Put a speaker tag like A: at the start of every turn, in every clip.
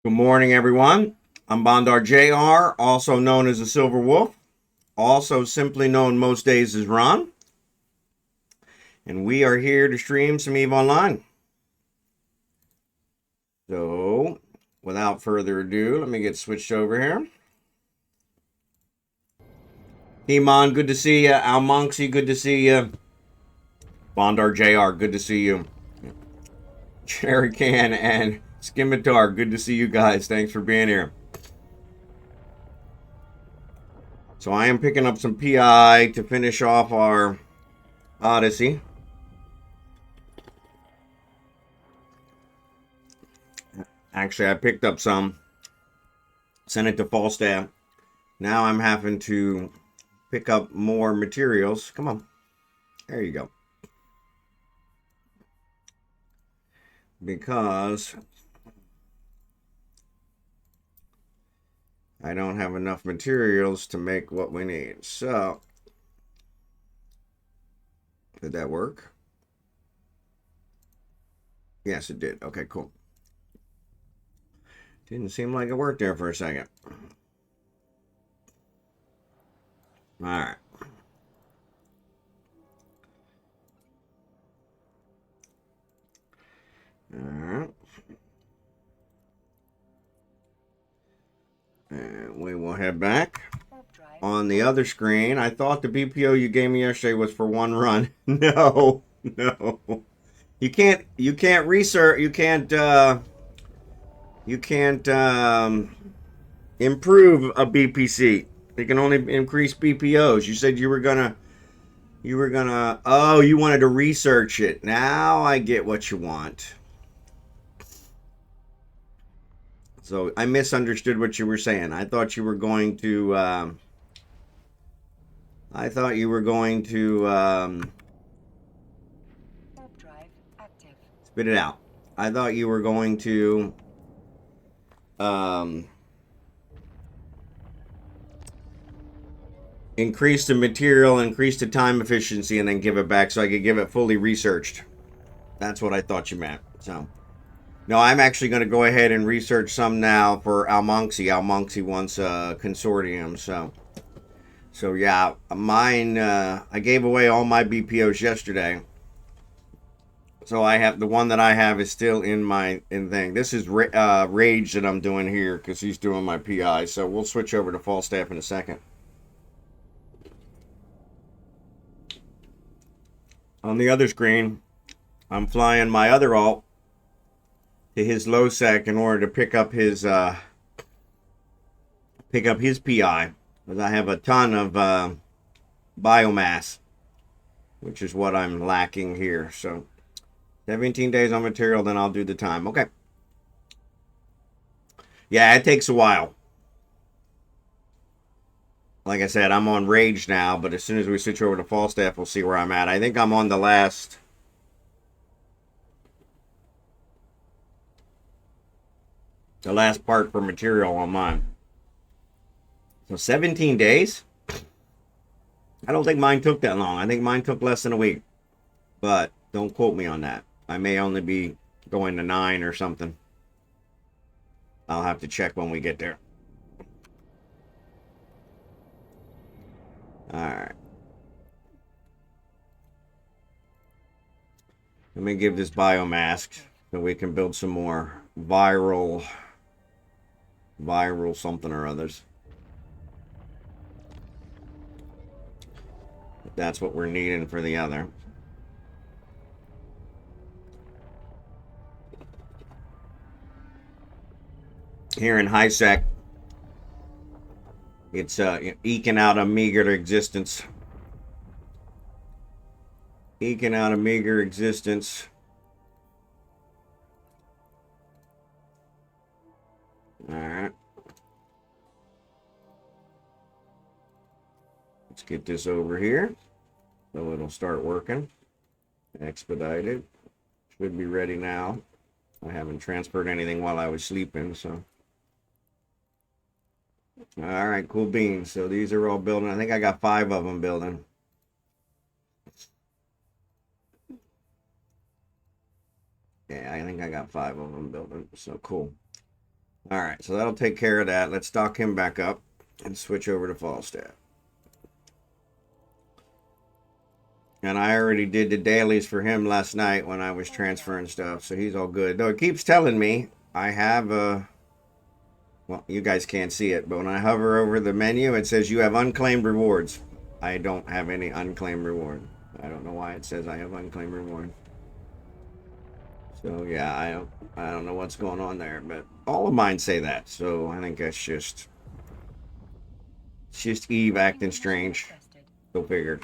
A: Good morning, everyone. I'm Bondar JR, also known as the Silver Wolf, also simply known most days as Ron, and we are here to stream some EVE Online. So, without further ado, let me get switched over here. Iman, good to see you. Al Monksy, good to see you. Bondar JR, good to see you. Cherry Can and Skimitar, good to see you guys. Thanks for being here. So I am picking up some PI to finish off our Odyssey. Actually, I picked up some, sent it to Falstaff. Now I'm having to pick up more materials. Come on. There you go. Because I don't have enough materials to make what we need. So, did that work? Yes, it did. Okay, cool. Didn't seem like it worked there for a second. All right. All right. And we will head back. On the other screen, I thought the BPO you gave me yesterday was for one run. No, no. You can't research, you can't improve a BPC. They can only increase BPOs. You said oh, you wanted to research it. Now I get what you want. So I misunderstood what you were saying. I thought you were going to, spit it out. I thought you were going to, um, increase the material, increase the time efficiency, and then give it back so I could give it fully researched. That's what I thought you meant. So, no, I'm actually going to go ahead and research some now for Almonxy. Almonxy wants a consortium. So yeah, mine. I gave away all my BPOs yesterday. So I have the one that I have is still in my thing. This is Rage that I'm doing here because he's doing my PI. So we'll switch over to Falstaff in a second. On the other screen, I'm flying my other alt to his low sec in order to pick up his PI, because I have a ton of biomass, which is what I'm lacking here. So 17 days on material, then I'll do the time. Okay. Yeah, it takes a while. Like I said, I'm on Rage now, but as soon as we switch over to Falstaff, we'll see where I'm at. I think I'm on the last part for material on mine. So 17 days? I don't think mine took that long. I think mine took less than a week. But don't quote me on that. I may only be going to 9 or something. I'll have to check when we get there. Alright. Let me give this biomask so we can build some more viral something or others. That's what we're needing for the other. Here in high sec, it's eking out a meager existence. Eking out a meager existence. Alright. Let's get this over here so it'll start working. Expedited. Should be ready now. I haven't transferred anything while I was sleeping, so. Alright, cool beans. So these are all building. I think I got 5 of them building. Yeah, I think I got 5 of them building. So cool. All right, so that'll take care of that. Let's dock him back up and switch over to Falstaff. And I already did the dailies for him last night when I was transferring stuff, so he's all good. Though it keeps telling me I have a... Well, you guys can't see it, but when I hover over the menu, it says you have unclaimed rewards. I don't have any unclaimed reward. I don't know why it says I have unclaimed reward. So yeah, I don't know what's going on there, but all of mine say that. So I think that's just it's just Eve acting strange. Go figure.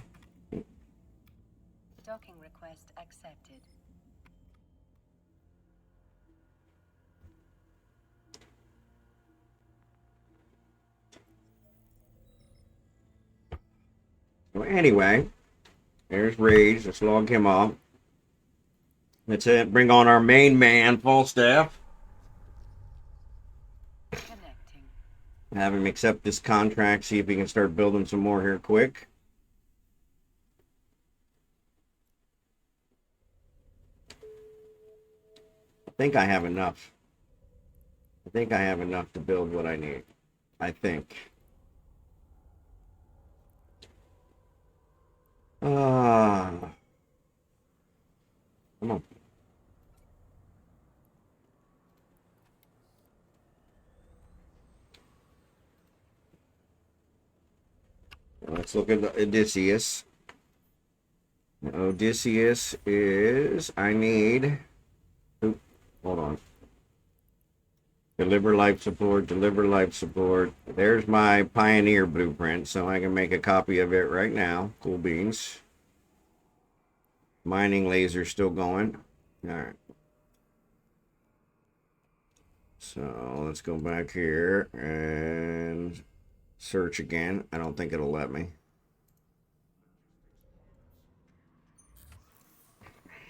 B: Docking request accepted.
A: So anyway, there's Rage. Let's log him off. Let's bring on our main man, Falstaff.
B: Connecting.
A: Have him accept this contract. See if he can start building some more here quick. I think I have enough. I think I have enough to build what I need. I think. Come on. Let's look at Odysseus. Odysseus is... I need... Oop, hold on. Deliver life support, deliver life support. There's my Pioneer blueprint, so I can make a copy of it right now. Cool beans. Mining laser still going. Alright. So let's go back here and search again. I don't think it'll let me.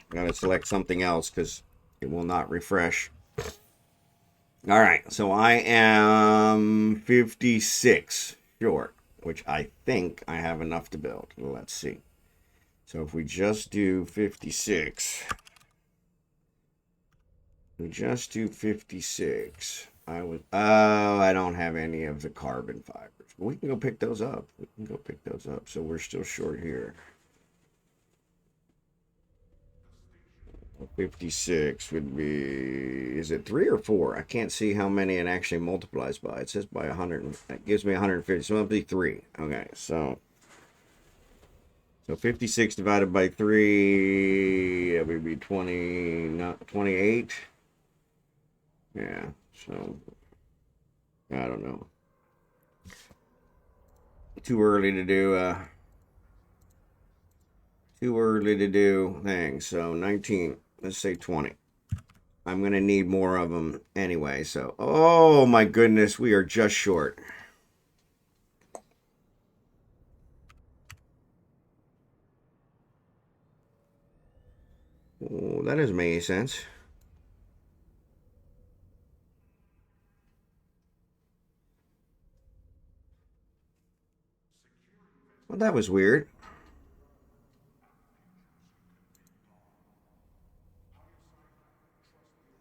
A: Gotta select something else because it will not refresh. All right, so I am 56 short, which I think I have enough to build. Let's see. So if we just do 56, we just do 56. I don't have any of the carbon fibers. We can go pick those up. We can go pick those up. So we're still short here. 56 would be, is it 3 or 4? I can't see how many it actually multiplies by. It says by 100. That gives me 150. So it'll be 3. Okay, so 56 divided by 3, it would be 20, not 28. Yeah, so I don't know. Too early to do things. So 19. Let's say 20. I'm going to need more of them anyway. So, oh my goodness, we are just short. Oh, that doesn't make any sense. Well, that was weird.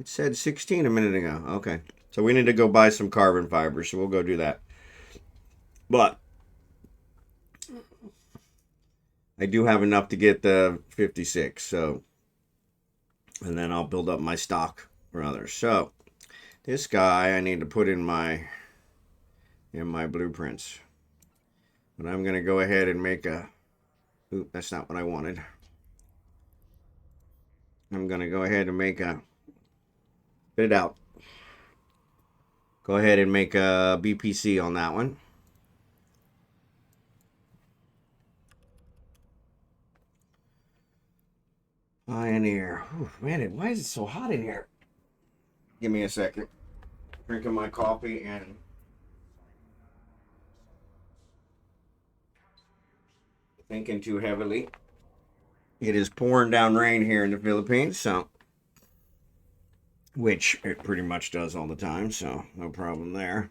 A: It said 16 a minute ago. Okay. So we need to go buy some carbon fibers. So we'll go do that. But I do have enough to get the 56. So, and then I'll build up my stock for others. So this guy I need to put in my blueprints. But I'm going to go ahead and make a... Oop, that's not what I wanted. I'm going to go ahead and make a... Spit it out. Go ahead and make a BPC on that one. Pioneer. Whew, man, why is it so hot in here? Give me a second. Drinking my coffee and... thinking too heavily. It is pouring down rain here in the Philippines, so... which it pretty much does all the time, so no problem there.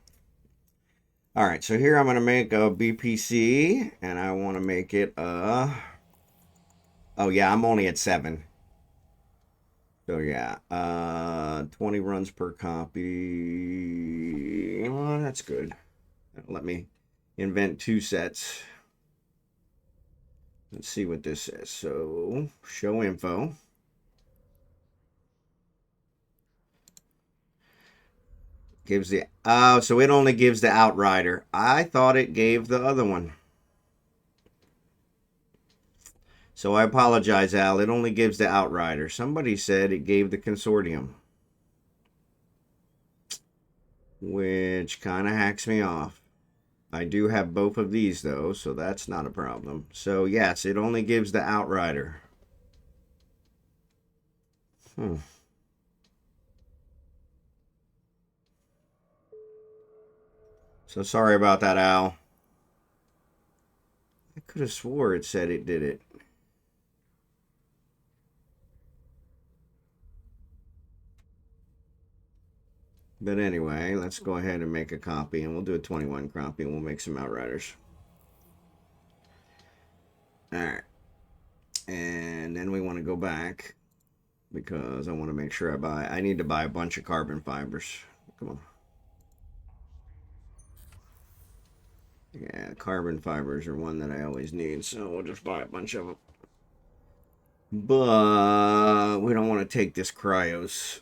A: All right, so here I'm going to make a BPC, and I want to make it a... Oh, yeah, I'm only at 7. So yeah, 20 runs per copy. Well, that's good. Let me invent 2 sets. Let's see what this says. So, show info. Gives the, oh, so it only gives the Outrider. I thought it gave the other one. So I apologize, Al. It only gives the Outrider. Somebody said it gave the Consortium, which kind of hacks me off. I do have both of these, though, so that's not a problem. So, yes, it only gives the Outrider. So sorry about that, Al. I could have swore it said it did it. But anyway, let's go ahead and make a copy, and we'll do a 21 copy, and we'll make some Outriders. All right. And then we want to go back because I want to make sure I need to buy a bunch of carbon fibers. Come on. Yeah, carbon fibers are one that I always need, so we'll just buy a bunch of them. But we don't want to take this cryos.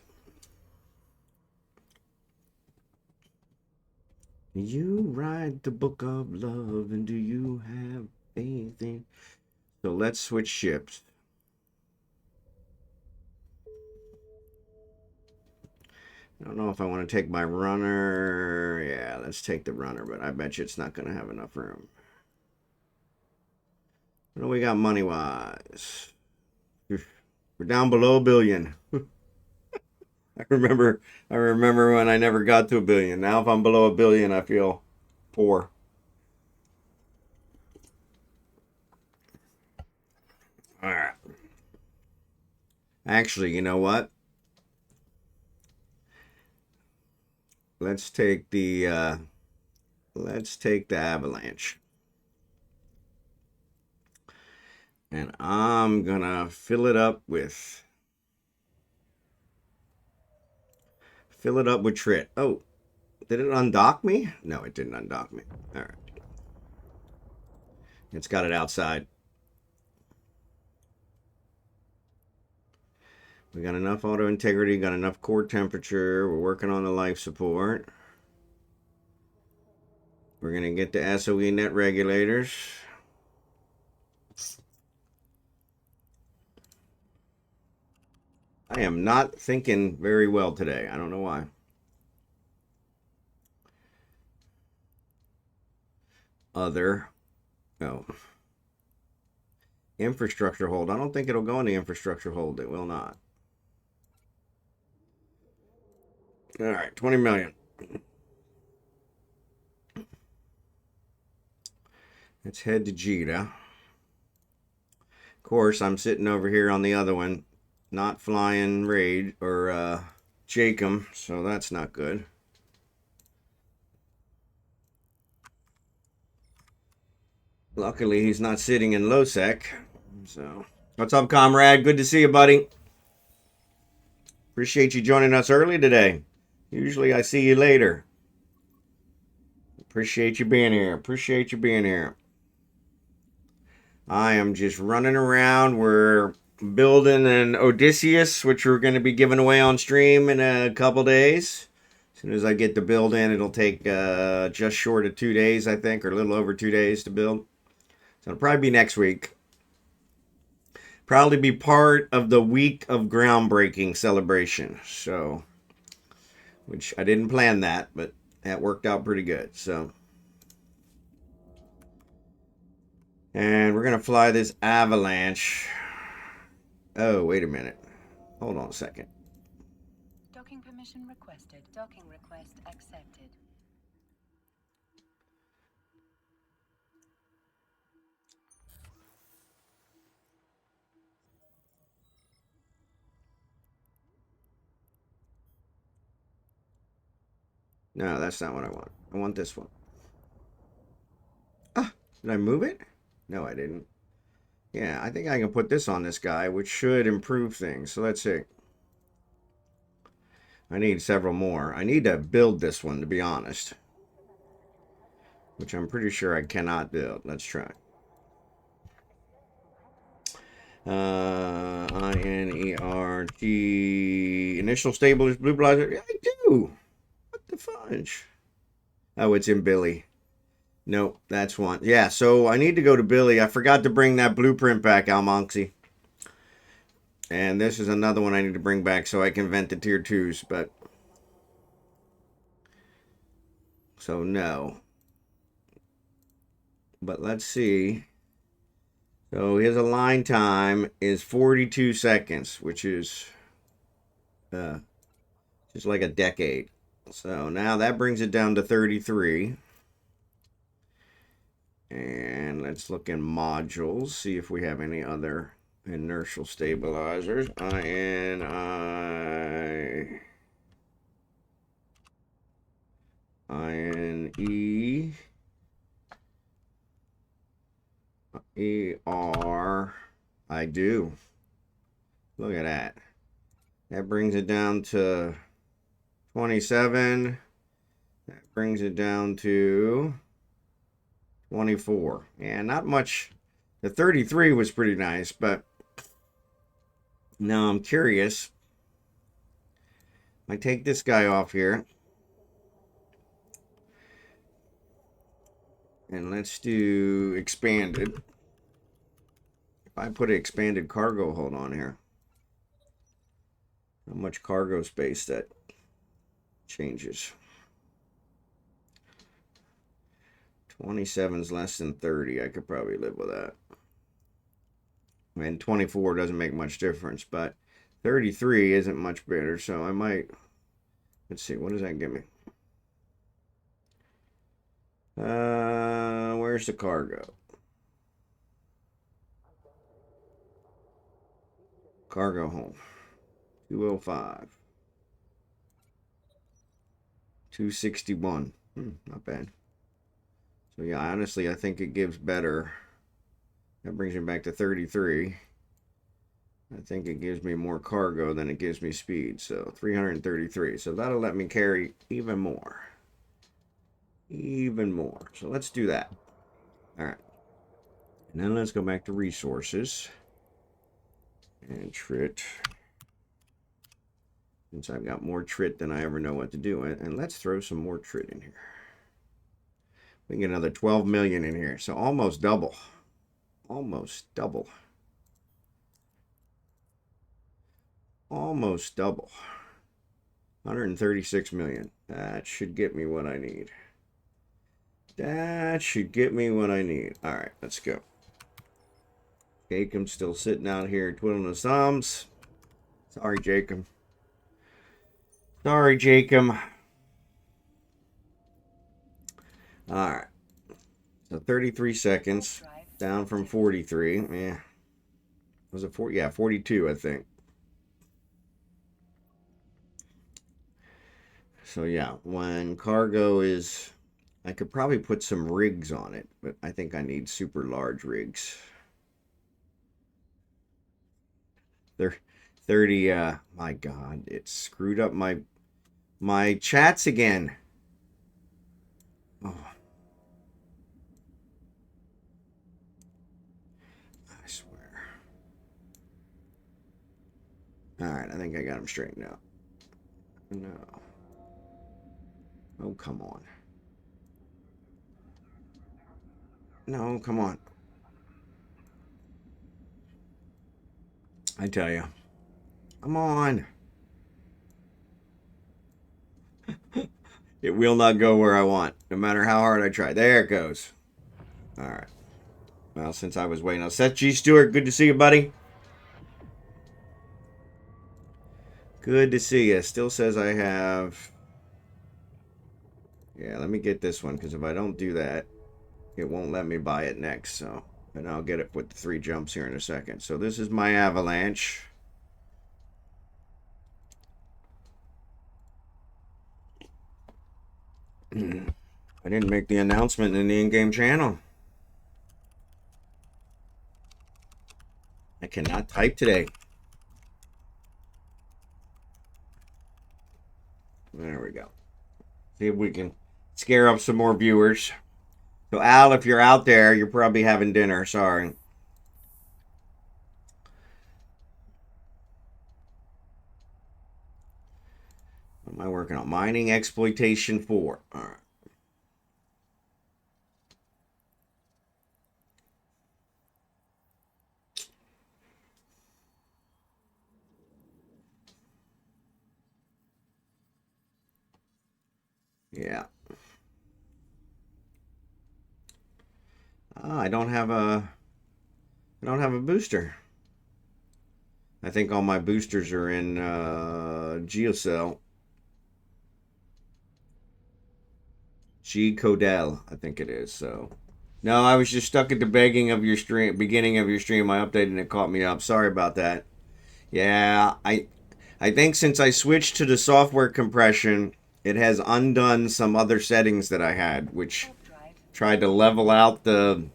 A: You write the book of love, and do you have anything? So let's switch ships. I don't know if I want to take my runner. Yeah, let's take the runner, but I bet you it's not going to have enough room. What do we got money-wise? We're down below $1 billion. I remember when I never got to $1 billion. Now if I'm below $1 billion, I feel poor. All right. Actually, you know what? Let's take the avalanche. And I'm gonna fill it up with trit. Oh, did it undock me? No, it didn't undock me. All right. It's got it outside. We got enough auto integrity, got enough core temperature. We're working on the life support. We're going to get the SOE net regulators. I am not thinking very well today. I don't know why. Other. Oh. Infrastructure hold. I don't think it'll go in the infrastructure hold. It will not. All right, 20 million. Let's head to Jeddah. Of course, I'm sitting over here on the other one, not flying Raid or Jacob, so that's not good. Luckily, he's not sitting in low sec. So, what's up, comrade? Good to see you, buddy. Appreciate you joining us early today. Usually, I see you later. Appreciate you being here. Appreciate you being here. I am just running around. We're building an Odysseus, which we're going to be giving away on stream in a couple days. As soon as I get the build in, it'll take just short of 2 days, I think, or a little over 2 days to build. So it'll probably be next week. Probably be part of the week of groundbreaking celebration. So, which I didn't plan that, but that worked out pretty good. So, and we're going to fly this avalanche. Oh, wait a minute. Hold on a second.
B: Docking permission requested. Docking request accepted.
A: No, that's not what I want. I want this one. Ah, did I move it? No, I didn't. Yeah, I think I can put this on this guy, which should improve things. So let's see. I need several more. I need to build this one, to be honest. Which I'm pretty sure I cannot build. Let's try. INERG. Initial stabilizer, blue blazer. Yeah, I do. What the fudge? Oh, it's in Billy. Nope, that's one. Yeah, so I need to go to Billy. I forgot to bring that blueprint back, Almonxy. And this is another one I need to bring back so I can vent the tier 2s, but... So, no. But let's see. So, his align time is 42 seconds, which is... just like a decade. So, now that brings it down to 33. And let's look in modules, see if we have any other inertial stabilizers. INEER. I do. Look at that. That brings it down to 27. That brings it down to 24. Yeah, not much. The 33 was pretty nice, but now I'm curious. I take this guy off here. And let's do expanded. If I put an expanded cargo hold on here, how much cargo space that changes? 27 is less than 30. I could probably live with that. And 24 doesn't make much difference, but 33 isn't much better, so I might... Let's see, what does that give me? Where's the cargo? Cargo home. 205. 261. Not bad. So yeah, honestly, I think it gives better. That brings me back to 33. I think it gives me more cargo than it gives me speed. So 333. So that'll let me carry even more. Even more. So let's do that. All right. And then let's go back to resources. And trit. Since I've got more trit than I ever know what to do. And let's throw some more trit in here. We can get another 12 million in here. So almost double. Almost double. Almost double. 136 million. That should get me what I need. That should get me what I need. All right, let's go. Jacob's still sitting out here twiddling his thumbs. Sorry, Jacob. Sorry, Jacob. All right. So 33 seconds. Down from 43. Yeah. Was it 40? Yeah, 42, I think. So yeah, when cargo is... I could probably put some rigs on it, but I think I need super large rigs. They're 30, my God, it screwed up my chats again. Oh. I swear. Alright, I think I got them straightened out. No. Oh, come on. No, come on. I tell you. Come on. It will not go where I want, no matter how hard I try. There it goes. All right. Well, since I was waiting. Now, Seth G. Stewart, good to see you, buddy. Good to see you. Still says I have... Yeah, let me get this one, because if I don't do that, it won't let me buy it next, so... And I'll get it with the 3 jumps here in a second. So this is my avalanche. I didn't make the announcement in the in-game channel. I cannot type today. See if we can scare up some more viewers. So, Al, if you're out there, you're probably having dinner. Sorry. What am I working on? Mining Exploitation 4. All right. Yeah. I don't have a booster. I think all my boosters are in Geocell. G Codell, I think it is. So, no, I was just stuck at the beginning of your stream. I updated and it caught me up. Sorry about that. Yeah, I think since I switched to the software compression, it has undone some other settings that I had, which tried to level out the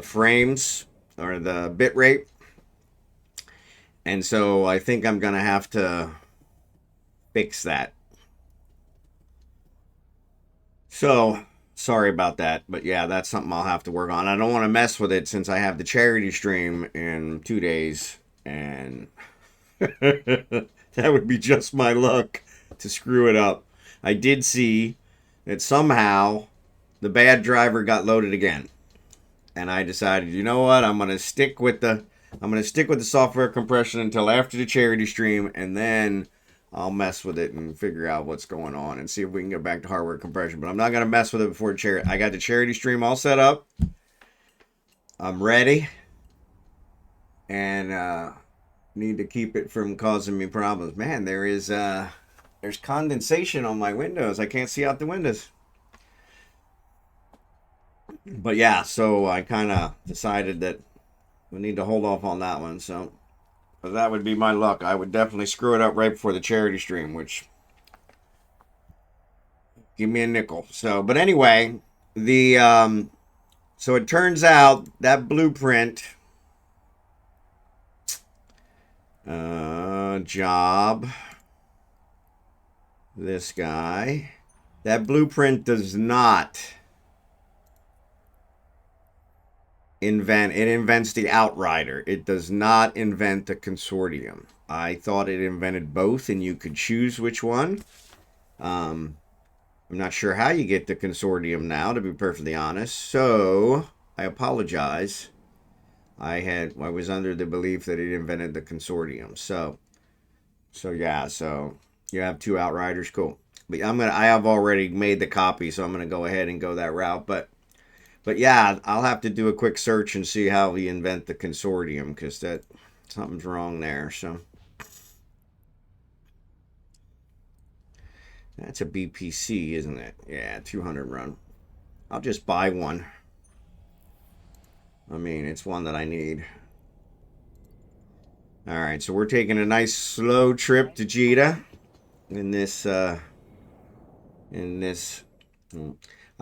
A: frames or the bit rate. And so I think I'm gonna have to fix that. So sorry about that, but yeah, that's something I'll have to work on. I don't want to mess with it since I have the charity stream in 2 days, and that would be just my luck to screw it up. I did see that somehow the bad driver got loaded again, and I decided, you know what, I'm gonna stick with the software compression until after the charity stream, and then I'll mess with it and figure out what's going on and see if we can get back to hardware compression. But I'm not gonna mess with it before charity. I got the charity stream all set up. I'm ready, and need to keep it from causing me problems. Man, there's condensation on my windows. I can't see out the windows. But yeah, so I kind of decided that we need to hold off on that one. So that would be my luck. I would definitely screw it up right before the charity stream, which give me a nickel. So, but anyway, the so it turns out that blueprint job, this guy, that blueprint does not invent. It invents the outrider. It does not invent the consortium. I thought it invented both, and you could choose which one. I'm not sure how you get the consortium now, to be perfectly honest. So I apologize. I was under the belief that it invented the consortium. So yeah. So you have two outriders, cool. But I have already made the copy, so I'm gonna go ahead and go that route. But yeah, I'll have to do a quick search and see how we invent the consortium, because that something's wrong there. So that's a BPC, isn't it? Yeah, 200 run. I'll just buy one. I mean, it's one that I need. All right, so we're taking a nice slow trip to Jeddah in this. I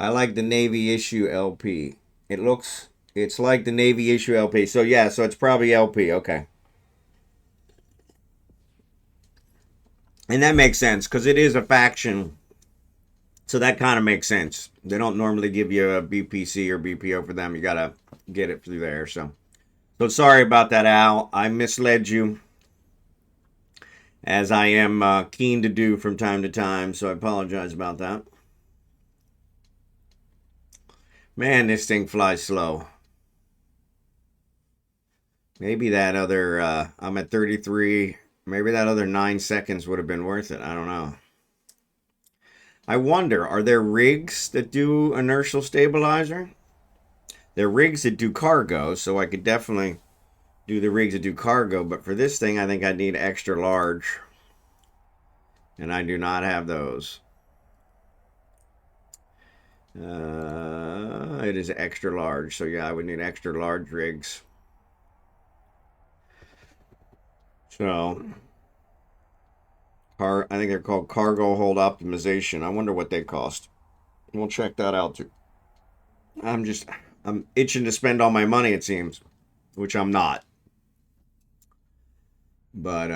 A: like the Navy issue LP. It's like the Navy issue LP. So yeah, so it's probably LP. Okay. And that makes sense because it is a faction. So that kind of makes sense. They don't normally give you a BPC or BPO for them. You got to get it through there. So sorry about that, Al. I misled you, as I am keen to do from time to time. So I apologize about that. Man, this thing flies slow. Maybe that other, I'm at 33. Maybe that other 9 seconds would have been worth it. I don't know. I wonder, are there rigs that do inertial stabilizer? There are rigs that do cargo, so I could definitely do the rigs that do cargo. But for this thing, I think I need extra large. And I do not have those. It is extra large. So yeah, I would need extra large rigs. So I think they're called cargo hold optimization. I wonder what they cost. We'll check that out too. I'm itching to spend all my money, it seems, which I'm not. But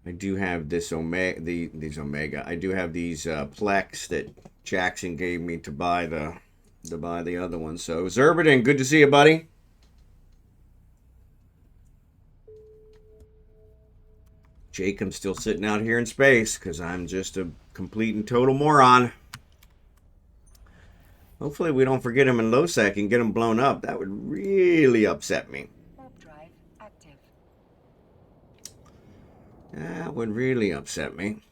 A: I do have this these Omega. I do have these Plex that Jackson gave me to buy the other one. So Zerberton, good to see you, buddy. Jake, I'm still sitting out here in space because I'm just a complete and total moron. Hopefully we don't forget him in low sec and get him blown up. That would really upset me.
B: Warp drive active.
A: That would really upset me.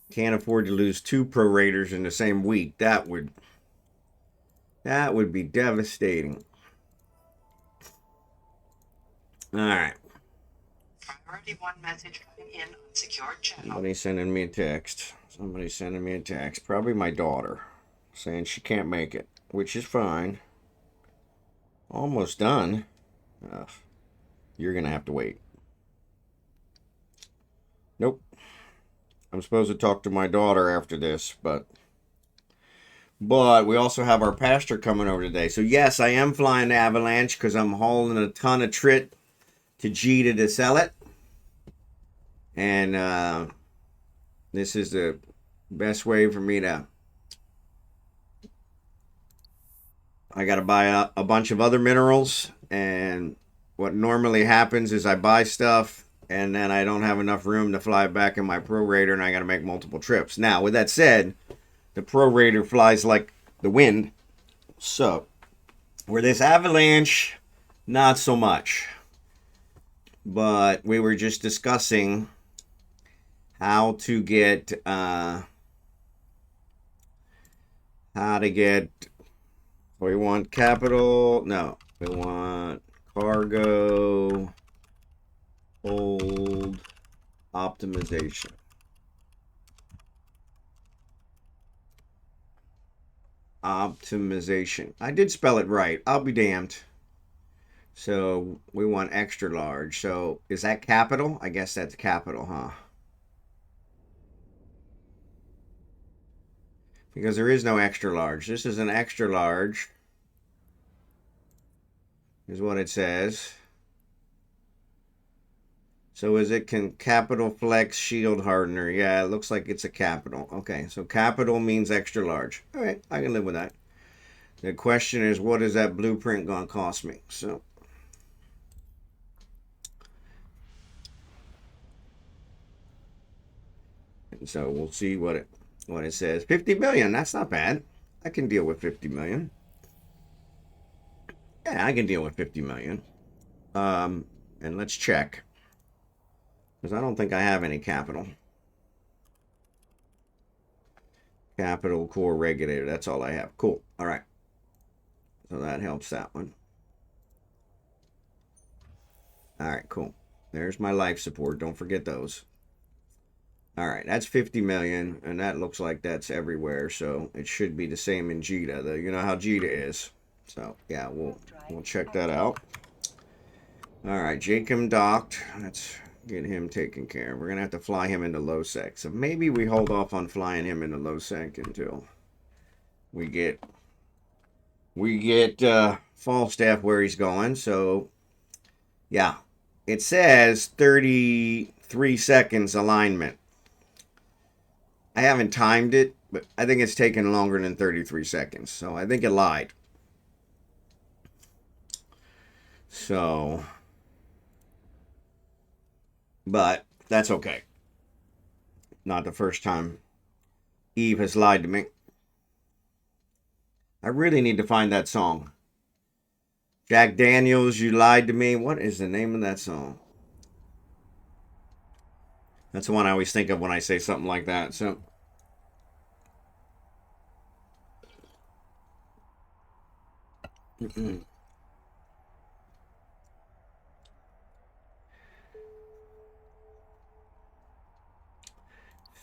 A: Can't afford to lose 2 pro raiders in the same week. That would be devastating. All right.
C: Priority 1 message coming in on secured channel.
A: Somebody's sending me a text. Somebody's sending me a text. Probably my daughter, saying she can't make it, which is fine. Almost done. Ugh. You're gonna have to wait. Nope. I'm supposed to talk to my daughter after this, but we also have our pastor coming over today. So yes, I am flying the Avalanche because I'm hauling a ton of trit to Gita to sell it. And this is the best way for me to... I got to buy a bunch of other minerals. And what normally happens is I buy stuff and then I don't have enough room to fly back in my Pro Raider and I got to make multiple trips. Now, with that said, the Pro Raider flies like the wind. So, where this Avalanche, not so much. But we were just discussing how to get we want capital, no, we want cargo hold optimization. I did spell it right. I'll be damned. So we want extra large. So is that capital? I guess that's capital, huh? Because there is no extra large. This is an extra large. Is what it says. So is it capital flex shield hardener? Yeah, it looks like it's a capital. Okay, so capital means extra large. All right, I can live with that. The question is, what is that blueprint going to cost me? So we'll see what it says. 50 million, that's not bad. I can deal with 50 million. Yeah, I can deal with 50 million. And let's check. Because I don't think I have any capital. Capital core regulator, that's all I have. Cool, all right. So that helps that one. All right, cool. There's my life support, don't forget those. All right, that's 50 million, and that looks like that's everywhere, so it should be the same in Jita. You know how Jita is. So, yeah, we'll check that out. All right, Jacob docked. Let's get him taken care of. We're going to have to fly him into low sec, so maybe we hold off on flying him into low sec until we get Falstaff where he's going. So, yeah, it says 33 seconds alignment. I haven't timed it, but I think it's taken longer than 33 seconds. So I think it lied. So, but that's okay. Not the first time Eve has lied to me. I really need to find that song. Jack Daniels, You Lied to Me. What is the name of that song? That's the one I always think of when I say something like that. So,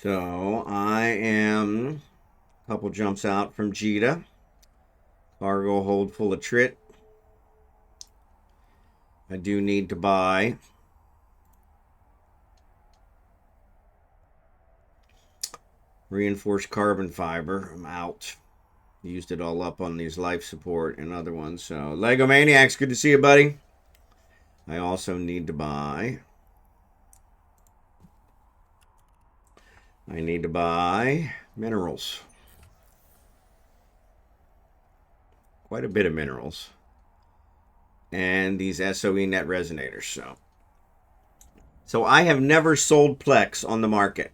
A: so I am a couple jumps out from Jita. Cargo hold full of trit. I do need to buy reinforced carbon fiber. I'm out. Used it all up on these life support and other ones. So, Lego Maniacs, good to see you, buddy. I also need to buy I need to buy minerals. Quite a bit of minerals. And these SOE net resonators. So I have never sold Plex on the market.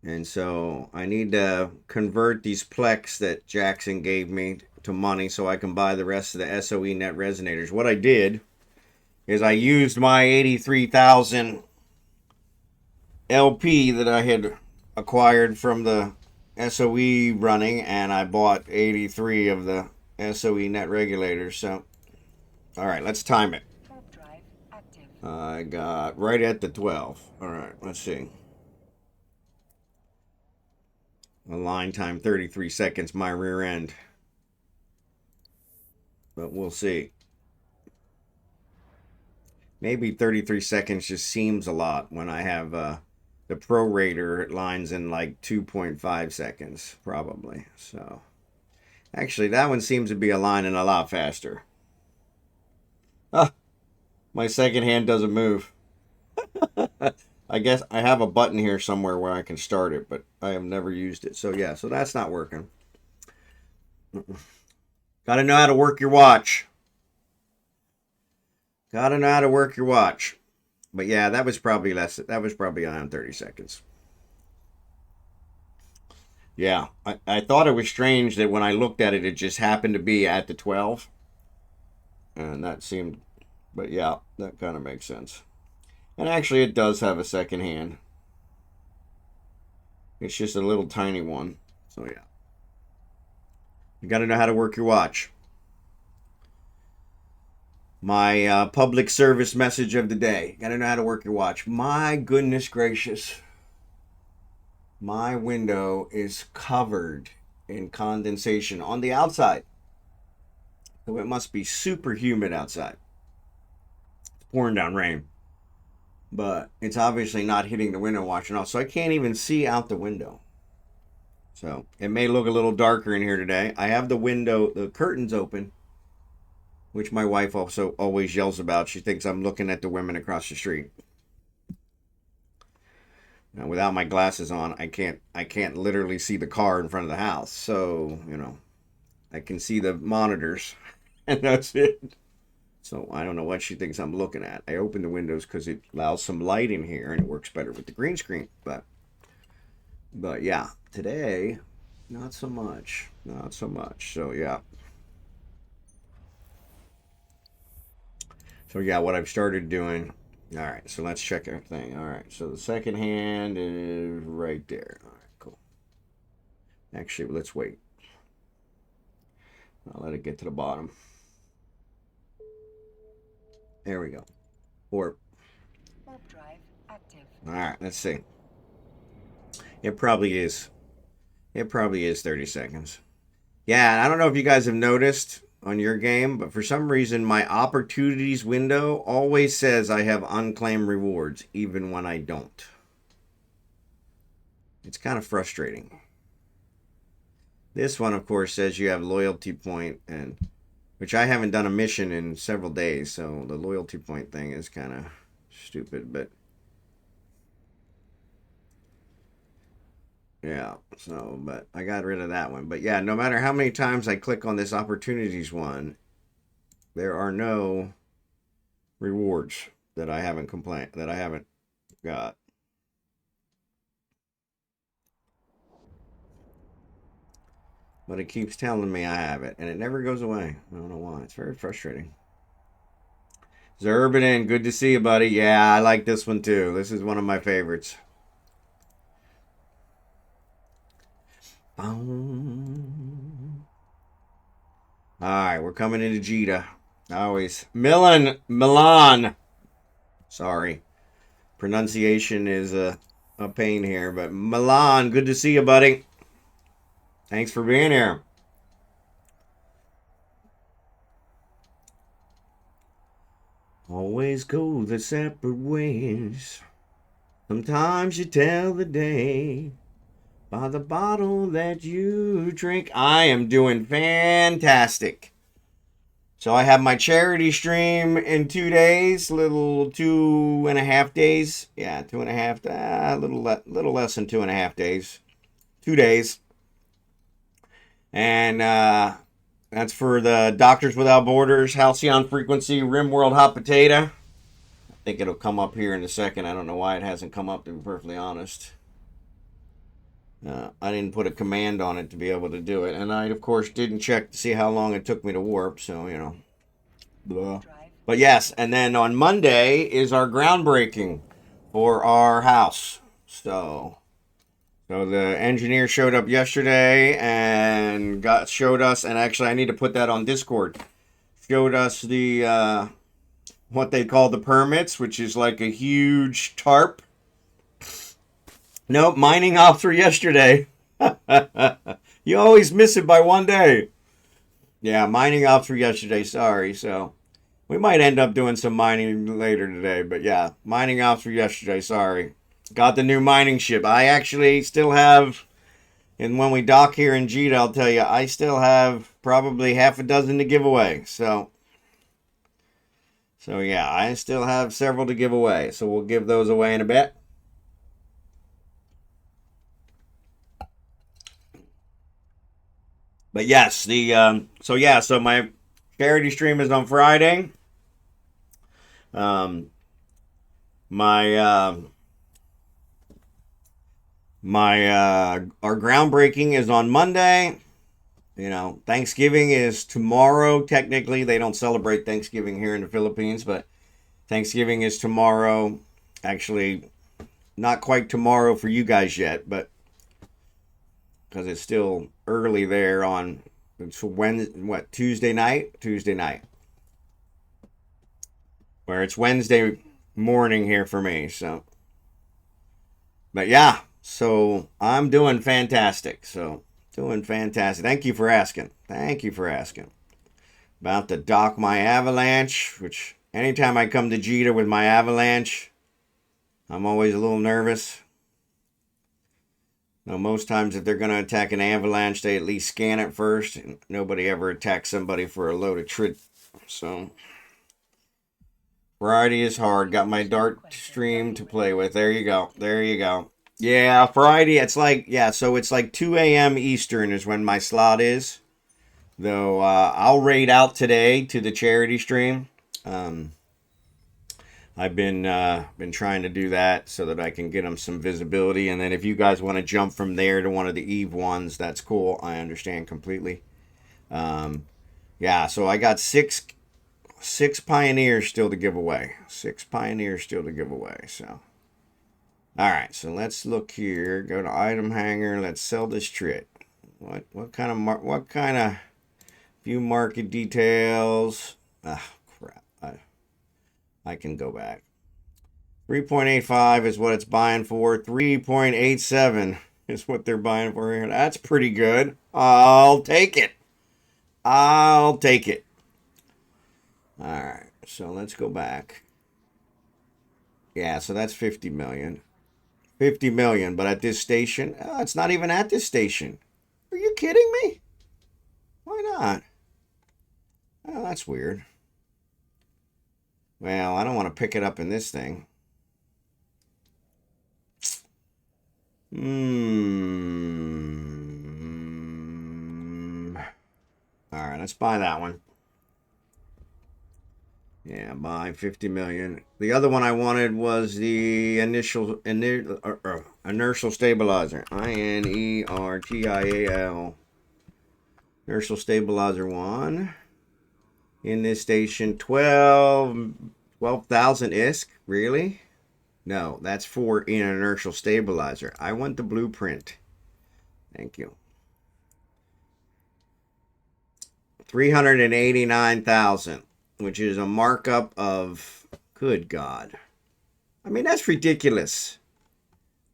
A: And so I need to convert these Plex that Jackson gave me to money so I can buy the rest of the SOE net resonators. What I did is I used my 83,000 LP that I had acquired from the SOE running, and I bought 83 of the SOE net regulators. So, all right, let's time it.
B: Warp drive active.
A: I got right at the 12. All right, let's see. Align time 33 seconds, my rear end. But we'll see. Maybe 33 seconds just seems a lot when I have the prorator lines in like 2.5 seconds, probably. So, actually, that one seems to be aligning a lot faster. Ah, my second hand doesn't move. I guess I have a button here somewhere where I can start it, but I have never used it. So yeah, so that's not working. Got to know how to work your watch. Got to know how to work your watch. But yeah, that was probably less. That was probably around 30 seconds. Yeah, I thought it was strange that when I looked at it, it just happened to be at the 12. And that seemed, but yeah, that kind of makes sense. And actually, it does have a second hand. It's just a little tiny one. So yeah. You got to know how to work your watch. My public service message of the day. Got to know how to work your watch. My goodness gracious. My window is covered in condensation on the outside. So it must be super humid outside. It's pouring down rain. But it's obviously not hitting the window washing off. So I can't even see out the window. So it may look a little darker in here today. I have the curtains open, which my wife also always yells about. She thinks I'm looking at the women across the street. Now, without my glasses on, I can't literally see the car in front of the house. So, I can see the monitors, and that's it. So I don't know what she thinks I'm looking at. I open the windows because it allows some light in here, and it works better with the green screen. But yeah, today, not so much. Not so much. So yeah. So yeah, what I've started doing. All right, so let's check everything. All right, so the second hand is right there. All right, cool. Actually, let's wait. I'll let it get to the bottom. There we go. Warp
B: drive active.
A: All right, let's see. It probably is. It probably is 30 seconds. Yeah, I don't know if you guys have noticed on your game, but for some reason my opportunities window always says I have unclaimed rewards, even when I don't. It's kind of frustrating. This one, of course, says you have loyalty point, and which I haven't done a mission in several days, so the loyalty point thing is kind of stupid, but yeah, so, but I got rid of that one. But yeah, no matter how many times I click on this opportunities one, there are no rewards that I haven't got. But it keeps telling me I have it, and it never goes away. I don't know why. It's very frustrating. Zerbanin, good to see you, buddy. Yeah, I like this one too. This is one of my favorites. All right, we're coming into Jita. Always. Milan. Sorry. Pronunciation is a pain here, but Milan, good to see you, buddy. Thanks for being here. Always go the separate ways. Sometimes you tell the day by the bottle that you drink. I am doing fantastic. So I have my charity stream in 2 days, little 2.5 days. Yeah, 2.5, little less than 2.5 days. 2 days. And that's for the Doctors Without Borders, Halcyon Frequency, Rimworld Hot Potato. I think it'll come up here in a second. I don't know why it hasn't come up, to be perfectly honest. I didn't put a command on it to be able to do it. And I, of course, didn't check to see how long it took me to warp. So, you know. Blah. But yes, and then on Monday is our groundbreaking for our house. So the engineer showed up yesterday and showed us, and actually I need to put that on Discord. Showed us the what they call the permits, which is like a huge tarp. Nope, mining off for yesterday. You always miss it by one day. Yeah, mining off for yesterday. Sorry. So we might end up doing some mining later today, but yeah, mining off for yesterday. Sorry. Got the new mining ship. I actually still have, and when we dock here in Jita, I'll tell you, I still have probably half a dozen to give away. So yeah, I still have several to give away. So we'll give those away in a bit. But yes, so my charity stream is on Friday. My our groundbreaking is on Monday. You know, Thanksgiving is tomorrow. Technically, they don't celebrate Thanksgiving here in the Philippines, but Thanksgiving is tomorrow. Actually, not quite tomorrow for you guys yet, but because it's still early there on Tuesday night, where it's Wednesday morning here for me. So, but yeah, so I'm doing fantastic. Thank you for asking. About to dock my Avalanche, which anytime I come to Jita with my Avalanche, I'm always a little nervous. Now, most times if they're going to attack an Avalanche, they at least scan it first. And nobody ever attacks somebody for a load of trit. So, Friday is hard. Got my Dart stream to play with. There you go. Yeah, Friday, it's like 2 a.m. Eastern is when my slot is. Though, I'll raid out today to the charity stream. I've been trying to do that so that I can get them some visibility, and then if you guys want to jump from there to one of the Eve ones, that's cool. I understand completely. Yeah, so I got six pioneers still to give away. So, all right. So let's look here. Go to item hanger. Let's sell this trit. What kind of view market details? Ah, crap. I can go back. 3.85 is what it's buying for. 3.87 is what they're buying for here. That's pretty good. I'll take it. All right. So let's go back. Yeah, so that's 50 million. 50 million, but at this station, it's not even at this station. Are you kidding me? Why not? Oh, that's weird. Well, I don't want to pick it up in this thing. All right, let's buy that one. Yeah, buy 50 million. The other one I wanted was the inertial stabilizer. INERTIAL. Inertial stabilizer 1. In this station, 12,000 ISK. Really? No, that's for an inertial stabilizer. I want the blueprint. Thank you. 389,000, which is a markup of, good God. I mean, that's ridiculous.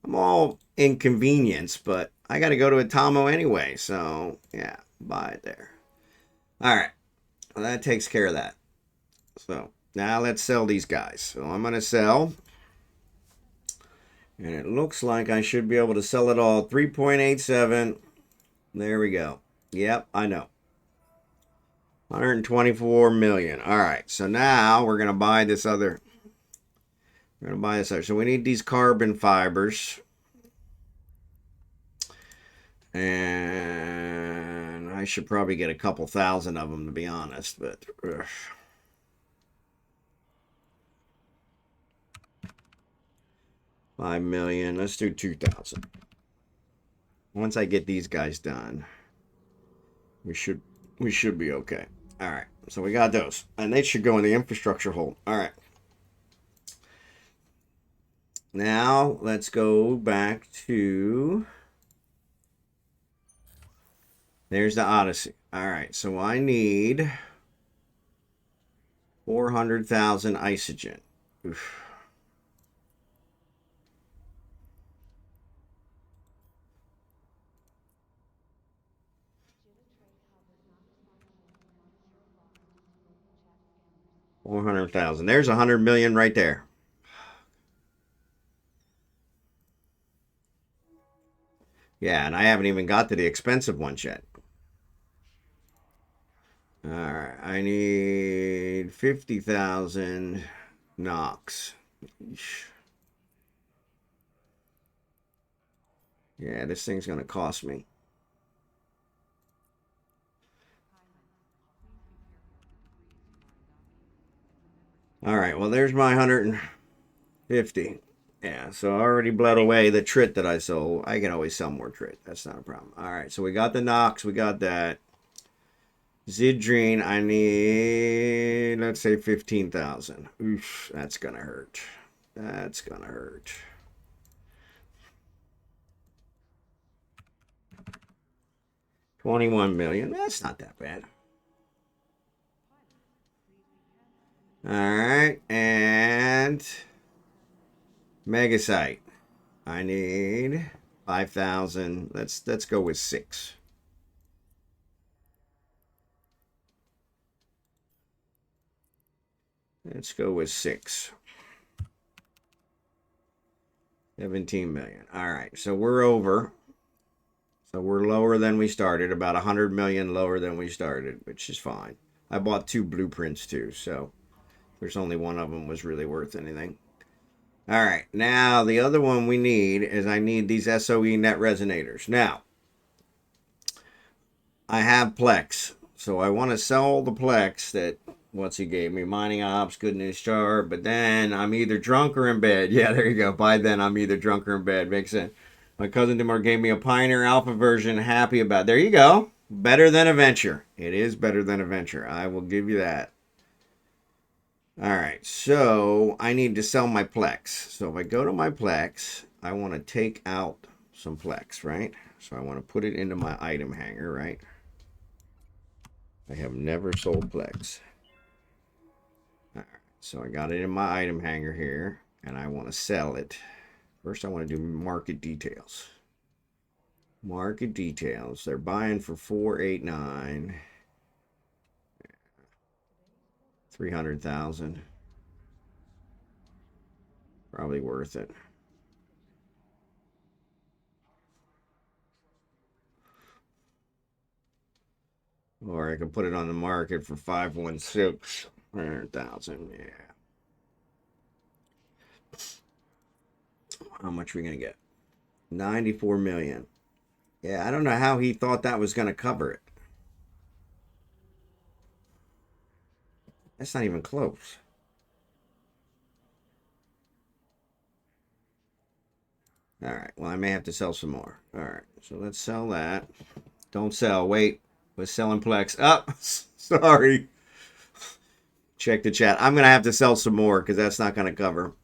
A: I'm all inconvenienced, but I got to go to Atamo anyway. So, yeah, buy it there. All right. Well, that takes care of that. So, now let's sell these guys. So, I'm going to sell. And it looks like I should be able to sell it all. 3.87. There we go. Yep, I know. 124 million. All right. So now we're going to buy this other. We're going to buy this other. So we need these carbon fibers. And I should probably get a couple thousand of them, to be honest. But ugh. 5 million. Let's do 2,000. Once I get these guys done, we should be okay. All right. So we got those, and they should go in the infrastructure hole. All right. Now let's go back to. There's the Odyssey. All right. So I need 400,000 isogen. Oof. $400,000. There's 100 million right there. Yeah, and I haven't even got to the expensive ones yet. All right, I need 50,000 Nox. Yeah, this thing's gonna cost me. All right, well, there's my 150. Yeah, so I already bled away the trit that I sold. I can always sell more trit. That's not a problem. All right, so we got the Nox. We got that. Zidrine, I need, let's say 15,000. Oof, that's going to hurt. That's going to hurt. $21 million. That's not that bad. All right, and Megasite. I need 5,000. Let's go with 6. Let's go with 6. 17 million. All right, so we're over. So we're lower than we started, about 100 million lower than we started, which is fine. I bought 2 blueprints too, so there's only one of them was really worth anything. All right, now the other one we need is I need these SOE net resonators. Now, I have Plex, so I want to sell the Plex that what's he gave me, mining ops, good news chart, but then I'm either drunk or in bed. Yeah, there you go. By then I'm either drunk or in bed. Makes sense. My cousin Demar gave me a Pioneer Alpha version. Happy about. There you go. Better than a Venture. It is better than a Venture. I will give you that. All right, so I need to sell my Plex. So if I go to my Plex, I want to take out some Plex, right? So I want to put it into my item hanger, right? I have never sold Plex. All right, so I got it in my item hanger here, and I want to sell it. First, I want to do market details. Market details. They're buying for 489. 300,000. Probably worth it. Or I could put it on the market for 516. 100,000. Yeah. How much are we gonna get? 94 million. Yeah, I don't know how he thought that was gonna cover it. That's not even close. All right. Well, I may have to sell some more. All right. So let's sell that. Don't sell. Wait. We're selling Plex. Oh, sorry. Check the chat. I'm going to have to sell some more because that's not going to cover.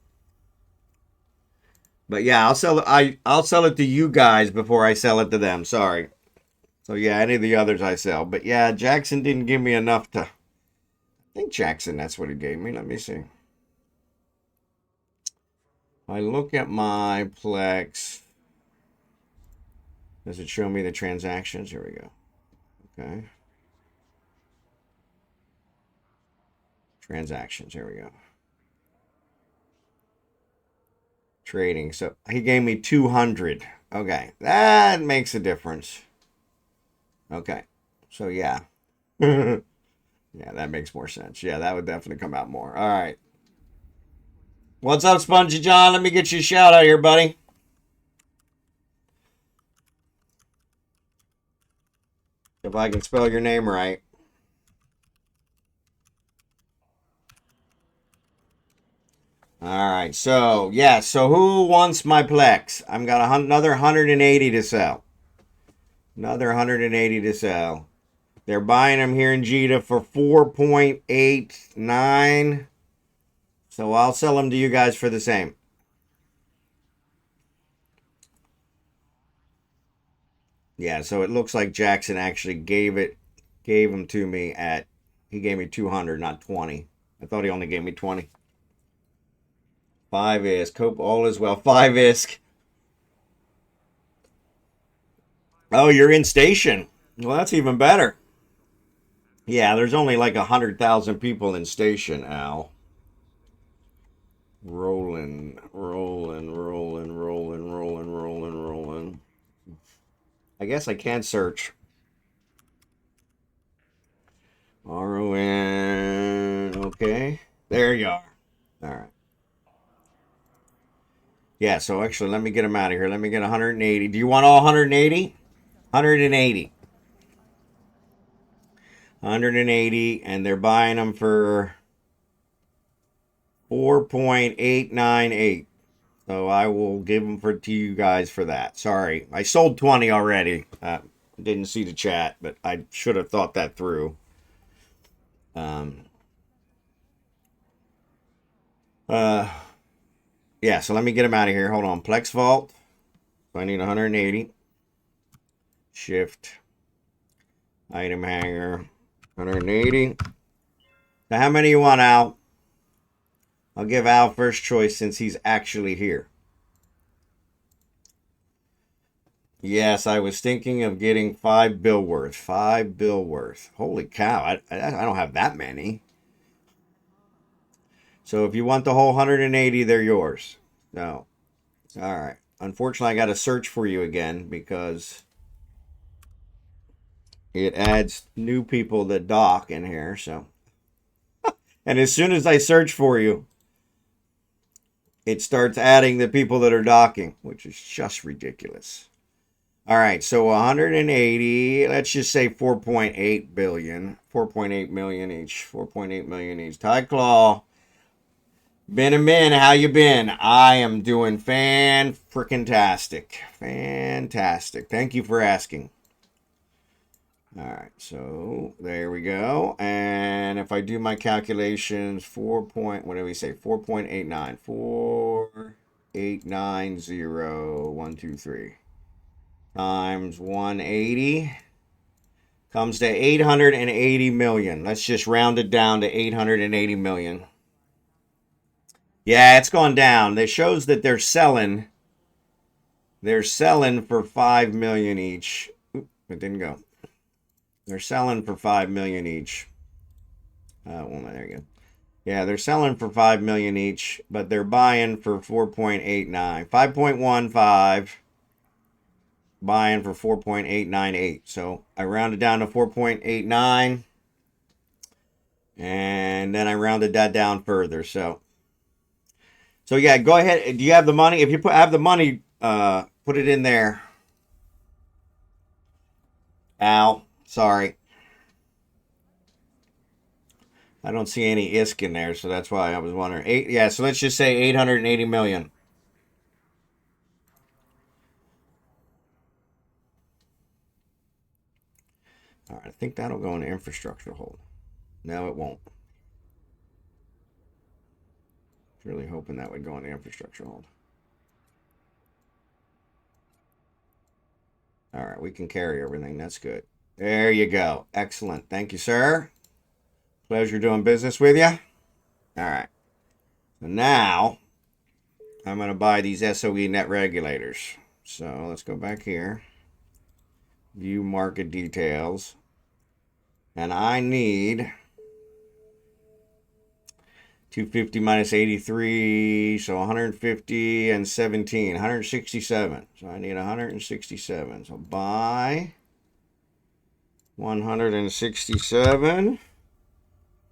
A: But yeah, I'll sell it to you guys before I sell it to them. Sorry. So yeah, any of the others I sell. But yeah, Jackson didn't give me enough to. I think Jackson, that's what he gave me. Let me see. I look at my Plex. Does it show me the transactions? Here we go. Okay. Transactions. Here we go. Trading. So he gave me 200. Okay. That makes a difference. Okay. So yeah. Yeah, that makes more sense. Yeah, that would definitely come out more. All right. What's up, Spongy John? Let me get you a shout out here, buddy. If I can spell your name right. All right. So, yeah. So, who wants my Plex? I've got another 180 to sell. Another 180 to sell. They're buying them here in Jita for 4.89. So, I'll sell them to you guys for the same. Yeah, so it looks like Jackson actually gave them to me at, he gave me 200, not 20. I thought he only gave me 20. 5 ISK. Hope all is well. 5 ISK. Oh, you're in station. Well, that's even better. Yeah, there's only like 100,000 people in station, Al. Rolling, rolling, rolling, rolling, rolling, rolling, rolling. I guess I can't search. RON. Okay. There you are. All right. Yeah, so actually, let me get them out of here. Let me get 180. Do you want all 180? 180. 180, and they're buying them for 4.898. So I will give them to you guys for that. Sorry, I sold 20 already. Didn't see the chat, but I should have thought that through. Um, yeah, so let me get them out of here. Hold on. Plex Vault. So I need 180. Shift. Item hanger. 180. Now, how many you want, Al? I'll give Al first choice since he's actually here. Yes, I was thinking of getting 5 bill worth. 5 bill worth. Holy cow, I don't have that many. So if you want the whole 180, they're yours. No. All right. Unfortunately, I got to search for you again because it adds new people that dock in here. So, and as soon as I search for you, it starts adding the people that are docking, which is just ridiculous. All right, so 180, let's just say 4.8 billion, 4.8 million each, 4.8 million each. Ty Claw, Ben and Ben, how you been? I am doing fan-frickin-tastic. Fantastic. Thank you for asking. All right, so there we go. And if I do my calculations, what do we say? 4.89. 4,890,123 times 180 comes to 880 million. Let's just round it down to 880 million. Yeah, it's gone down. It shows that they're selling. They're selling for 5 million each. Oop, it didn't go. They're selling for 5 million each. Well, there you go. Yeah, they're selling for 5 million each, but they're buying for 4.89. 5.15. Buying for 4.898. So I rounded down to 4.89. And then I rounded that down further. So yeah, go ahead. Do you have the money? If you have the money, put it in there. Al, sorry. I don't see any ISK in there, so that's why I was wondering. Yeah, so let's just say 880 million. All right, I think that'll go into infrastructure hold. No, it won't. Really hoping that would go into infrastructure hold. All right, we can carry everything. That's good. There you go. Excellent. Thank you, sir. Pleasure doing business with you. All right. So now I'm going to buy these SOE net regulators. So let's go back here. View market details. And I need 250 minus 83. So 150 and 17. 167. So I need 167. So buy 167.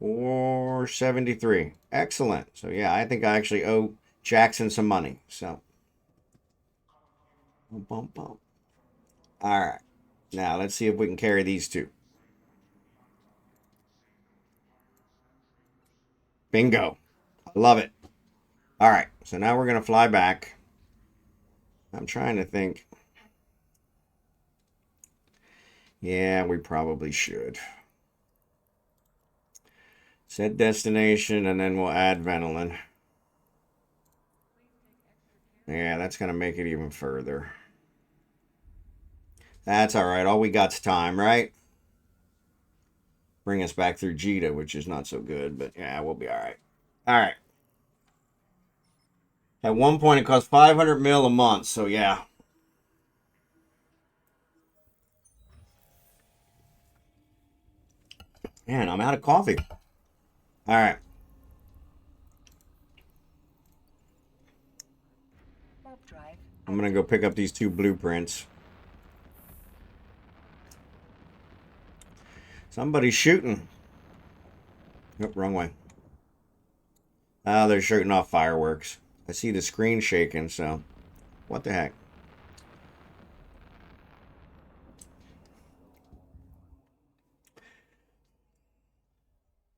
A: 473. Excellent. So yeah, I think I actually owe Jackson some money. So bump, bump. All right. Now let's see if we can carry these two. Bingo. I love it. All right. So now we're going to fly back. I'm trying to think. Yeah, we probably should. Set destination, and then we'll add Venolin. Yeah, that's going to make it even further. That's all right. All we got's time, right? Bring us back through Jita, which is not so good, but yeah, we'll be all right. All right. At one point, it cost 500 mil a month, so yeah. Man, I'm out of coffee. All right.
B: Warp drive.
A: I'm going to go pick up these two blueprints. Somebody's shooting. Nope, wrong way. Oh, they're shooting off fireworks. I see the screen shaking, so what the heck?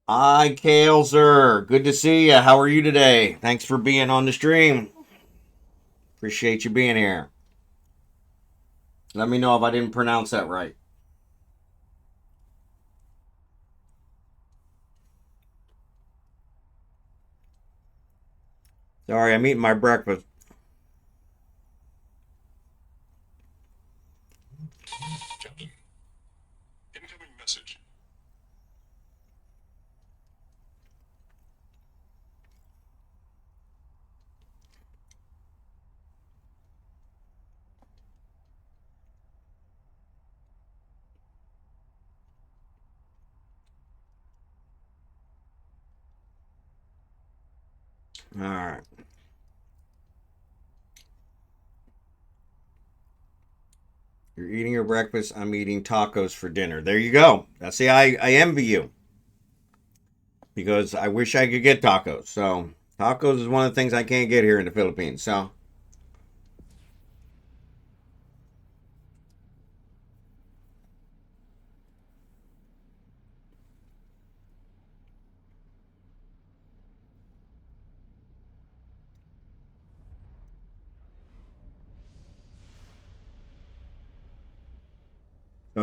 A: Hi, Kaleser. Good to see you. How are you today? Thanks for being on the stream. Appreciate you being here. Let me know if I didn't pronounce that right. Sorry, I'm eating my breakfast.
D: Captain. Incoming message.
A: All right. You're eating your breakfast. I'm eating tacos for dinner. There you go. See, I envy you because I wish I could get tacos. So tacos is one of the things I can't get here in the Philippines. So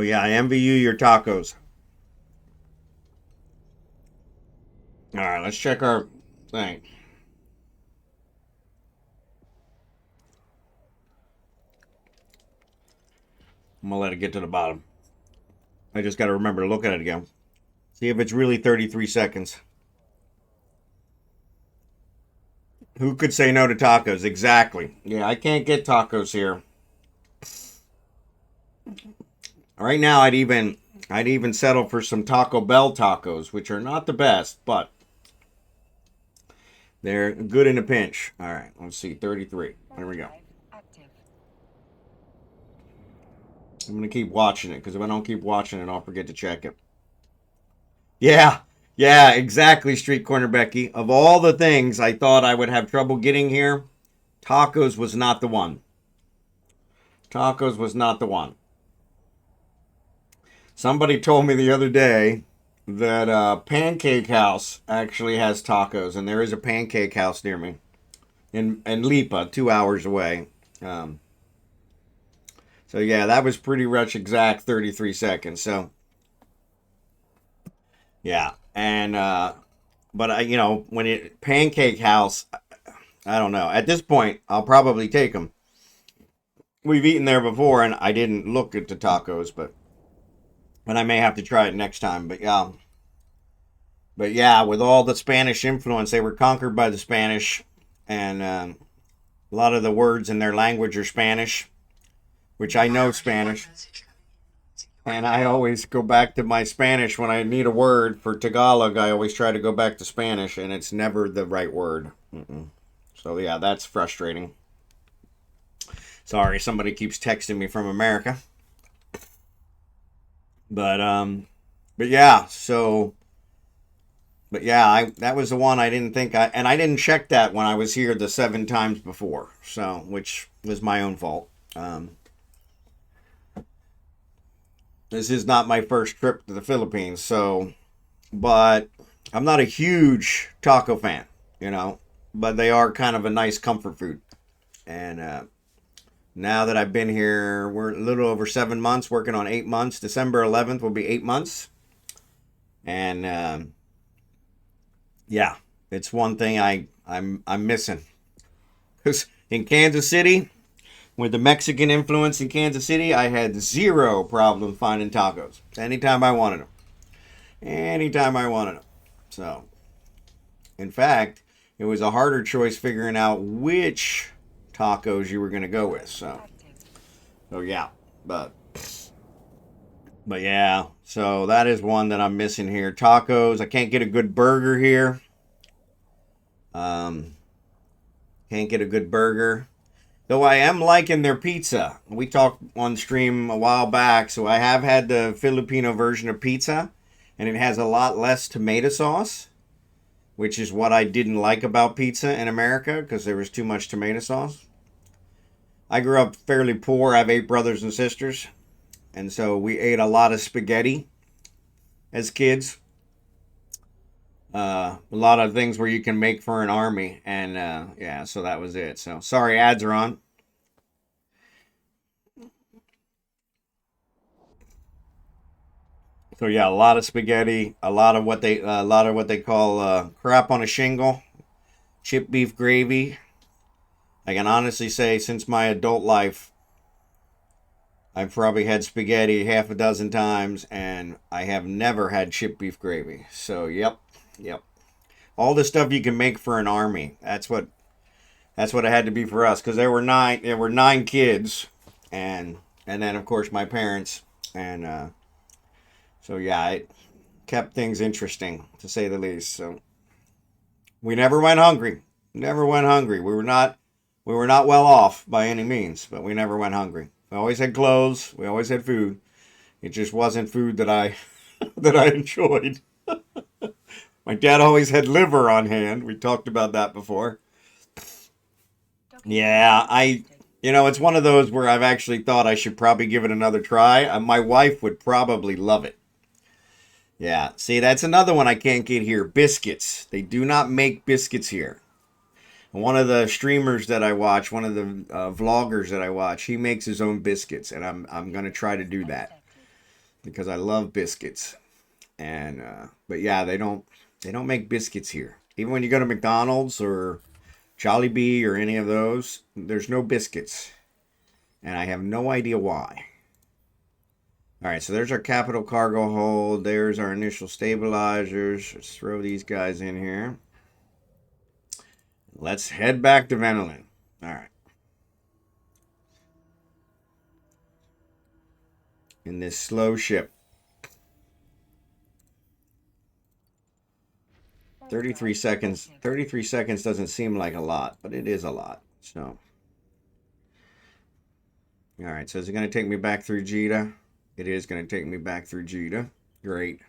A: yeah, I envy you your tacos. All right, let's check our thing. I'm gonna let it get to the bottom. I just got to remember to look at it again. See if it's really 33 seconds. Who could say no to tacos? Exactly. Yeah, I can't get tacos here. Right now, I'd even settle for some Taco Bell tacos, which are not the best, but they're good in a pinch. All right, let's see, 33. There we go.
B: Active.
A: I'm gonna keep watching it because if I don't keep watching it, I'll forget to check it. Yeah, yeah, exactly. Street Corner Becky. Of all the things I thought I would have trouble getting here, tacos was not the one. Tacos was not the one. Somebody told me the other day that Pancake House actually has tacos, and there is a Pancake House near me in Lipa, 2 hours away. So yeah, that was pretty much exact 33 seconds. So yeah, and but when it Pancake House, I don't know. At this point, I'll probably take them. We've eaten there before, and I didn't look at the tacos, but I may have to try it next time. But yeah, with all the Spanish influence, they were conquered by the Spanish, and a lot of the words in their language are Spanish, which I know Spanish. And I always go back to my Spanish when I need a word for Tagalog. I always try to go back to Spanish, and it's never the right word. So yeah, that's frustrating. Sorry, somebody keeps texting me from America. But yeah, so But yeah, that was the one I didn't think and I didn't check that when I was here the 7 times before, so which was my own fault. This is not my first trip to the Philippines, so but I'm not a huge taco fan, you know, but they are kind of a nice comfort food. And now that I've been here, we're a little over 7 months, working on 8 months. December 11th will be 8 months, and yeah, it's one thing I'm missing. Because in Kansas City, with the Mexican influence in Kansas City, I had zero problem finding tacos anytime I wanted them. Anytime I wanted them. So, in fact, it was a harder choice figuring out which tacos you were going to go with. So yeah, but yeah, so that is one that I'm missing here. Tacos. I can't get a good burger here. Um, can't get a good burger. Though I am liking their pizza. We talked on stream a while back, so I have had the Filipino version of pizza, and it has a lot less tomato sauce, which is what I didn't like about pizza in America, because there was too much tomato sauce. I grew up fairly poor. I have 8 brothers and sisters, and so we ate a lot of spaghetti as kids. A lot of things where you can make for an army, and yeah, so that was it. So sorry, ads are on. So yeah, a lot of spaghetti, a lot of what they call crap on a shingle, chip beef gravy. I can honestly say, since my adult life, I've probably had spaghetti half a dozen times, and I have never had chip beef gravy. So yep. All the stuff you can make for an army. That's what it had to be for us, because there were nine kids, and then of course my parents, and so yeah, it kept things interesting to say the least. So we never went hungry. Never went hungry. We were not well off by any means, but we never went hungry. We always had clothes. We always had food. It just wasn't food that I that I enjoyed. My dad always had liver on hand. We talked about that before. Yeah, it's one of those where I've actually thought I should probably give it another try. My wife would probably love it. Yeah, see, that's another one I can't get here. Biscuits. They do not make biscuits here. One of the streamers that I watch, one of the vloggers that I watch, he makes his own biscuits, and I'm gonna try to do that because I love biscuits. And but yeah, they don't make biscuits here. Even when you go to McDonald's or Jollibee or any of those, there's no biscuits, and I have no idea why. All right, so there's our capital cargo hold. There's our initial stabilizers. Let's throw these guys in here. Let's head back to Venolin. All right. In this slow ship. 33 seconds. 33 seconds doesn't seem like a lot, but it is a lot. So. All right, so is it going to take me back through Jeddah? It is going to take me back through Jeddah. Great.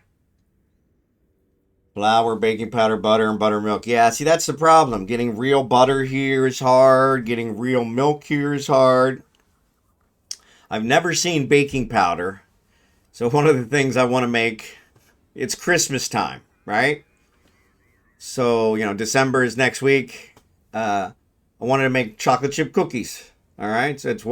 A: Flour, baking powder, butter, and buttermilk. Yeah, see, that's the problem. Getting real butter here is hard. Getting real milk here is hard. I've never seen baking powder. So one of the things I want to make, it's Christmas time, right? So, December is next week. I wanted to make chocolate chip cookies. All right, so it's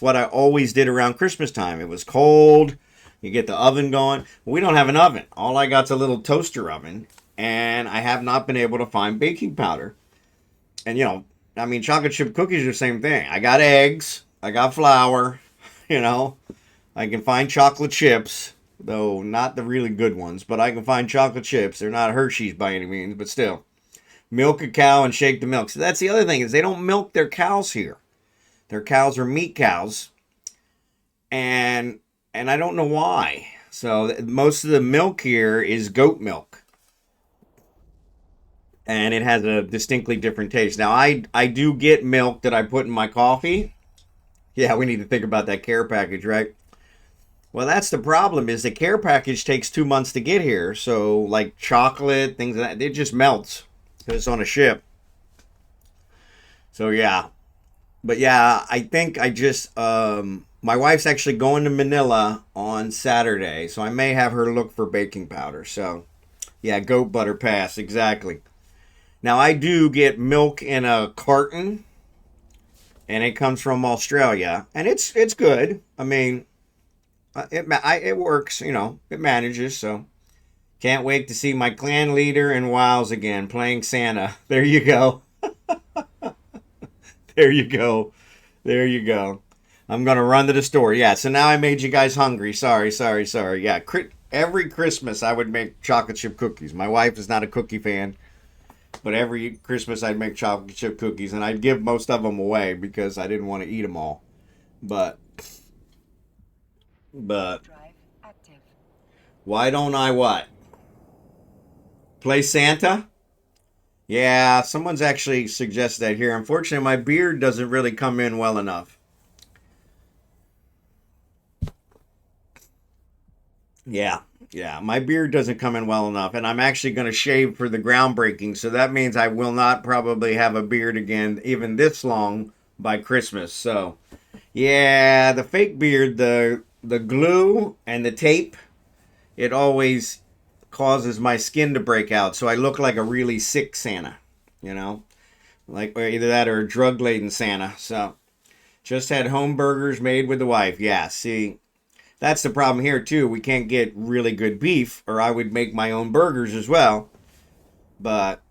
A: what I always did around Christmas time. It was cold. You get the oven going. We don't have an oven. All I got's a little toaster oven, and I have not been able to find baking powder. And chocolate chip cookies are the same thing. I got eggs. I got flour. I can find chocolate chips, though not the really good ones, but I can find chocolate chips. They're not Hershey's by any means, but still. Milk a cow and shake the milk. So that's the other thing, is they don't milk their cows here. Their cows are meat cows, and I don't know why. So most of the milk here is goat milk, and it has a distinctly different taste. Now, I do get milk that I put in my coffee. Yeah, we need to think about that care package, right? Well, that's the problem is the care package takes 2 months to get here. So like chocolate, things like that, it just melts because it's on a ship. So yeah. But yeah, I think I just my wife's actually going to Manila on Saturday, so I may have her look for baking powder. So yeah, goat butter pass, exactly. Now I do get milk in a carton and it comes from Australia, and it's good. I mean, it works, it manages. So can't wait to see my clan leader in WoWs again playing Santa. There you go. There you go. There you go. I'm gonna run to the store. Yeah. So now I made you guys hungry. Sorry, sorry, sorry. Yeah. Every Christmas I would make chocolate chip cookies. My wife is not a cookie fan, but every Christmas I'd make chocolate chip cookies, and I'd give most of them away because I didn't want to eat them all. But but
B: Drive active.
A: why don't I what? Play Santa? Yeah, someone's actually suggested that here. Unfortunately, my beard doesn't really come in well enough. Yeah, yeah, my beard doesn't come in well enough, and I'm actually going to shave for the groundbreaking, so that means I will not probably have a beard again, even this long by Christmas. So, yeah, the fake beard, the glue and the tape, it always causes my skin to break out, so I look like a really sick Santa, you know, like either that or a drug laden Santa. So, just had home burgers made with the wife. Yeah, see, that's the problem here too. We can't get really good beef, or I would make my own burgers as well. But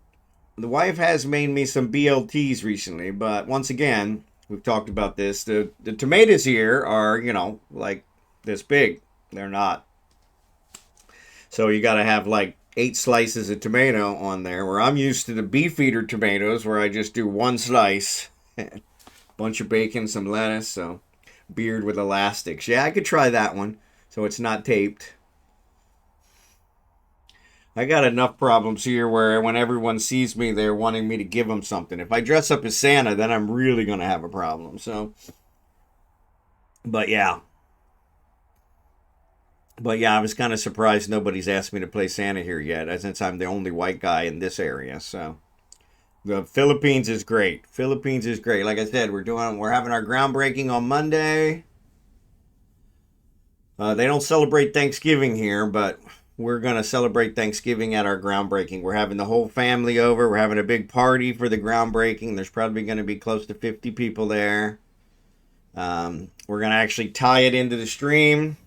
A: the wife has made me some BLTs recently. But once again, we've talked about this. The tomatoes here are, like this big. They're not. So you got to have like 8 slices of tomato on there. Where I'm used to the beef eater tomatoes, where I just do one slice, bunch of bacon, some lettuce. So beard with elastics. Yeah, I could try that one. So it's not taped. I got enough problems here where when everyone sees me, they're wanting me to give them something. If I dress up as Santa, then I'm really going to have a problem. So, but yeah. But yeah, I was kind of surprised nobody's asked me to play Santa here yet, since I'm the only white guy in this area. So, the Philippines is great. Philippines is great. Like I said, we're having our groundbreaking on Monday. They don't celebrate Thanksgiving here, but we're going to celebrate Thanksgiving at our groundbreaking. We're having the whole family over. We're having a big party for the groundbreaking. There's probably going to be close to 50 people there. We're going to actually tie it into the stream.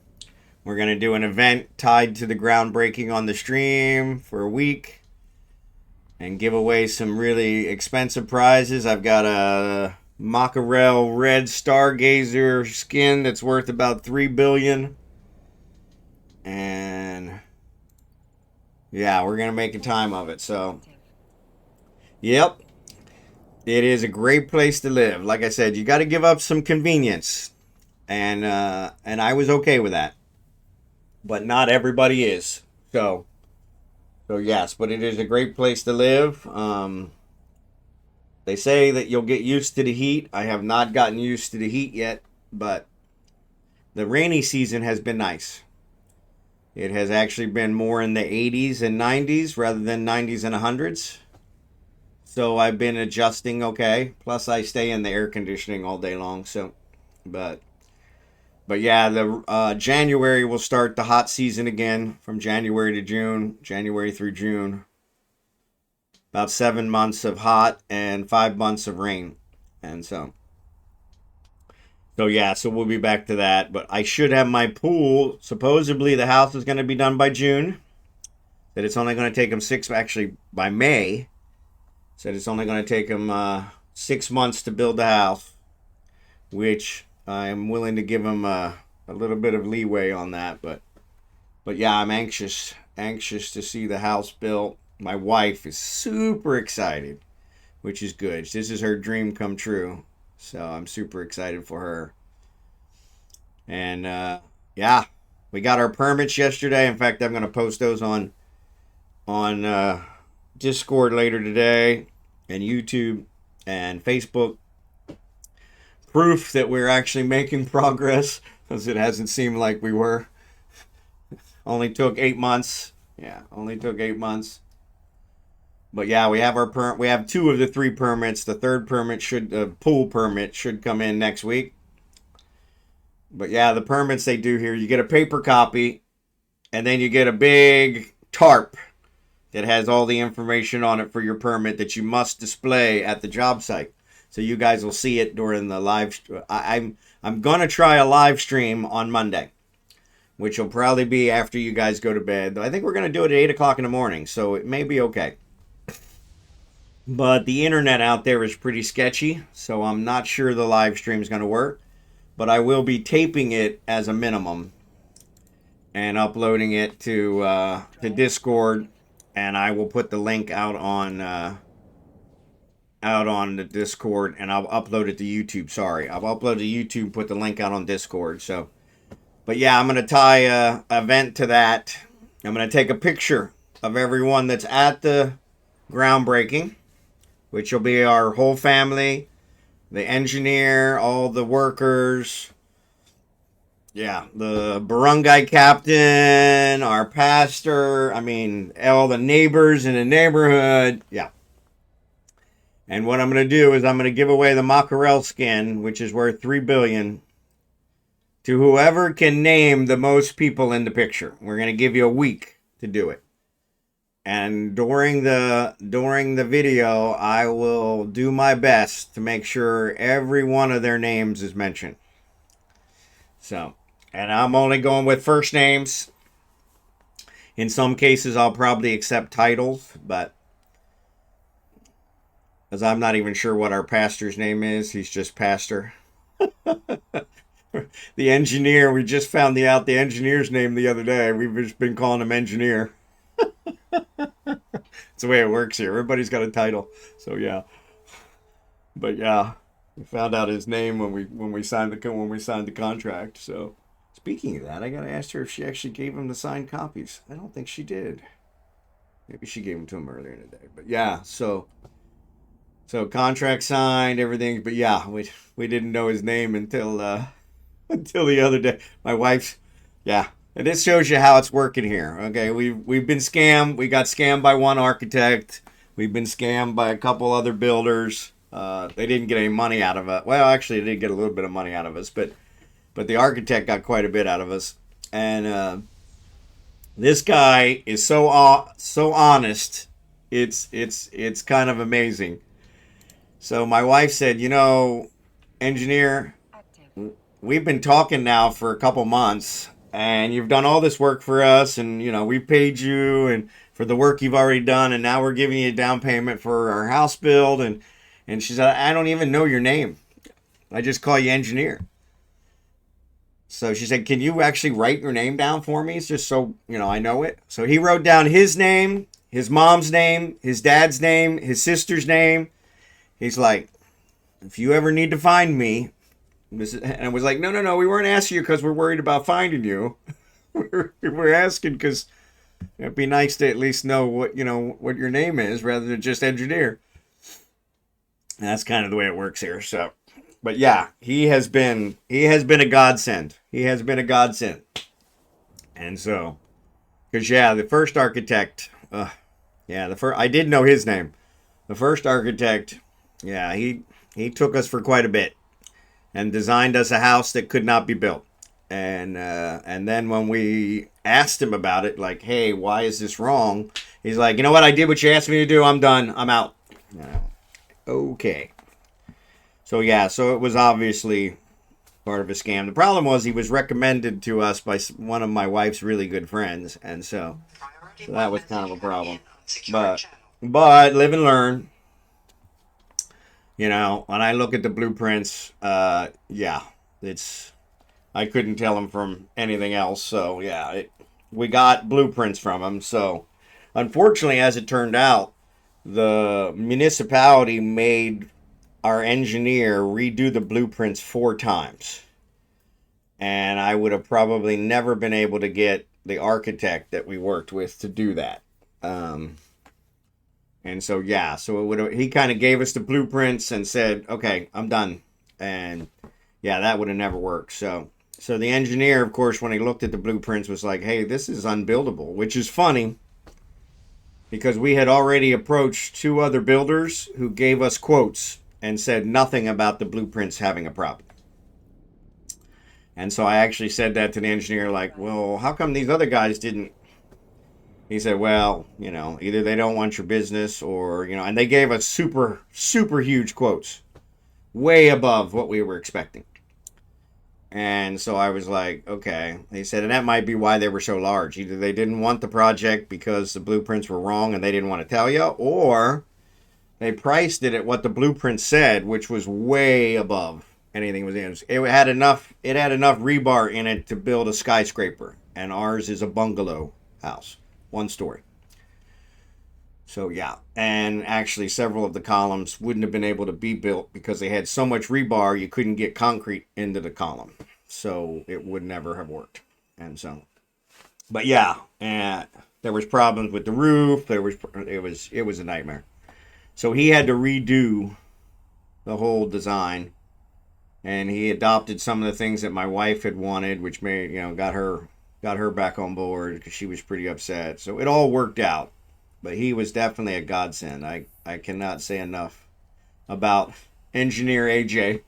A: We're going to do an event tied to the groundbreaking on the stream for a week and give away some really expensive prizes. I've got a Mackerel Red Stargazer skin that's worth about $3 billion. And yeah, we're gonna make a time of it. So, yep, it is a great place to live. Like I said, you got to give up some convenience, and I was okay with that, but not everybody is. So yes, but it is a great place to live. They say that you'll get used to the heat. I have not gotten used to the heat yet, but the rainy season has been nice. It has actually been more in the 80s and 90s rather than 90s and 100s. So I've been adjusting okay. Plus I stay in the air conditioning all day long. So, but yeah, the January will start the hot season again from January to June, January through June. About 7 months of hot and 5 months of rain, and so yeah, so we'll be back to that. But I should have my pool. Supposedly the house is going to be done by June. That it's only going to take them actually by May. Said it's only going to take them 6 months to build the house, which I'm willing to give them a little bit of leeway on that. But yeah, I'm anxious to see the house built. My wife is super excited, which is good. This is her dream come true. So I'm super excited for her. And yeah, we got our permits yesterday. In fact, I'm going to post those on Discord later today and YouTube and Facebook. Proof that we're actually making progress. because it hasn't seemed like we were. Only took 8 months. Yeah, only took 8 months. But yeah, we have we have 2 of the 3 permits. The third permit pool permit should come in next week. But yeah, the permits they do here, you get a paper copy, and then you get a big tarp that has all the information on it for your permit that you must display at the job site. So you guys will see it during the live. I'm gonna try a live stream on Monday, which will probably be after you guys go to bed. I think we're gonna do it at 8 o'clock in the morning, so it may be okay. But the internet out there is pretty sketchy, so I'm not sure the live stream is gonna work. But I will be taping it as a minimum and uploading it to Discord, and I will put the link out on the Discord, and I'll upload it to YouTube. Sorry, I'll upload to YouTube, put the link out on Discord. So, but yeah, I'm gonna tie a event to that. I'm gonna take a picture of everyone that's at the groundbreaking, which will be our whole family, the engineer, all the workers. Yeah, the barangay captain, our pastor, I mean, all the neighbors in the neighborhood. Yeah. And what I'm going to do is I'm going to give away the mackerel skin, which is worth $3 billion, to whoever can name the most people in the picture. We're going to give you a week to do it. And during the video, I will do my best to make sure every one of their names is mentioned. So, and I'm only going with first names. In some cases, I'll probably accept titles, but as I'm not even sure what our pastor's name is, he's just pastor. The engineer, we just found out the engineer's name the other day. We've just been calling him engineer. It's the way it works here. Everybody's got a title, so yeah. But yeah, we found out his name when we signed the contract. So, speaking of that, I gotta ask her if she actually gave him the signed copies. I don't think she did. Maybe she gave them to him earlier in the day. But yeah, so contract signed, everything. But yeah, we didn't know his name until the other day. My wife's, yeah. And this shows you how it's working here. Okay, we've been scammed. We got scammed by one architect. We've been scammed by a couple other builders. They didn't get any money out of it. Well, actually, they did get a little bit of money out of us, but the architect got quite a bit out of us. And this guy is so honest. It's kind of amazing. So my wife said, engineer, we've been talking now for a couple months, and you've done all this work for us, and we paid you and for the work you've already done, and now we're giving you a down payment for our house build. And she said, I don't even know your name. I just call you engineer. So she said, can you actually write your name down for me? It's just so I know it. So he wrote down his name, his mom's name, his dad's name, his sister's name. He's like, if you ever need to find me. And I was like, no, we weren't asking you because we're worried about finding you. we're asking because it'd be nice to at least know what your name is rather than just engineer. And that's kind of the way it works here. So, but yeah, he has been a godsend. He has been a godsend. And so, because the first architect, I did know his name. The first architect, he took us for quite a bit and designed us a house that could not be built. And then when we asked him about it, like, hey, why is this wrong? He's like, you know what? I did what you asked me to do. I'm done. I'm out. Okay. So it was obviously part of a scam. The problem was he was recommended to us by one of my wife's really good friends. And so that was kind of a problem. But live and learn. When I look at the blueprints, I couldn't tell him from anything else. So, we got blueprints from him. So, unfortunately, as it turned out, the municipality made our engineer redo the blueprints 4 times. And I would have probably never been able to get the architect that we worked with to do that. And so, he kind of gave us the blueprints and said, okay, I'm done. And that would have never worked. So, So the engineer, of course, when he looked at the blueprints, was like, "Hey, this is unbuildable," which is funny because we had already approached two other builders who gave us quotes and said nothing about the blueprints having a problem. And so I actually said that to the engineer, like, "Well, how come these other guys didn't?" He said, "Well, either they don't want your business or, and they gave us super, super huge quotes, way above what we were expecting." And so I was like, okay. He said, and that might be why they were so large. Either they didn't want the project because the blueprints were wrong and they didn't want to tell you, or they priced it at what the blueprint said, which was way above anything was in. It had enough rebar in it to build a skyscraper, and ours is a bungalow house, 1 story. So yeah, and actually several of the columns wouldn't have been able to be built because they had so much rebar you couldn't get concrete into the column. So it would never have worked. And so, but yeah, and there was problems with the roof. It was a nightmare. So he had to redo the whole design, and he adopted some of the things that my wife had wanted, which made got her back on board because she was pretty upset. So it all worked out. But he was definitely a godsend. I cannot say enough about engineer AJ,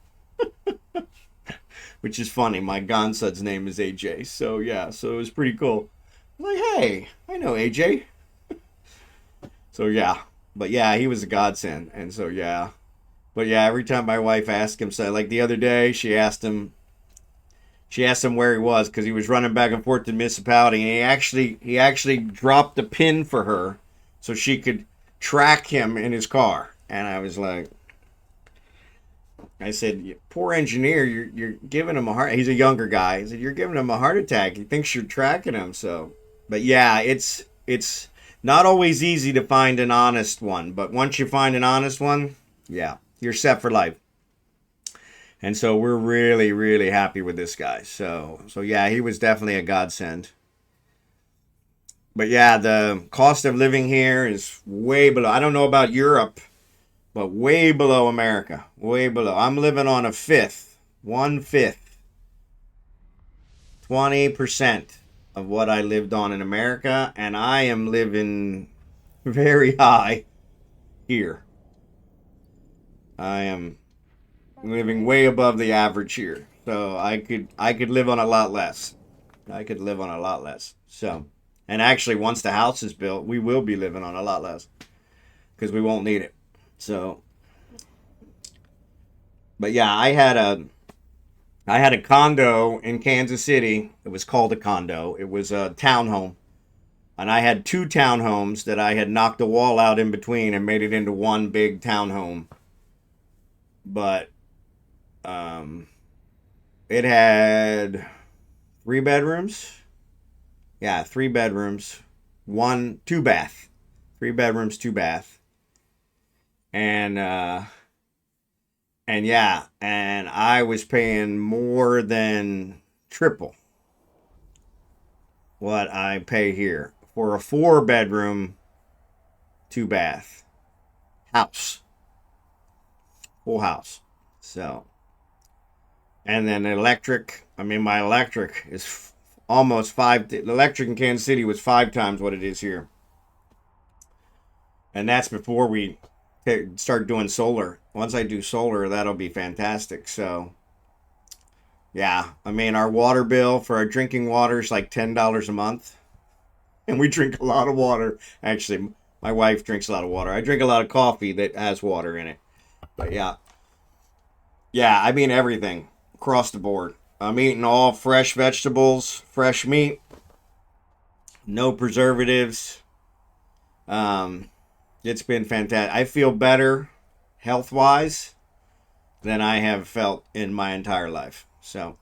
A: which is funny. My grandson's name is AJ. So yeah, so it was pretty cool. I'm like, hey, I know AJ. So yeah, but yeah, he was a godsend. And so yeah, but yeah, every time my wife asked him, so like the other day, she asked him where he was because he was running back and forth to the municipality, and he actually dropped the pin for her so she could track him in his car. And I was like, I said, poor engineer, you're giving him a heart. He's a younger guy. He said, you're giving him a heart attack. He thinks you're tracking him. So, but yeah, it's not always easy to find an honest one. But once you find an honest one, yeah, you're set for life. And so we're really, really happy with this guy. So yeah, he was definitely a godsend. But yeah, the cost of living here is way below. I don't know about Europe, but way below America. Way below. I'm living on a fifth, 1/5, 20% of what I lived on in America, and I am living very high here. I am living way above the average here. So I could live on a lot less. I could live on a lot less. So, and actually once the house is built, we will be living on a lot less because we won't need it. So, but yeah, I had a condo in Kansas City. It was called a condo. It was a townhome. And I had 2 townhomes that I had knocked a wall out in between and made it into one big townhome. But it had 3 bedrooms. Yeah, 3 bedrooms, 2 bath. 3 bedrooms, 2 bath. And yeah, and I was paying more than triple what I pay here for a 4 bedroom, 2 bath house, full house. So, and then electric. I mean, my electric is almost 5. The electric in Kansas City was 5 times what it is here, and that's before we start doing solar. Once I do solar, that'll be fantastic. So, yeah, I mean, our water bill for our drinking water is like $10 a month, and we drink a lot of water. Actually, my wife drinks a lot of water. I drink a lot of coffee that has water in it. But yeah, yeah, I mean everything across the board. I'm eating all fresh vegetables, fresh meat, no preservatives. Um, it's been fantastic. I feel better health wise than I have felt in my entire life. So,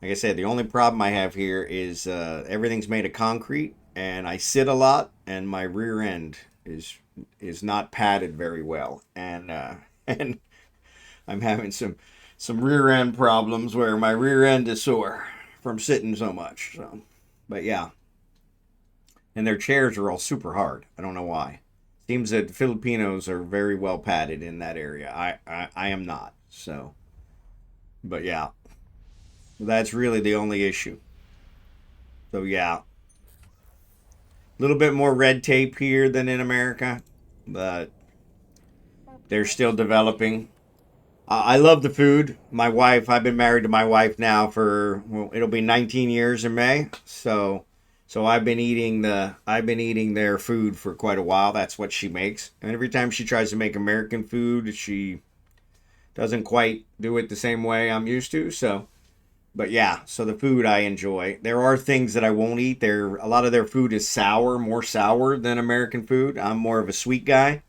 A: like I said, the only problem I have here is everything's made of concrete, and I sit a lot, and my rear end is not padded very well, and and I'm having some rear end problems where my rear end is sore from sitting so much. So, but yeah, and their chairs are all super hard. I don't know why. Seems that Filipinos are very well padded in that area. I am not. So, but yeah. That's really the only issue. So yeah, a little bit more red tape here than in America, but
B: Warp
A: they're
B: drive
A: still developing. I love the food. My wife, I've been married to my wife now for, well, it'll be 19 years in May. So I've been eating their food for quite a while. That's what she makes. And every time she tries to make American food, she doesn't quite do it the same way I'm used to. So, but yeah, so the food I enjoy. There are things that I won't eat. A lot of their food is sour, more sour than American food. I'm more of a sweet guy.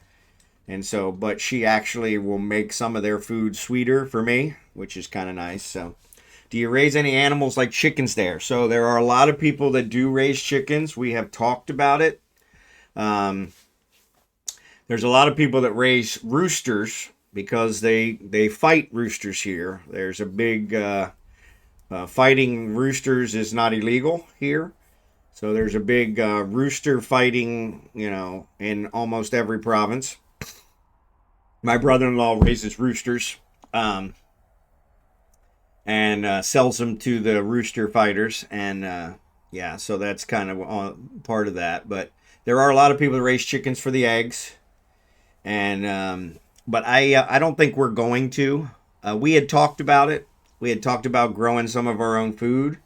A: And so, but she actually will make some of their food sweeter for me, which is kind of nice. So, do you raise any animals like chickens there? So, there are a lot of people that do raise chickens. We have talked about it. Um, there's a lot of people that raise roosters because they fight roosters here. There's a big fighting roosters is not illegal here. So, there's a big rooster fighting, in almost every province. My brother-in-law raises roosters, um, and sells them to the rooster fighters, and yeah, so that's kind of part of that. But there are a lot of people that raise chickens for the eggs, and but I don't think we're going to. We had talked about it. We had talked about growing some of our own food,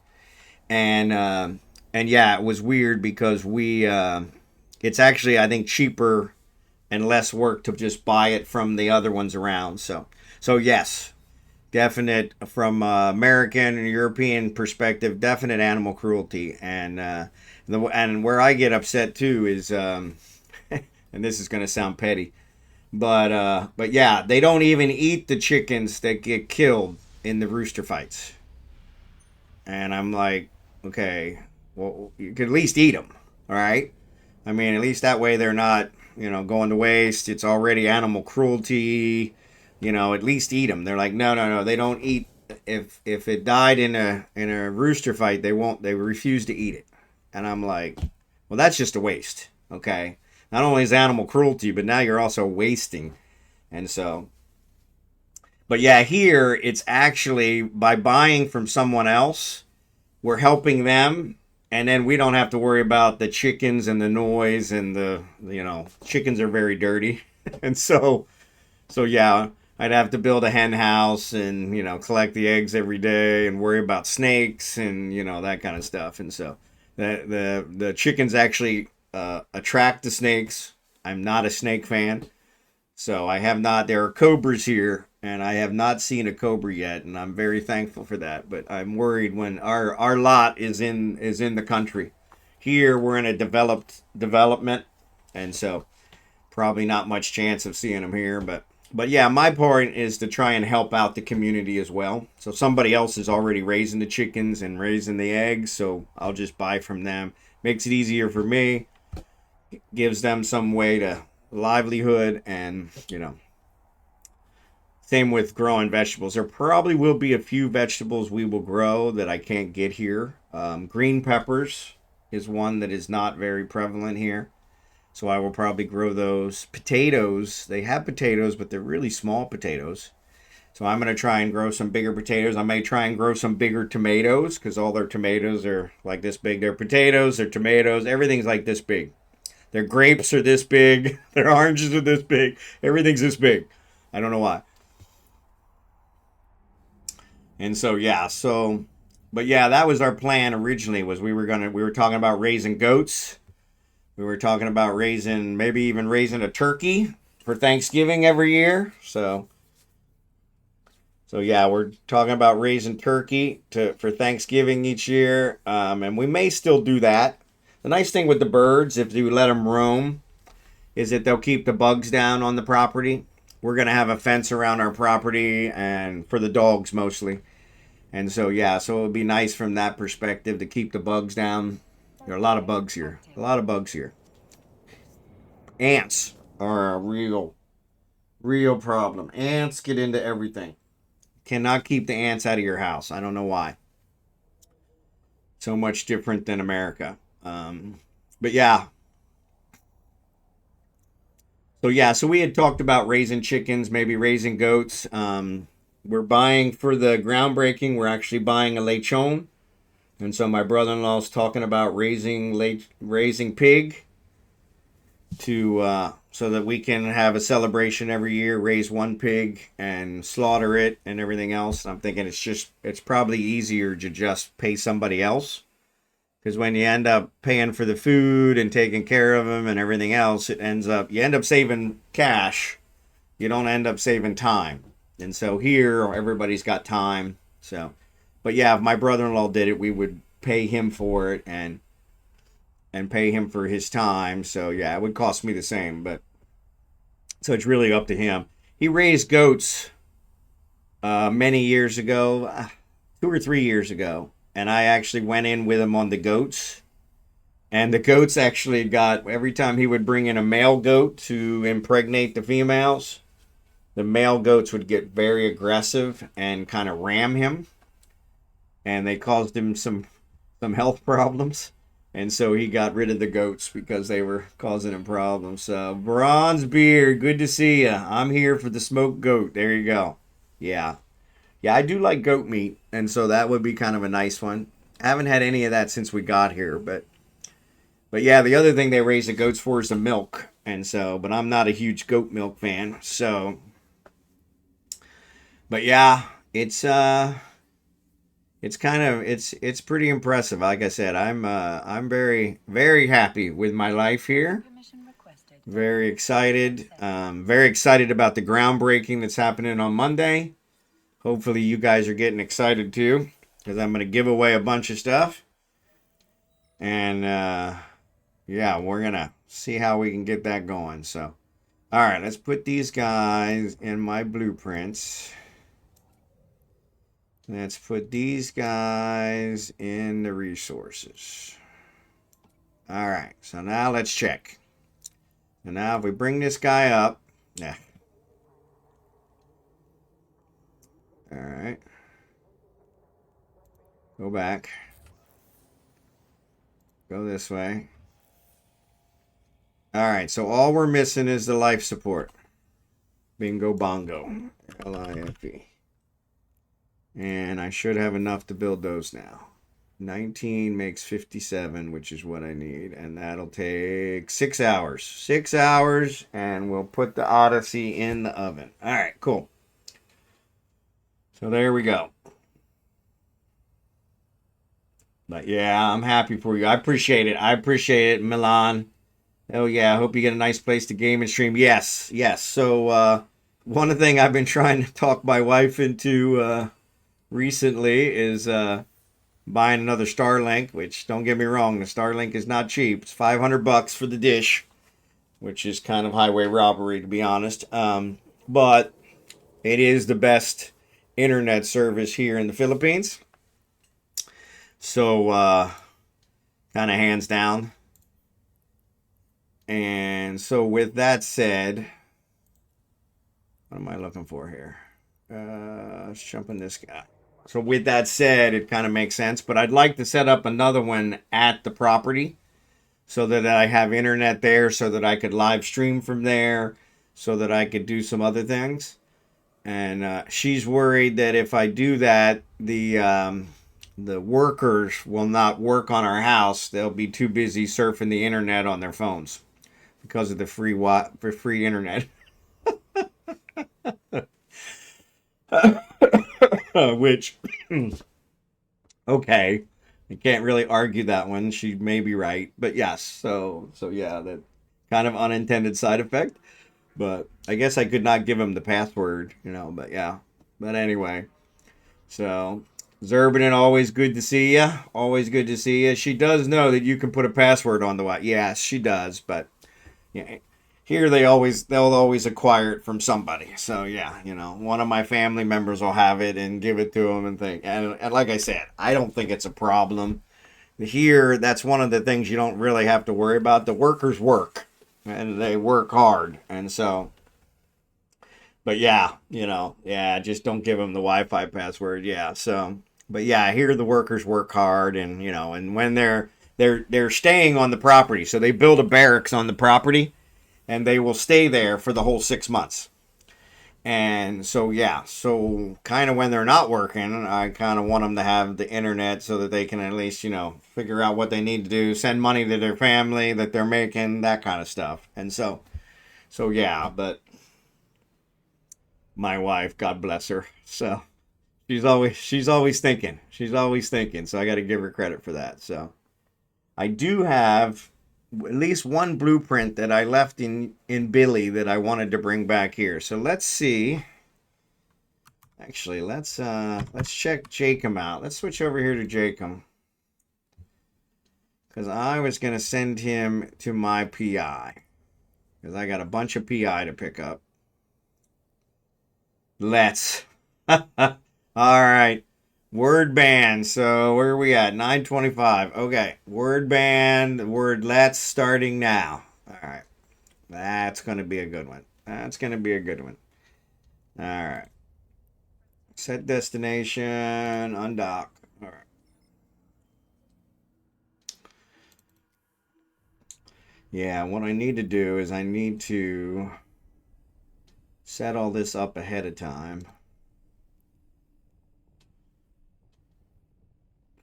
A: and yeah, it was weird because it's actually, I think, cheaper and less work to just buy it from the other ones around. So yes, definite from American and European perspective, definite animal cruelty, and where I get upset too is, and this is going to sound petty, but yeah, they don't even eat the chickens that get killed in the rooster fights, and I'm like, okay, well, you could at least eat them, all right? I mean, at least that way they're not, going to waste. It's already animal cruelty. At least eat them. They're like, no, no, no. They don't eat. If it died in a rooster fight, they won't. They refuse to eat it. And I'm like, well, that's just a waste. Okay. Not only is animal cruelty, but now you're also wasting. And so, but yeah, here it's actually by buying from someone else, we're helping them, and then we don't have to worry about the chickens and the noise and chickens are very dirty. And so yeah, I'd have to build a hen house and collect the eggs every day and worry about snakes and that kind of stuff. And so the chickens actually attract the snakes. I'm not a snake fan, so I have not. There are cobras here, and I have not seen a cobra yet, and I'm very thankful for that. But I'm worried when our lot is in the country. Here we're in a development, and so probably not much chance of seeing them here. But yeah, my point is to try and help out the community as well. So somebody else is already raising the chickens and raising the eggs, so I'll just buy from them. Makes it easier for me, gives them some way to livelihood, and same with growing vegetables. There probably will be a few vegetables we will grow that I can't get here. Green peppers is one that is not very prevalent here, so I will probably grow those. Potatoes, they have potatoes, but they're really small potatoes. So I'm going to try and grow some bigger potatoes. I may try and grow some bigger tomatoes because all their tomatoes are like this big. Their potatoes, their tomatoes, everything's like this big. Their grapes are this big. Their oranges are this big. Everything's this big. I don't know why. And so yeah, but yeah, that was our plan originally. Was we were talking about raising goats. We were talking about maybe even raising a turkey for Thanksgiving every year. So yeah, we're talking about raising turkey for Thanksgiving each year, and we may still do that. The nice thing with the birds, if you let them roam, is that they'll keep the bugs down on the property. We're gonna have a fence around our property, and for the dogs mostly. And so yeah, so it would be nice from that perspective to keep the bugs down. There are a lot of bugs here. A lot of bugs here. Ants are a real problem. Ants get into everything. Cannot keep the ants out of your house. I don't know why. So much different than America. But yeah. So yeah, so we had talked about raising chickens, maybe raising goats. we're buying for the groundbreaking. We're actually buying a lechon, and so my brother-in-law's talking about raising pig to so that we can have a celebration every year, raise one pig and slaughter it and everything else. I'm thinking it's probably easier to just pay somebody else, because when you end up paying for the food and taking care of them and everything else, you end up saving cash. You don't end up saving time. And so here everybody's got time. So, but yeah, if my brother-in-law did it, we would pay him for it and pay him for his time. So yeah, it would cost me the same, but so it's really up to him. He raised goats many years ago, 2 or 3 years ago, and I actually went in with him on the goats. And the goats actually got, every time he would bring in a male goat to impregnate the females, the male goats would get very aggressive and kind of ram him, and they caused him some health problems. And so he got rid of the goats because they were causing him problems. So, Bronze Beard, good to see you. I'm here for the smoked goat. There you go. Yeah. Yeah, I do like goat meat, and so that would be kind of a nice one. I haven't had any of that since we got here, but yeah, the other thing they raise the goats for is the milk. And so, but I'm not a huge goat milk fan. So, but yeah, it's pretty impressive. Like I said, I'm very, very happy with my life here.
B: Permission requested.
A: Very excited. Very excited about the groundbreaking that's happening on Monday. Hopefully you guys are getting excited too, because I'm going to give away a bunch of stuff. And yeah, we're going to see how we can get that going. So, all right, let's put these guys in my blueprints. Let's put these guys in the resources. All right, so now let's check. And now if we bring this guy up, yeah. All right. Go back. Go this way. All right, so all we're missing is the life support. Bingo bongo. LIFE. And I should have enough to build those now. 19 makes 57, which is what I need. And that'll take 6 hours. 6 hours, and we'll put the Odyssey in the oven. All right, cool. So there we go. But yeah, I'm happy for you. I appreciate it. I appreciate it, Milan. Oh yeah, I hope you get a nice place to game and stream. Yes, yes. So one thing I've been trying to talk my wife into recently is buying another Starlink, which, don't get me wrong, the Starlink is not cheap. It's $500 for the dish, which is kind of highway robbery, to be honest. But it is the best internet service here in the Philippines. So, kind of hands down. And so with that said, what am I looking for here? Let's jump in this guy. So with that said, it kind of makes sense, but I'd like to set up another one at the property so that I have internet there, so that I could live stream from there, so that I could do some other things. And she's worried that if I do that, the workers will not work on our house. They'll be too busy surfing the internet on their phones because of the free internet. Which, okay, I can't really argue that one. She may be right, but yes. So yeah, that kind of unintended side effect. But I guess I could not give him the password, but yeah. But anyway, so Zerbinin, always good to see you. Always good to see you. She does know that you can put a password on the Wi-Fi. Yes, she does, but yeah. Here they'll always acquire it from somebody. So yeah, one of my family members will have it and give it to them and like I said, I don't think it's a problem. Here, that's one of the things you don't really have to worry about. The workers work, and they work hard, and so. But yeah, just don't give them the Wi-Fi password. Yeah, so. But yeah, here the workers work hard, and and when they're staying on the property, so they build a barracks on the property. And they will stay there for the whole 6 months. And so, yeah, so kind of when they're not working, I kind of want them to have the internet so that they can at least, you know, figure out what they need to do, send money to their family that they're making, that kind of stuff. And so yeah, but my wife, God bless her. So she's always thinking. She's always thinking. So I got to give her credit for that. So I do have at least one blueprint that I left in Billy that I wanted to bring back here. So let's see. Actually, let's check Jacob out. Let's switch over here to Jacob, because I was gonna send him to my PI, because I got a bunch of PI to pick up. Let's. All right. Word band. So where are we at? 9:25. Okay. Word band. Word let's starting now. All right. That's gonna be a good one. That's gonna be a good one. All right. Set destination. Undock. All right. Yeah, what I need to do is I need to set all this up ahead of time.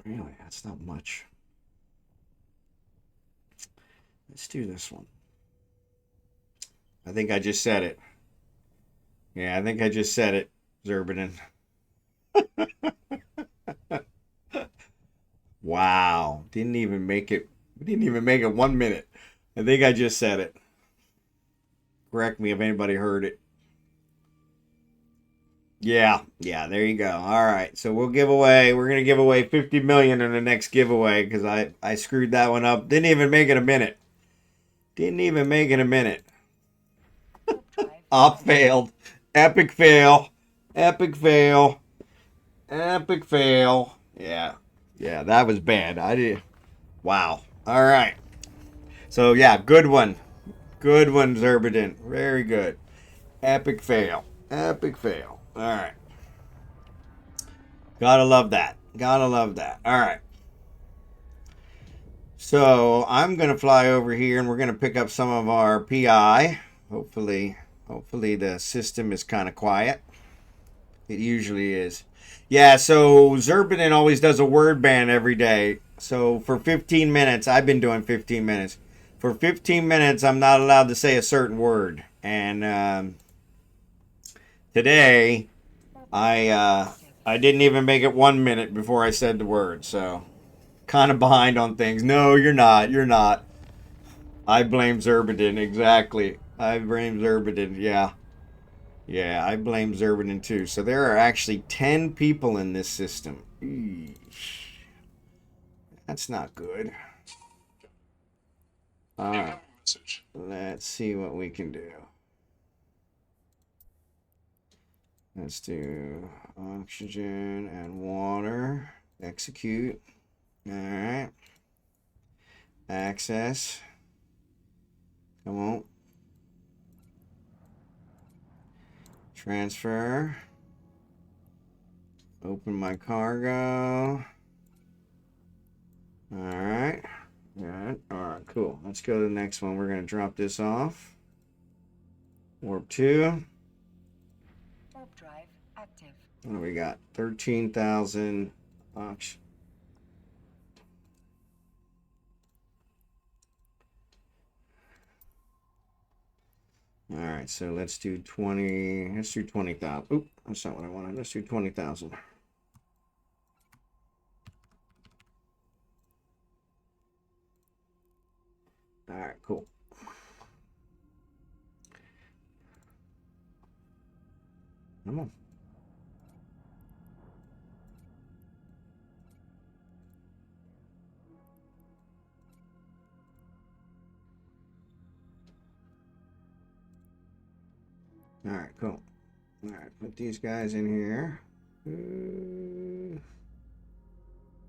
A: Really, that's not much. Let's do this one. I think I just said it. Yeah, I think I just said it, Zerbanin. Wow. Didn't even make it. Didn't even make it 1 minute. I think I just said it. Correct me if anybody heard it. Yeah, there you go. All right, so we're gonna give away 50 million in the next giveaway because I screwed that one up. Didn't even make it a minute. Didn't even make it a minute. Op failed. Epic fail. Epic fail. Epic fail. Yeah, that was bad. I did. Wow. All right. So yeah, good one. Good one, Zerbadin. Very good. Epic fail. Epic fail. All right. Gotta love that. Gotta love that. All right. So I'm gonna fly over here and we're gonna pick up some of our PI. Hopefully the system is kind of quiet. It usually is. Yeah. So Zerbadin always does a word ban every day. So for 15 minutes, I've been doing 15 minutes. For 15 minutes, I'm not allowed to say a certain word. And today, I didn't even make it 1 minute before I said the word. So kind of behind on things. No, you're not. You're not. I blame Zerbadin. Exactly. I blame Zerbadin. Yeah. Yeah, I blame Zerbadin too. So there are actually 10 people in this system. Eesh. That's not good. All right.
D: Incoming message.
A: Let's see what we can do. Let's do oxygen and water. Execute. All right. Access. Come on. Transfer. Open my cargo. All right. Good. All right, cool. Let's go to the next one. We're going to drop this off. Warp 2.
B: Warp drive active.
A: What do we got? 13,000 oxygen. All right, so let's do 20. Let's do 20,000. Oop, that's not what I wanted. Let's do 20,000. All right, cool. Come on. All right, cool. All right, put these guys in here.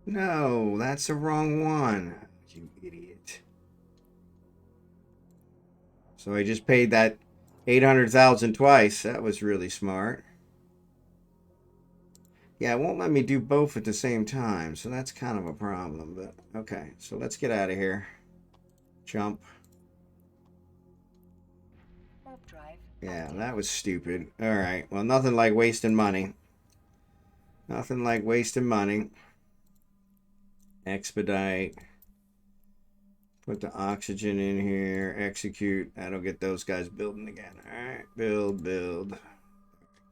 A: No, that's the wrong one. You idiot. So I just paid that 800,000 twice. That was really smart. Yeah, it won't let me do both at the same time, so that's kind of a problem. But okay, so let's get out of here. Jump.
B: Warp drive
A: Yeah, that was stupid. All right. Well, nothing like wasting money. Nothing like wasting money. Expedite. Put the oxygen in here. Execute. That'll get those guys building again. All right. Build.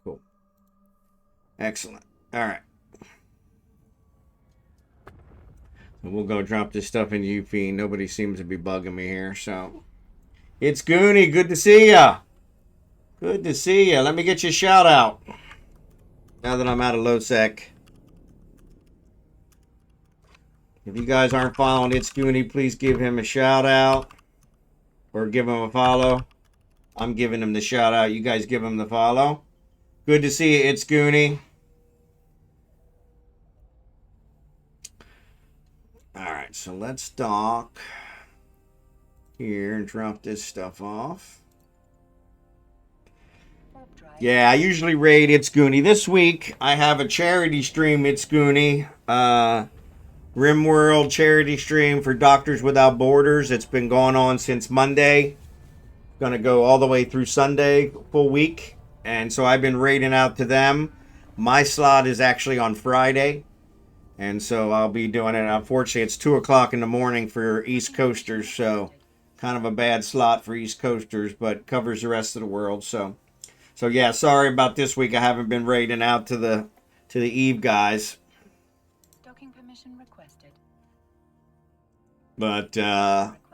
A: Cool. Excellent. All right. So we'll go drop this stuff in UP. Nobody seems to be bugging me here, so. It's Goonie. Good to see ya. Good to see ya. Let me get you a shout out. Now that I'm out of low sec. If you guys aren't following It's Goonie, please give him a shout out. Or give him a follow. I'm giving him the shout out. You guys give him the follow. Good to see you, It's Goonie. Alright, so let's dock here and drop this stuff off. Yeah, I usually raid It's Goonie. This week, I have a charity stream, It's Goonie. RimWorld charity stream for Doctors Without Borders. It's been going on since Monday. Gonna go all the way through Sunday, full week. And so I've been raiding out to them. My slot is actually on Friday. And so I'll be doing it. Unfortunately, it's 2 o'clock in the morning for East Coasters. So kind of a bad slot for East Coasters, but covers the rest of the world. So yeah, sorry about this week. I haven't been raiding out to the Eve guys.
B: Docking permission requested.
A: But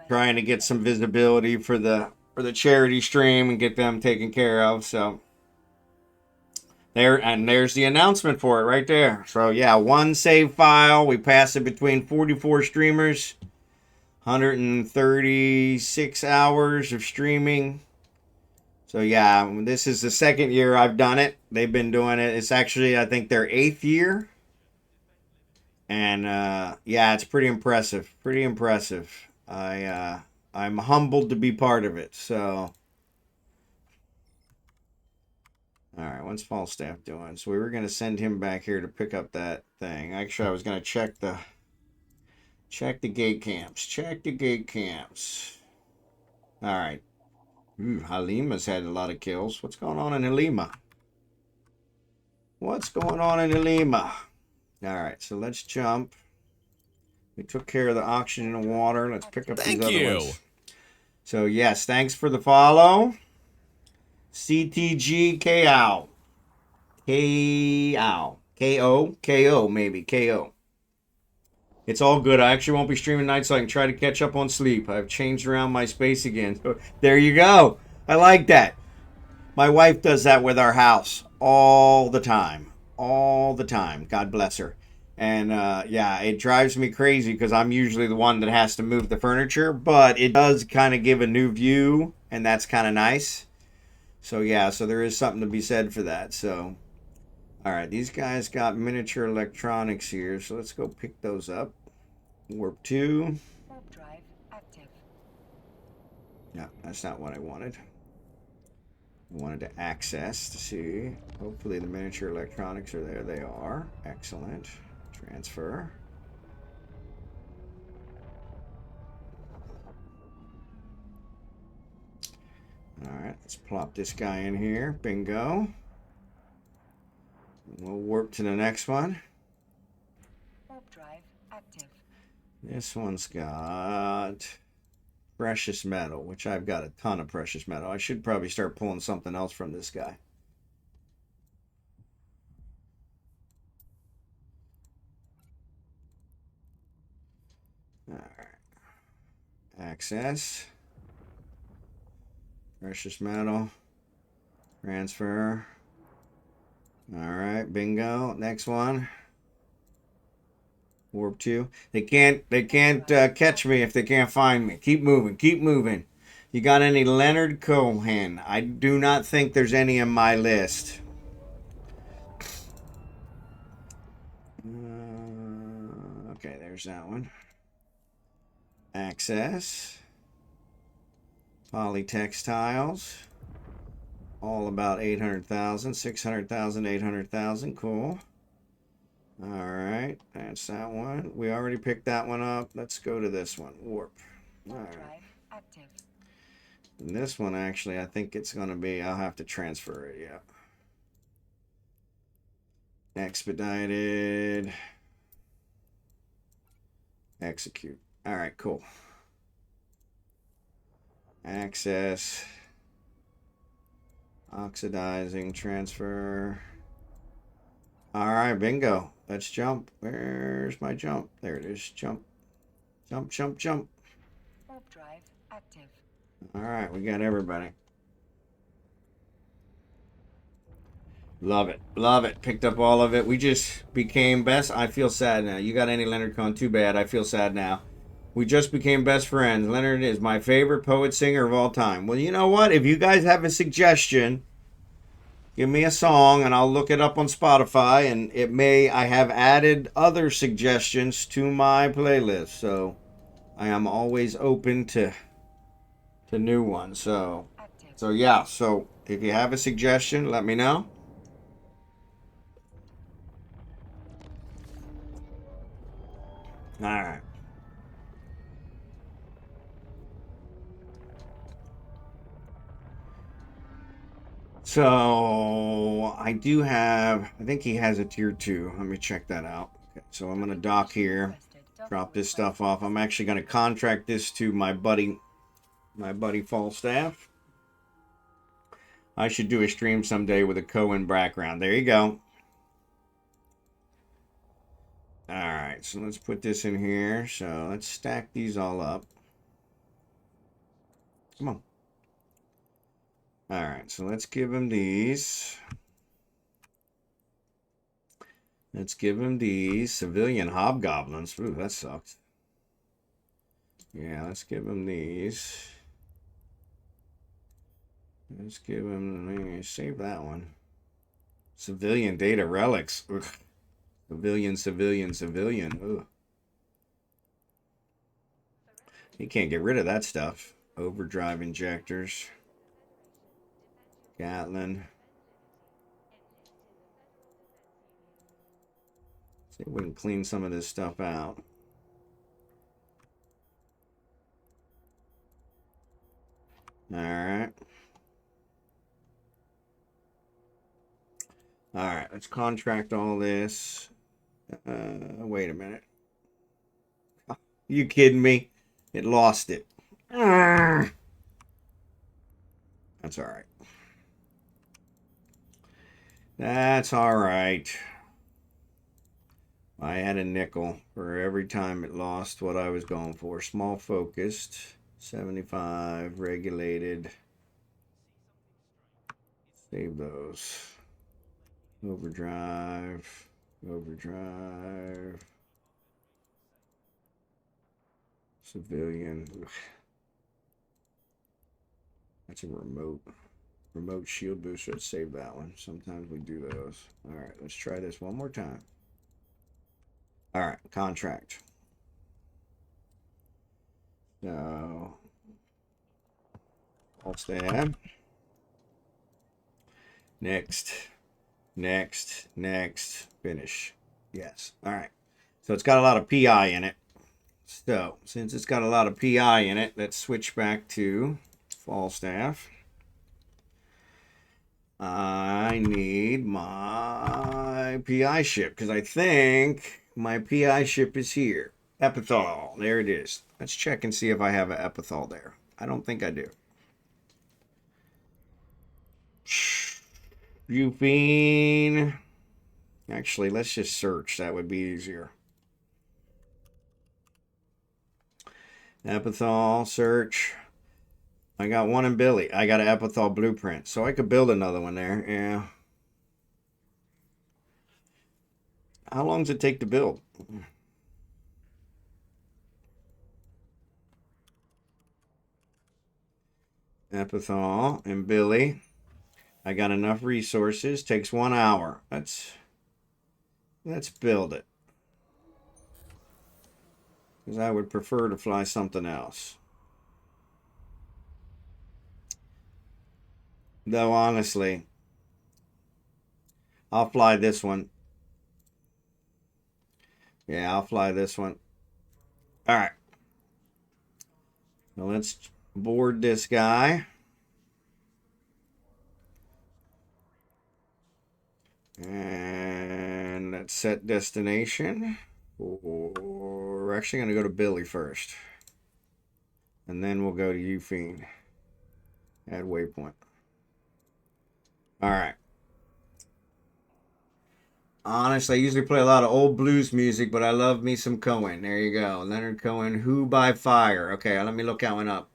A: trying to get some visibility for the charity stream and get them taken care of. So there's the announcement for it right there. So yeah, one save file. We pass it between 44 streamers, 136 hours of streaming. So yeah, this is the second year I've done it. They've been doing it. It's actually, I think, their 8th year. And yeah, it's pretty impressive. Pretty impressive. I'm humbled to be part of it. So all right, what's Falstaff doing? So we were going to send him back here to pick up that thing. Actually, I was going to check the gate camps. Check the gate camps. All right. Ooh, Halima's had a lot of kills. What's going on in Halima? What's going on in Halima? All right, so let's jump. We took care of the oxygen and water. Let's pick up these other ones. So yes, thanks for the follow. CTG KO. KO maybe. KO. It's all good. I actually won't be streaming tonight, so I can try to catch up on sleep. I've changed around my space again. So there you go. I like that. My wife does that with our house all the time. All the time. God bless her. And yeah, it drives me crazy because I'm usually the one that has to move the furniture, but it does kind of give a new view, and that's kind of nice. So yeah, so there is something to be said for that. So, all right, these guys got miniature electronics here, so let's go pick those up. Warp 2.
B: Warp drive active.
A: No, that's not what I wanted. I wanted to access to see. Hopefully the miniature electronics are there. They are. Excellent. Transfer. All right, let's plop this guy in here. Bingo. We'll warp to the next one.
B: Warp drive active.
A: This one's got precious metal, which I've got a ton of precious metal. I should probably start pulling something else from this guy. All right. Access. Precious metal. Transfer. All right, bingo. Next one. Warp 2. They can't catch me if they can't find me. Keep moving. Keep moving. You got any Leonard Cohen? I do not think there's any in my list. Okay, there's that one. Access. Polytextiles. All about 800,000, 600,000, 800,000. Cool. All right, that's that one. We already picked that one up. Let's go to this one. Warp. All right.
B: Drive active.
A: And this one, actually, I think it's going to be, I'll have to transfer it, yeah. Expedited. Execute. All right, cool. Access. Oxidizing, transfer. All right, bingo. Let's jump. Where's my jump? There it is. Jump. Jump, jump, jump.
B: Warp drive active.
A: All right, we got everybody. Love it. Love it. Picked up all of it. We just became best. I feel sad now. You got any Leonard Cohen? Too bad. I feel sad now. We just became best friends. Leonard is my favorite poet singer of all time. Well, you know what? If you guys have a suggestion, give me a song and I'll look it up on Spotify. And it may, I have added other suggestions to my playlist. So I am always open to new ones. So yeah. So if you have a suggestion, let me know. All right. So I do have, I think he has a tier 2. Let me check that out. Okay, so I'm going to dock here, drop this stuff off. I'm actually going to contract this to my buddy Falstaff. I should do a stream someday with a Cohen background. There you go. All right, so let's put this in here. So let's stack these all up. Come on. All right, so let's give him these. Let's give him these civilian hobgoblins. Ooh, that sucks. Yeah, let's give him these. Let's give him, save that one. Civilian data relics. Ugh. Civilian, civilian, civilian. Ugh. You can't get rid of that stuff. Overdrive injectors. Gatlin. See if we can clean some of this stuff out. Alright. Alright, let's contract all this. Wait a minute. You kidding me? It lost it. That's alright. That's alright. I had a nickel for every time it lost what I was going for. Small focused, 75, regulated. Save those. Overdrive, overdrive. Civilian. Ugh. That's a remote shield booster. Let's save that one. Sometimes we do those. All right, let's try this one more time. All right, contract. So, all stab. Next, next, next, finish. Yes. All right. So it's got a lot of PI in it. So since it's got a lot of PI in it, let's switch back to Falstaff. I need my PI ship because I think my PI ship is here. Epithal. There it is. Let's check and see if I have an Epithal there. I don't think I do. Bufine. Actually, let's just search. That would be easier. Epithal, search. I got one in Billy. I got an Epithal blueprint. So I could build another one there. Yeah. How long does it take to build? Epithal and Billy. I got enough resources. Takes 1 hour. Let's build it. Because I would prefer to fly something else. Though honestly, I'll fly this one. Yeah, I'll fly this one. All right. So let's board this guy. And let's set destination. We're actually going to go to Billy first. And then we'll go to Euphine. Add waypoint. All right. Honestly, I usually play a lot of old blues music, but I love me some Cohen. There you go. Leonard Cohen, Who by Fire. Okay, let me look that one up.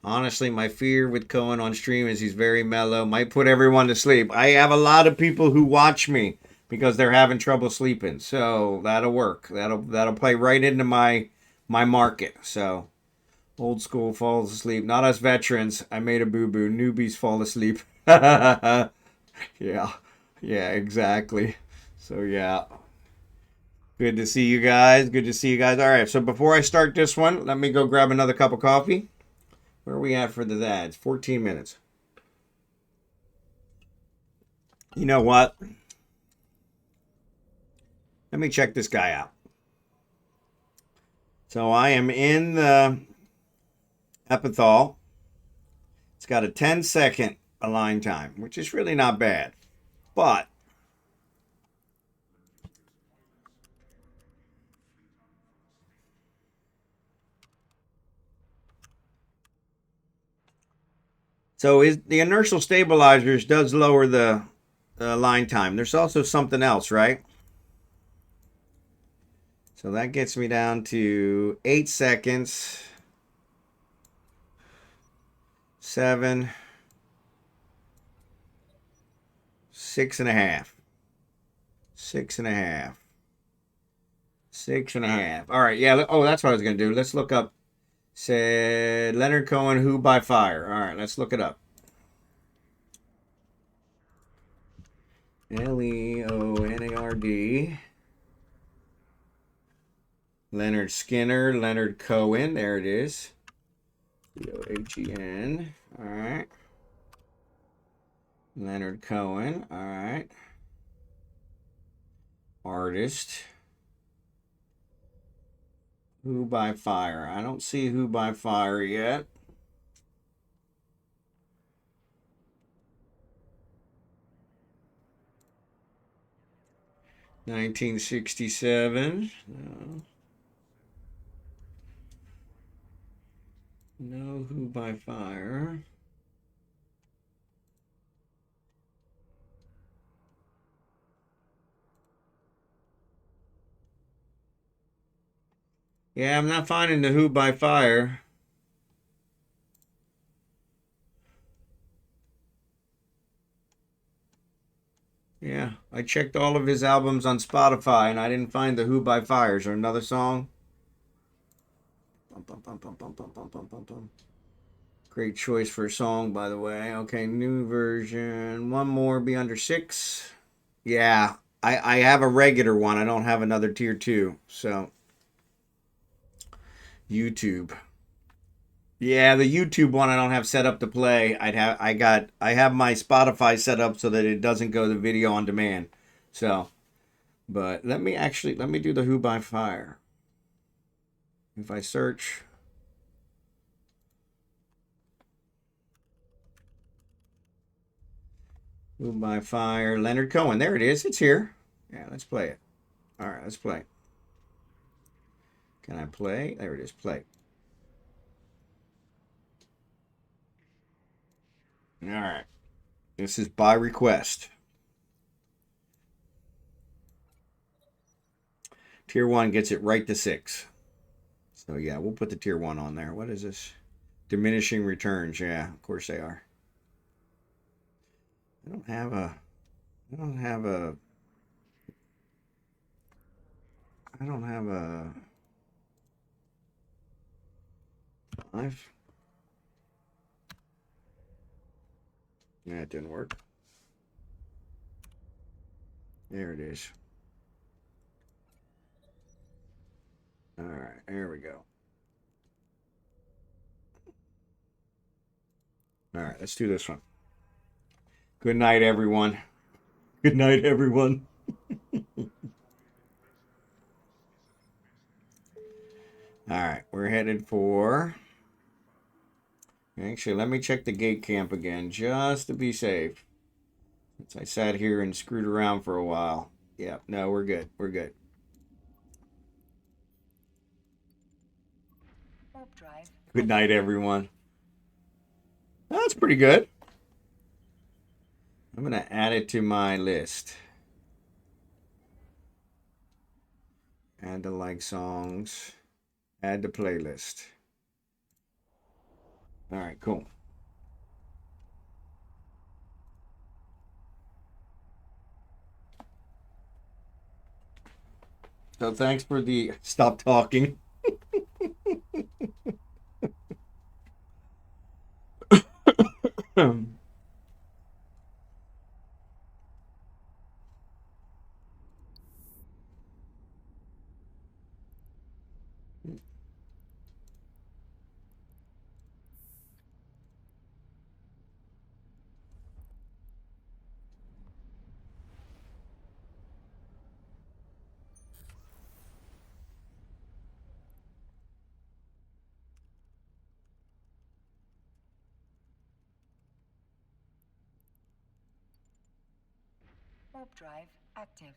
A: Honestly, my fear with Cohen on stream is he's very mellow. Might put everyone to sleep. I have a lot of people who watch me because they're having trouble sleeping. So that'll work. That'll play right into my market. So old school falls asleep. Not us veterans. I made a boo-boo. Newbies fall asleep. Yeah. Yeah, exactly. So yeah. Good to see you guys. Good to see you guys. All right. So before I start this one, let me go grab another cup of coffee. Where are we at for the ads? 14 minutes. You know what? Let me check this guy out. So I am in the Epithal. It's got a 10-second align time, which is really not bad. But so is the inertial stabilizers does lower the align time. There's also something else, right? So that gets me down to 8 seconds. 7, 6.5. 6.5. 6.5. All right, yeah. Oh, that's what I was gonna do. Let's look up. Said Leonard Cohen, Who by Fire. All right, let's look it up. Leonard. Leonard Skinner, Leonard Cohen. There it is. Cohen. All right. Leonard Cohen. All right. Artist. Who by Fire. I don't see Who by Fire yet. $1967. No. No Who by Fire. Yeah, I'm not finding the Who by Fire. Yeah, I checked all of his albums on Spotify and I didn't find the Who by Fire. Is there another song? Great choice for a song, by the way. Okay, new version. One more, be under 6. Yeah, I have a regular one. I don't have another tier 2. So, YouTube. Yeah, the YouTube one I don't have set up to play. I have my Spotify set up so that it doesn't go to video on demand. So, but let me do the Who by Fire. If I search Who by Fire, Leonard Cohen. There it is. It's here. Yeah, let's play it. All right, let's play. Can I play? There it is. Play. All right. This is by request. Tier 1 gets it right to 6. So yeah, we'll put the tier 1 on there. What is this? Diminishing returns. Yeah, of course they are. I don't have a I don't have a I don't have a 5. Yeah, it didn't work. There it is. All right, there we go. All right, let's do this one. Good night, everyone. Good night, everyone. All right, we're headed for. Actually, let me check the gate camp again just to be safe. Since I sat here and screwed around for a while. Yeah, no, we're good. We're good.
B: Warp drive.
A: Good night, everyone. That's pretty good. I'm going to add it to my list. Add to like songs. Add to playlist. All right, cool. So thanks for the stop talking.
B: Warp drive active.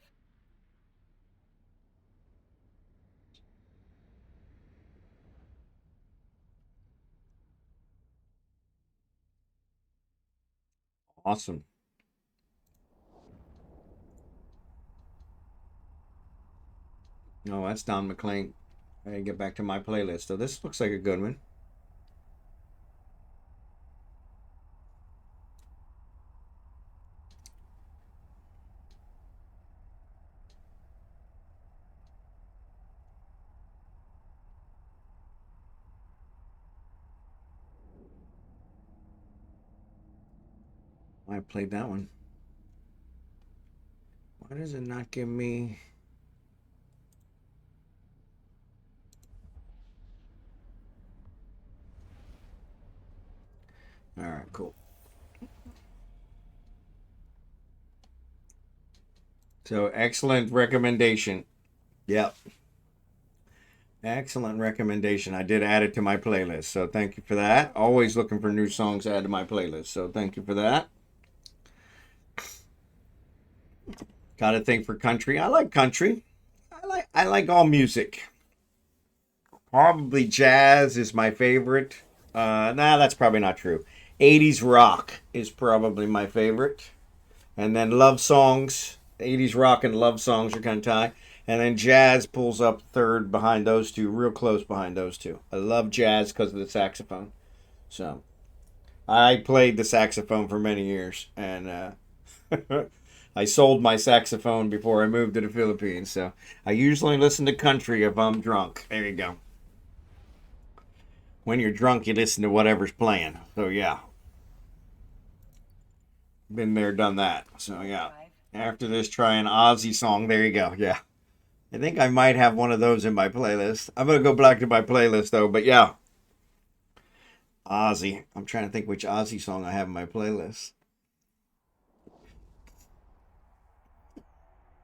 A: Awesome. Oh, that's Don McLean. I gotta get back to my playlist. So this looks like a good one. I played that one. Why does it not give me... All right, cool. So excellent recommendation. Yep. Excellent recommendation. I did add it to my playlist. So thank you for that. Always looking for new songs to add to my playlist. So thank you for that. Got a thing for country. I like country. I like all music. Probably jazz is my favorite. Nah, that's probably not true. 80s rock is probably my favorite. And then love songs. 80s rock and love songs are kind of tied. And then jazz pulls up third behind those two, real close behind those two. I love jazz because of the saxophone. So I played the saxophone for many years. And I sold my saxophone before I moved to the Philippines. So I usually listen to country if I'm drunk. There you go. When you're drunk, you listen to whatever's playing. So yeah, been there, done that. So yeah. After this, try an Ozzy song. There you go. Yeah. I think I might have one of those in my playlist. I'm going to go back to my playlist though. But yeah. Ozzy. I'm trying to think which Ozzy song I have in my playlist.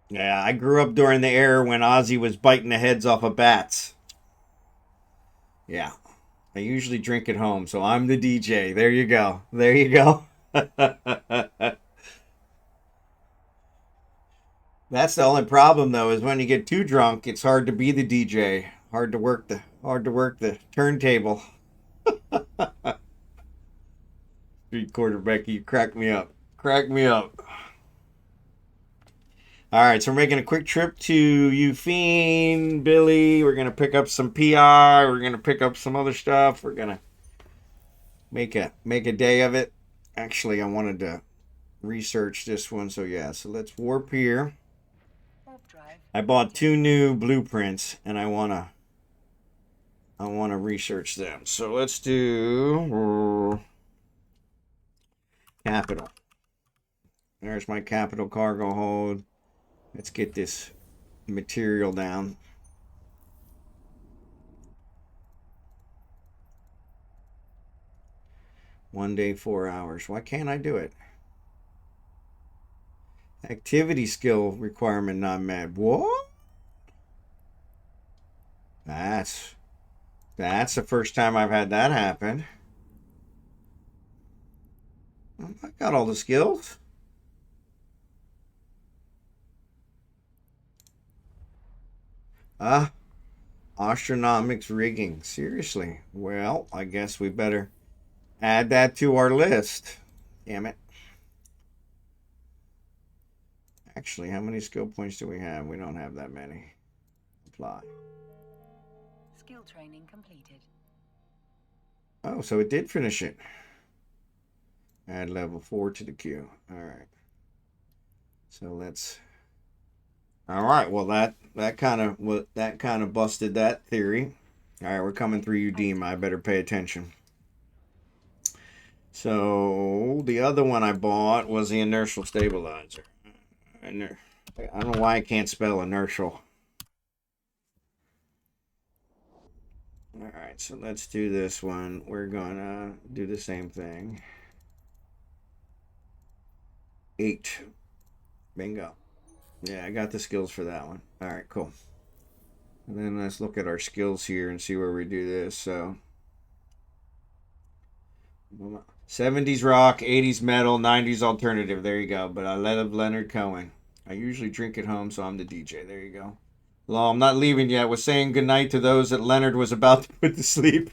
A: Yeah, I grew up during the era when Ozzy was biting the heads off of bats. Yeah. I usually drink at home, so I'm the DJ. There you go. There you go. That's the only problem though, is when you get too drunk, it's hard to be the DJ. Hard to work the turntable. Street quarterback, you crack me up. Crack me up. All right, so we're making a quick trip to Eugene, Billy. We're gonna pick up some PR. We're gonna pick up some other stuff. We're gonna make a day of it. Actually, I wanted to research this one, so yeah. So let's warp here.
B: Warp drive.
A: I bought 2 new blueprints, and I wanna research them. So let's do capital. There's my capital cargo hold. Let's get this material down. One day, 4 hours. Why can't I do it? Activity skill requirement not met. What? That's the first time I've had that happen. I got all the skills. Ah, astronomics rigging. Seriously. Well, I guess we better add that to our list. Damn it. Actually, how many skill points do we have? We don't have that many. Apply.
B: Skill training completed.
A: Oh, so it did finish it. Add level 4 to the queue. All right. So let's. All right. Well, that kind of busted that theory. All right, we're coming through you, Deem. I better pay attention. So the other one I bought was the inertial stabilizer. I don't know why I can't spell inertial. All right, so let's do this one. We're gonna do the same thing. 8. Bingo. Yeah, I got the skills for that one. All right, cool. And then let's look at our skills here and see where we do this. So 70s rock, 80s metal, 90s alternative. There you go. But I love Leonard Cohen. I usually drink at home, so I'm the DJ. There you go. Well, I'm not leaving yet. Was saying goodnight to those that Leonard was about to put to sleep.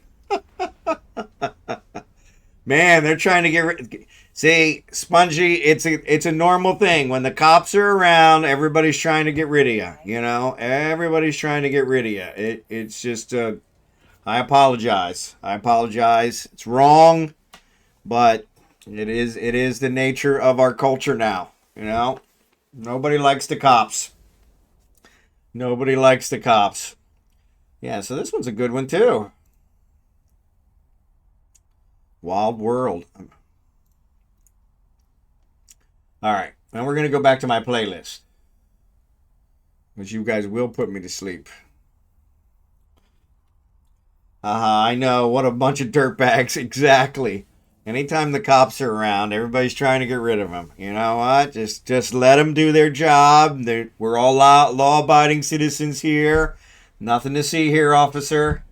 A: Man, they're trying to get rid. See, Spongy, it's a normal thing. When the cops are around, everybody's trying to get rid of you. You know, everybody's trying to get rid of you. It's just. I apologize. I apologize. It's wrong, but it is the nature of our culture now. You know, nobody likes the cops. Nobody likes the cops. Yeah, so this one's a good one too. Wild World. All right, now we're gonna go back to my playlist, which you guys will put me to sleep. I know. What a bunch of dirtbags. Exactly. Anytime the cops are around, everybody's trying to get rid of them. You know what? Just let them do their job. We're all law-abiding citizens here. Nothing to see here, officer.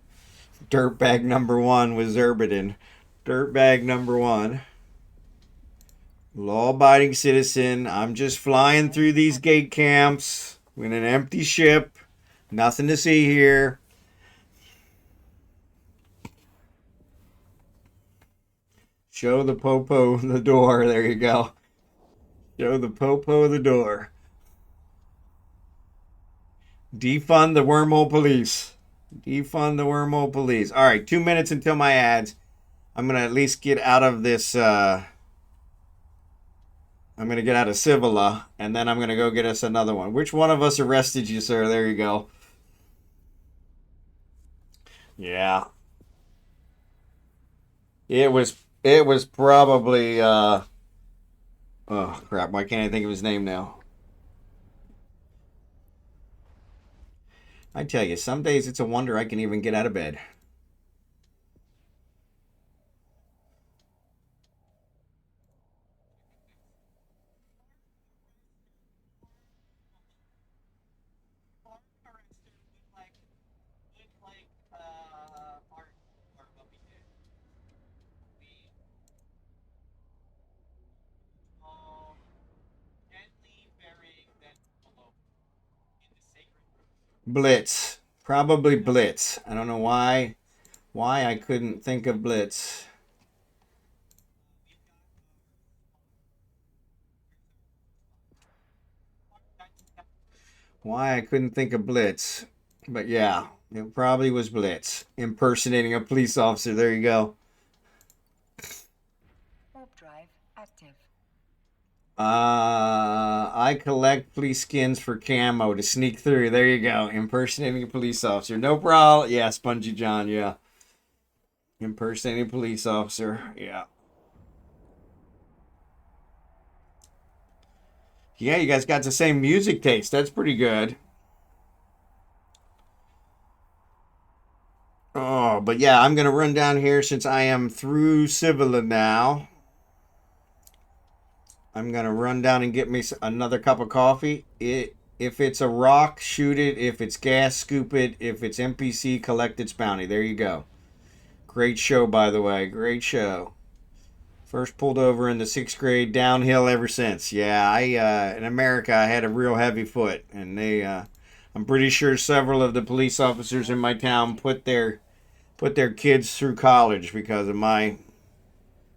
A: Dirtbag number 1 was Zerbaden. Dirtbag number 1. Law-abiding citizen. I'm just flying through these gate camps in an empty ship. Nothing to see here. Show the popo the door. There you go. Show the popo the door. Defund the wormhole police. Defund the wormhole police. All right, 2 minutes until my ads. I'm going to at least get out of this. I'm going to get out of Civila, and then I'm going to go get us another one. Which one of us arrested you, sir? There you go. Yeah. It was probably oh crap, why can't I think of his name now? I tell you, some days it's a wonder I can even get out of bed. Blitz. Probably Blitz. I don't know why I couldn't think of Blitz. Why I couldn't think of Blitz. But yeah, it probably was Blitz. Impersonating a police officer. There you go.
B: Warp drive active.
A: I collect police skins for camo to sneak through. There you go. Impersonating a police officer. No problem. Yeah, Spongy John. Yeah. Impersonating a police officer. Yeah. Yeah, you guys got the same music taste. That's pretty good. Oh, but yeah, I'm going to run down here since I am through Civila now. I'm going to run down and get me another cup of coffee. If it's a rock, shoot it. If it's gas, scoop it. If it's NPC, collect its bounty. There you go. Great show, by the way. Great show. First pulled over in the 6th grade, downhill ever since. Yeah, in America, I had a real heavy foot, and I'm pretty sure several of the police officers in my town put their kids through college because of my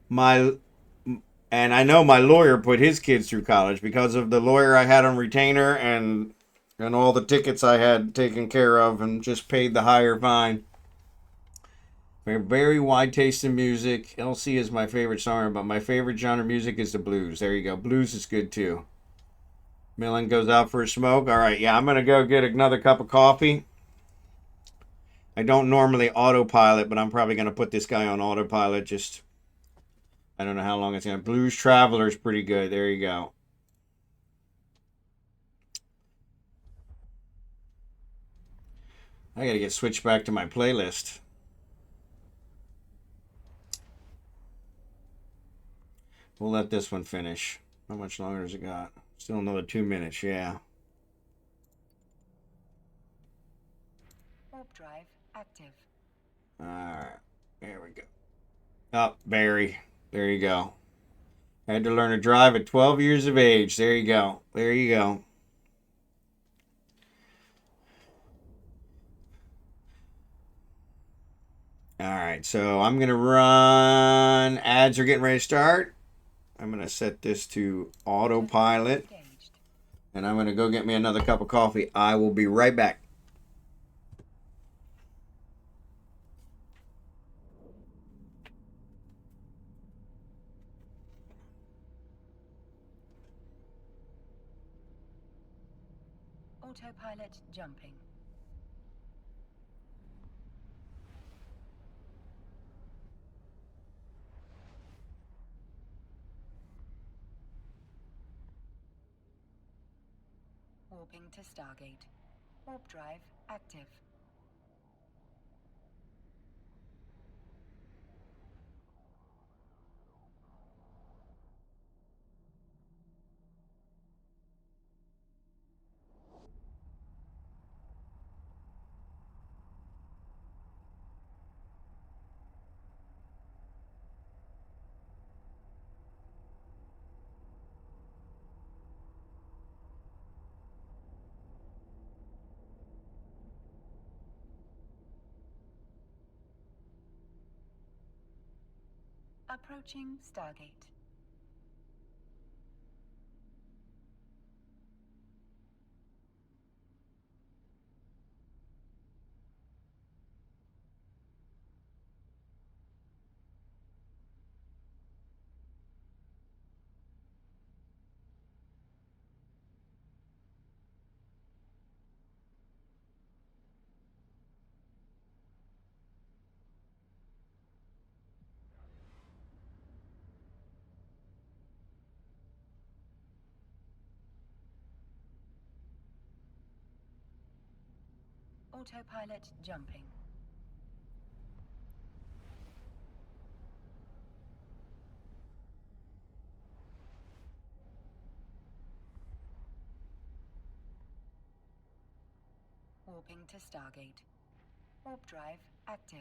A: and I know my lawyer put his kids through college because of the lawyer I had on retainer and all the tickets I had taken care of and just paid the higher fine. Very wide taste in music. LC is my favorite song, but my favorite genre of music is the blues. There you go. Blues is good too. Millen goes out for a smoke. All right, yeah, I'm gonna go get another cup of coffee. I don't normally autopilot, but I'm probably gonna put this guy on autopilot. Just I don't know how long it's gonna. Blues Traveler's pretty good. There you go. I gotta get switched back to my playlist. We'll let this one finish. How much longer has it got? Still another 2 minutes, yeah.
B: Warp drive active.
A: Alright, there we go. Oh, Barry. There you go. I had to learn to drive at 12 years of age. There you go. There you go. Alright, so I'm going to run. Ads are getting ready to start. I'm going to set this to autopilot.
B: Engaged.
A: And I'm going to go get me another cup of coffee. I will be right back.
B: Autopilot jumping. Warping to Stargate. Warp drive active. Approaching Stargate. Autopilot jumping. Warping to Stargate. Warp drive active.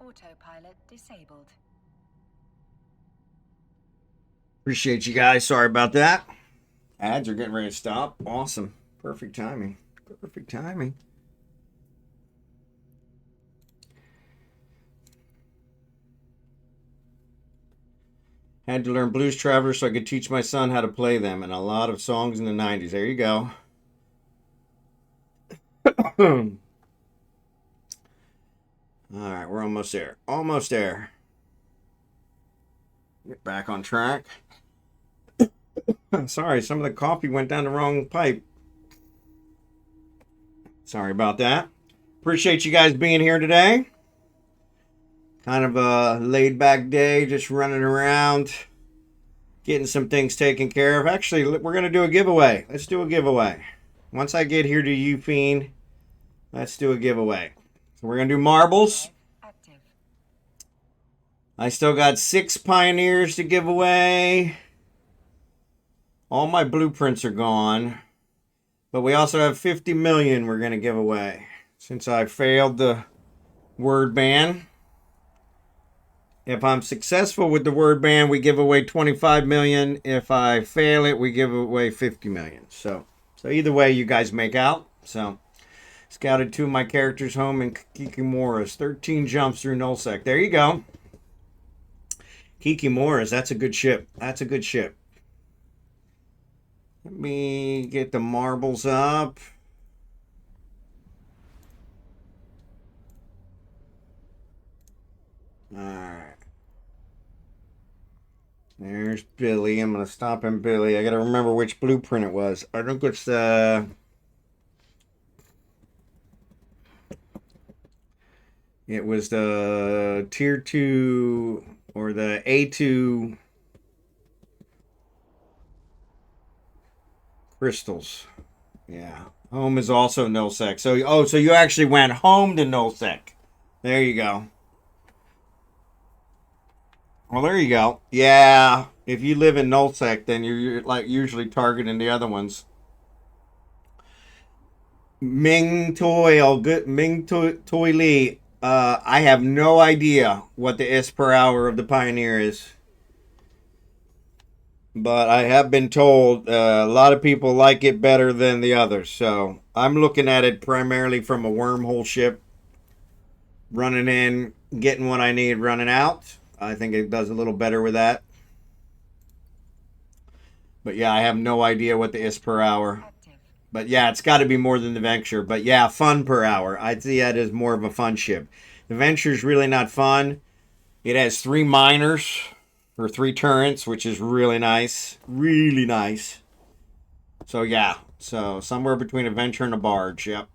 B: Autopilot disabled.
A: Appreciate you guys. Sorry about that. Ads are getting ready to stop. Awesome. Perfect timing. Perfect timing. Had to learn Blues Traveler so I could teach my son how to play them and a lot of songs in the 90s. There you go. All right, we're almost there. Almost there. Get back on track. Sorry, some of the coffee went down the wrong pipe. Sorry about that. Appreciate you guys being here today. Kind of a laid back day, just running around, getting some things taken care of. Actually, we're going to do a giveaway. Let's do a giveaway. Once I get here to Eufene, let's do a giveaway. So we're going to do marbles.
B: Active.
A: I still got 6 pioneers to give away. All my blueprints are gone. But we also have 50 million we're going to give away. Since I failed the word ban. If I'm successful with the word ban, we give away 25 million. If I fail it, we give away 50 million. So either way, you guys make out. So, scouted 2 of my characters home in Kikimoras. 13 jumps through Nullsec. There you go. Kikimoras, that's a good ship. That's a good ship. Let me get the marbles up. Alright. There's Billy. I'm going to stop him, Billy. I got to remember which blueprint it was. I think it's the... It was the Tier 2 or the A2 crystals. Yeah. Home is also Nullsec. So you actually went home to Nullsec. There you go. Well, there you go. Yeah, if you live in Nullsec, then you're like usually targeting the other ones. Ming Toil, good Ming Toy Lee. I have no idea what the S per hour of the Pioneer is, but I have been told a lot of people like it better than the others. So I'm looking at it primarily from a wormhole ship, running in, getting what I need, running out. I think it does a little better with that. But yeah, I have no idea what the is per hour.
B: Active.
A: But yeah, it's got to be more than the Venture. But yeah, fun per hour. I'd see that as more of a fun ship. The Venture's really not fun. It has 3 miners or 3 turrets, which is really nice. Really nice. So yeah, so somewhere between a Venture and a barge. Yep.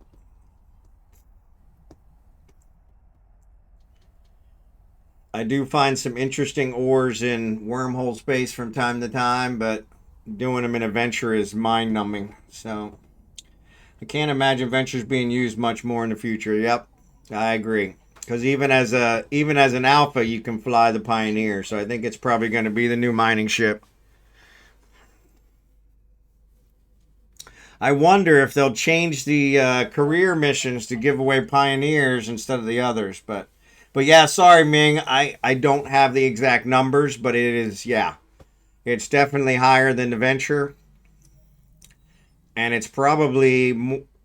A: I do find some interesting ores in wormhole space from time to time, but doing them in a Venture is mind-numbing. So I can't imagine Ventures being used much more in the future. Yep, I agree. Because even as an alpha, you can fly the Pioneer. So I think it's probably going to be the new mining ship. I wonder if they'll change the career missions to give away Pioneers instead of the others. But yeah, sorry, Ming. I don't have the exact numbers, but it is, yeah. It's definitely higher than the Venture. And it's probably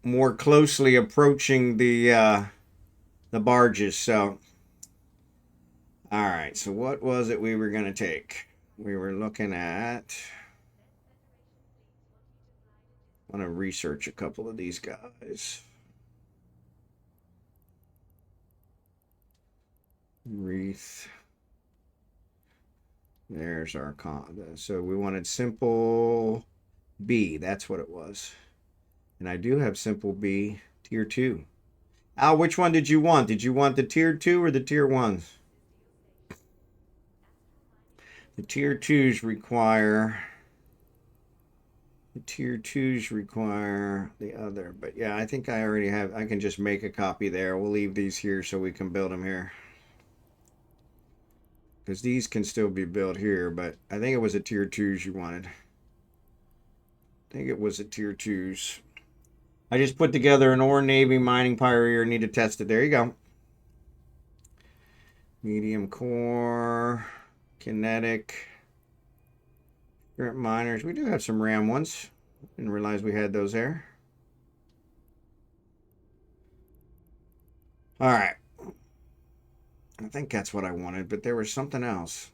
A: more closely approaching the barges. So, all right. So what was it we were going to take? We were looking at... I want to research a couple of these guys. Wreath. There's our so we wanted simple B. That's what it was. And I do have simple B tier 2. Al, which one did you want? Did you want the tier 2 or the tier 1s? The tier 2s require... The tier 2s require the other. But yeah, I think I already have... I can just make a copy there. We'll leave these here so we can build them here. Because these can still be built here, but I think it was a tier 2s you wanted. I think it was a tier 2s. I just put together an ore navy mining pioneer. Need to test it. There you go. Medium core, kinetic, current miners. We do have some RAM ones. Didn't realize we had those there. All right. I think that's what I wanted, but there was something else.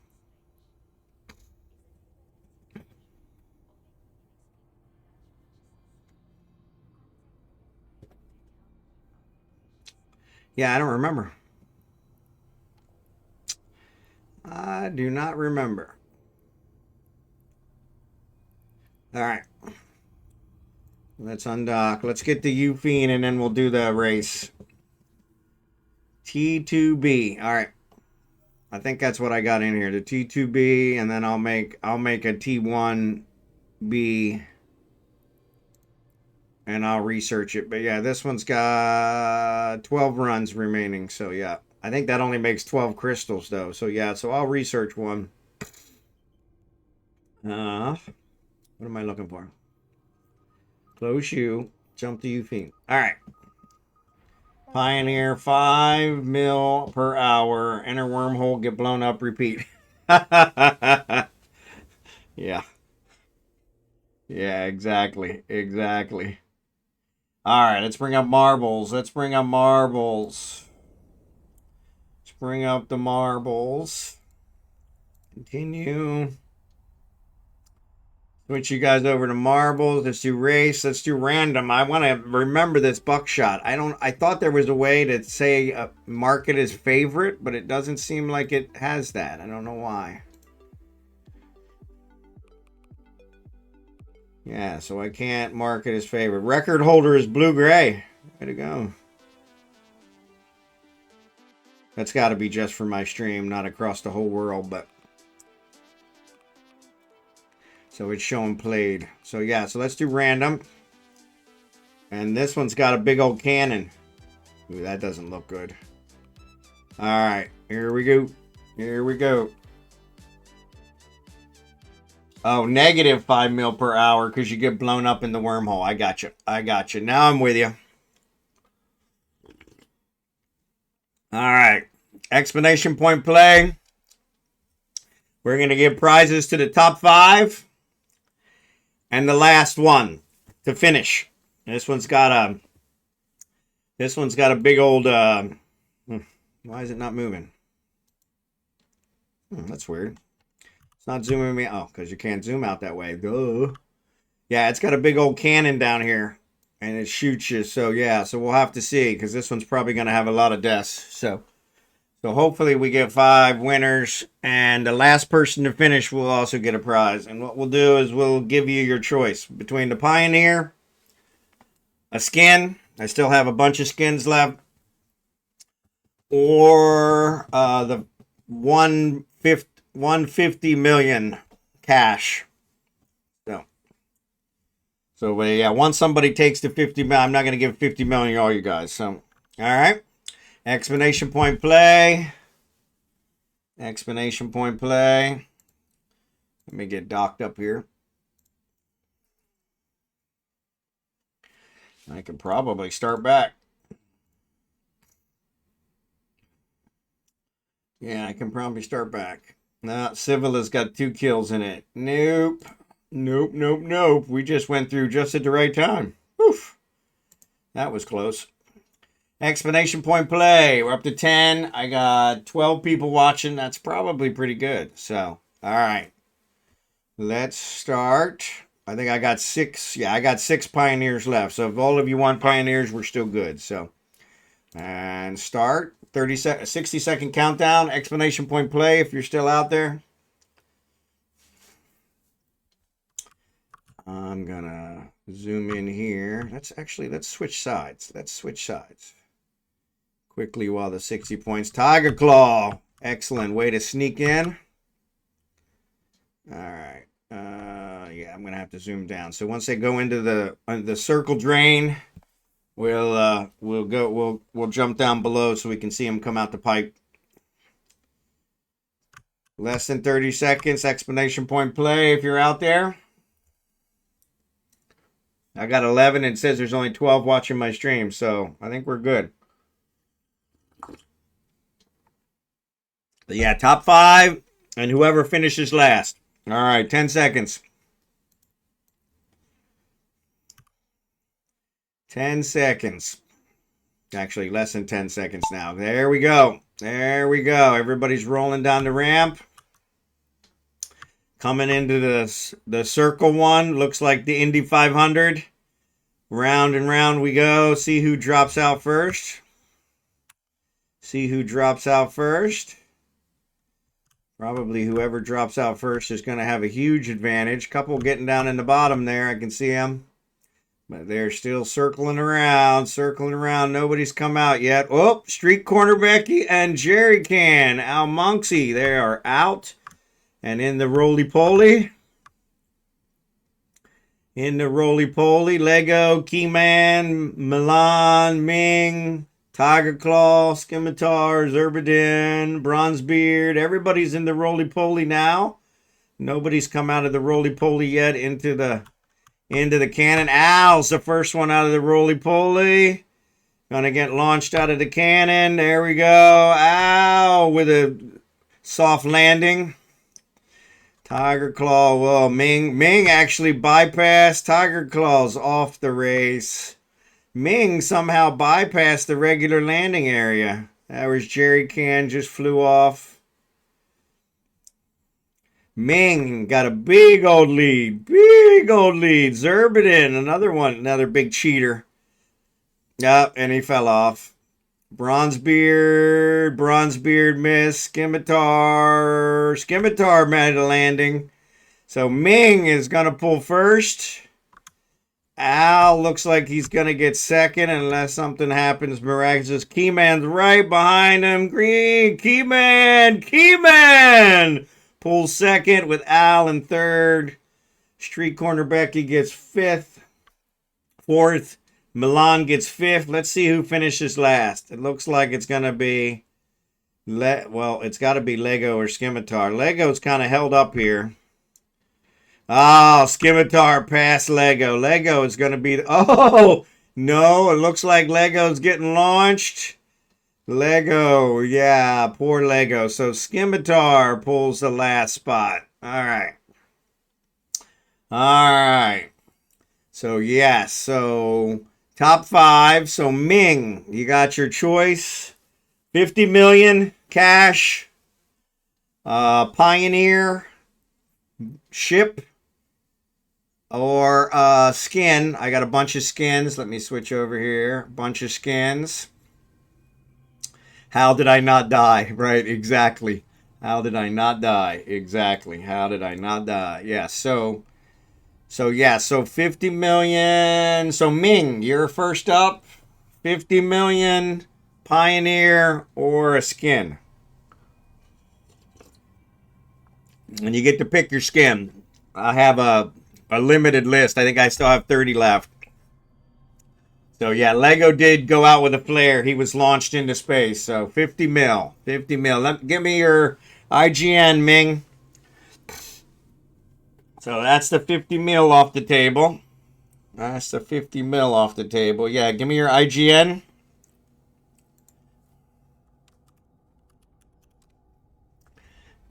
A: Yeah, I don't remember. I do not remember. All right. Let's undock. Let's get the Eufine and then we'll do the race. T2B. All right. I think that's what I got in here. The T2B, and then I'll make a T1B, and I'll research it. But yeah, this one's got 12 runs remaining. So yeah, I think that only makes 12 crystals though. So yeah, so I'll research one. What am I looking for? Close shoe. Jump to Eufine. All right. Pioneer, 5 mil per hour. Enter wormhole, get blown up, repeat. Yeah. Yeah, exactly. Exactly. All right, let's bring up marbles. Let's bring up marbles. Let's bring up the marbles. Continue. Switch you guys over to marbles. Let's do race. Let's do random. I want to remember this buckshot. I thought there was a way to say mark it as favorite, but it doesn't seem like it has that. I don't know why. Yeah, so I can't mark it as favorite. Record holder is blue-gray. Way to go. That's got to be just for my stream, not across the whole world, but... So it's showing played. So yeah, so let's do random. And this one's got a big old cannon. Ooh, that doesn't look good. All right, here we go. Here we go. Oh, negative 5 mil per hour because you get blown up in the wormhole. I got you. I got you. Now I'm with you. All right. Explanation point play. We're going to give prizes to the top 5. And the last one to finish. This one's got a big old why is it not moving? That's weird. It's not zooming me. Oh, because you can't zoom out that way. Duh. Yeah, it's got a big old cannon down here. And it shoots you. So yeah, so we'll have to see. Because this one's probably gonna have a lot of deaths. So hopefully we get 5 winners, and the last person to finish will also get a prize. And what we'll do is we'll give you your choice between the Pioneer, a skin. I still have a bunch of skins left, or the 150 million cash. So yeah, once somebody takes the 50 million, I'm not going to give 50 million to all you guys. So all right. Explanation point play. Explanation point play. Let me get docked up here. I can probably start back. Yeah, I can probably start back. Now, Civil has got 2 kills in it. Nope. Nope, nope, nope. We just went through just at the right time. Oof. That was close. Explanation point play. We're up to 10. I got 12 people watching. That's probably pretty good. So, all right. Let's start. I think I got 6. Yeah, I got 6 Pioneers left. So if all of you want Pioneers, we're still good. So, and start. 60-second countdown. Explanation point play if you're still out there. I'm going to zoom in here. Let's switch sides. Let's switch sides. Quickly while the 60 points. Tiger Claw. Excellent way to sneak in. All right. Yeah, I'm going to have to zoom down. So once they go into the circle drain, we'll jump down below so we can see them come out the pipe. Less than 30 seconds. Explanation point play if you're out there. I got 11 and it says there's only 12 watching my stream, so I think we're good. But yeah, top 5 and whoever finishes last. All right, 10 seconds. 10 seconds. Actually, less than 10 seconds now. There we go. There we go. Everybody's rolling down the ramp. Coming into the circle one. Looks like the Indy 500. Round and round we go. See who drops out first. See who drops out first. Probably whoever drops out first is going to have a huge advantage. Couple getting down in the bottom there. I can see them. But they're still circling around, circling around. Nobody's come out yet. Oh, Street Corner Becky and Jerry Can. Al Monksy, they are out. And in the roly-poly. In the roly-poly, Lego, Keyman, Milan, Ming, Tiger Claw, Scimitar, Zerberden, Bronzebeard. Everybody's in the roly-poly now. Nobody's come out of the roly-poly yet into the cannon. Al's the first one out of the roly-poly. Gonna get launched out of the cannon. There we go. Al with a soft landing. Tiger Claw, well, Ming actually bypassed. Tiger Claw's off the race. Ming somehow bypassed the regular landing area. That was Jerry Can, just flew off. Ming got a big old lead. Big old lead. Zerberden, another one, another big cheater. Yep, and he fell off. Bronzebeard missed. Scimitar made a landing. So Ming is going to pull first. Al looks like he's going to get second unless something happens miraculous. Keyman's right behind him. Green. Keyman pulls second with Al in third. Street Corner Becky gets fifth. Fourth. Milan gets fifth. Let's see who finishes last. It looks like it's going to be, it's got to be Lego or Scimitar. Lego's kind of held up here. Oh, Scimitar passed Lego. Lego is going to be, oh, no, it looks like Lego's getting launched. Lego, yeah, poor Lego. So Scimitar pulls the last spot. All right. All right. So, yes, so top five. So Ming, you got your choice. 50 million cash. Pioneer ship or skin. I got a bunch of skins. Let me switch over here. Bunch of skins. How did I not die? Right, exactly. How did I not die? Exactly. How did I not die? Yeah, so 50 million. So Ming, you're first up. 50 million, Pioneer, or a skin. And you get to pick your skin. I have a limited list. I think I still have 30 left. So yeah, Lego did go out with a flare. He was launched into space. So 50 mil. 50 mil. Give me your IGN, Ming. So that's the 50 mil off the table. That's the 50 mil off the table. Yeah, give me your IGN.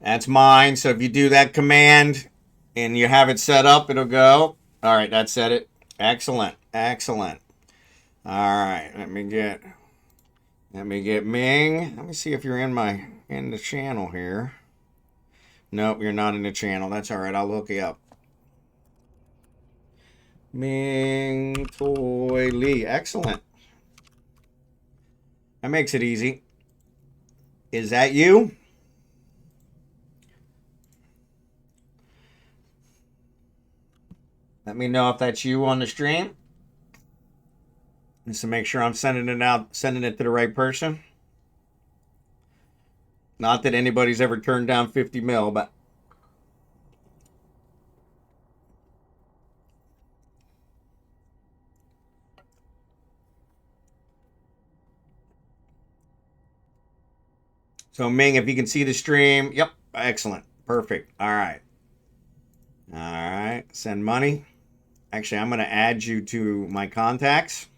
A: That's mine. So if you do that command and you have it set up, it'll go. All right, that set it. Excellent. Excellent. All right, let me get Ming. Let me see if you're in the channel here. Nope, you're not in the channel. That's all right. I'll hook you up. Ming Toy Lee. Excellent. That makes it easy. Is that you? Let me know if that's you on the stream. Just to make sure I'm sending it to the right person. Not that anybody's ever turned down 50 mil, but so Ming, if you can see the stream, yep, excellent, perfect. All right, send money. Actually, I'm going to add you to my contacts,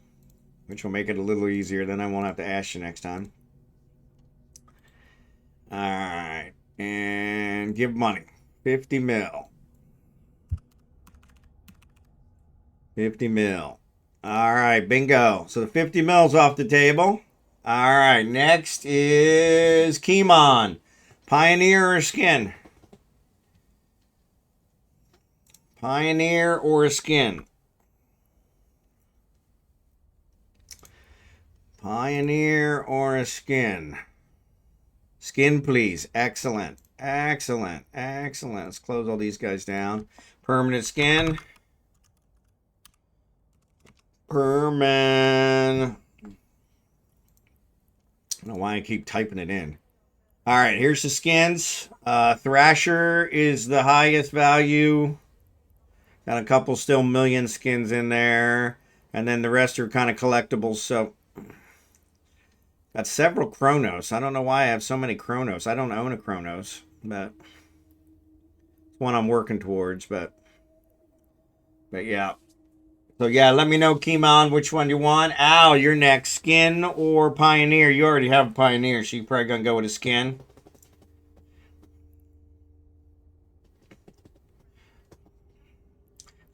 A: which will make it a little easier. Then I won't have to ask you next time. All right, and give money, 50 mil. 50 mil. All right, bingo. So the 50 mil's off the table. All right, next is Keymon. Pioneer or skin? Pioneer or a skin? Pioneer or a skin? Skin, please. Excellent. Excellent. Excellent. Let's close all these guys down. Permanent skin. Herman. I don't know why I keep typing it in. All right, here's the skins. Thrasher is the highest value. Got a couple still million skins in there. And then the rest are kind of collectibles. So, got several Chronos. I don't know why I have so many Chronos. I don't own a Chronos, but it's one I'm working towards. But yeah. So yeah, let me know, Kimon, which one you want. Al, you're next. Skin or Pioneer? You already have a Pioneer, so you're probably gonna go with a skin.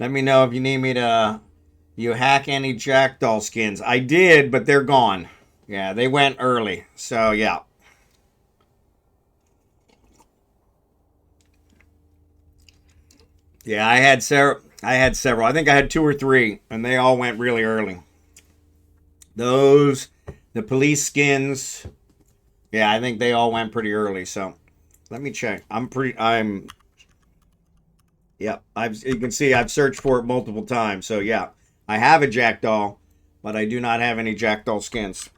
A: Let me know if you need me to you hack any Jackdaw skins. I did, but they're gone. Yeah, they went early. So yeah. Yeah, I had several. I think I had 2 or 3, and they all went really early. The police skins. Yeah, I think they all went pretty early. So let me check. Yep. You can see I've searched for it multiple times. So yeah, I have a Jackdaw, but I do not have any Jackdaw skins.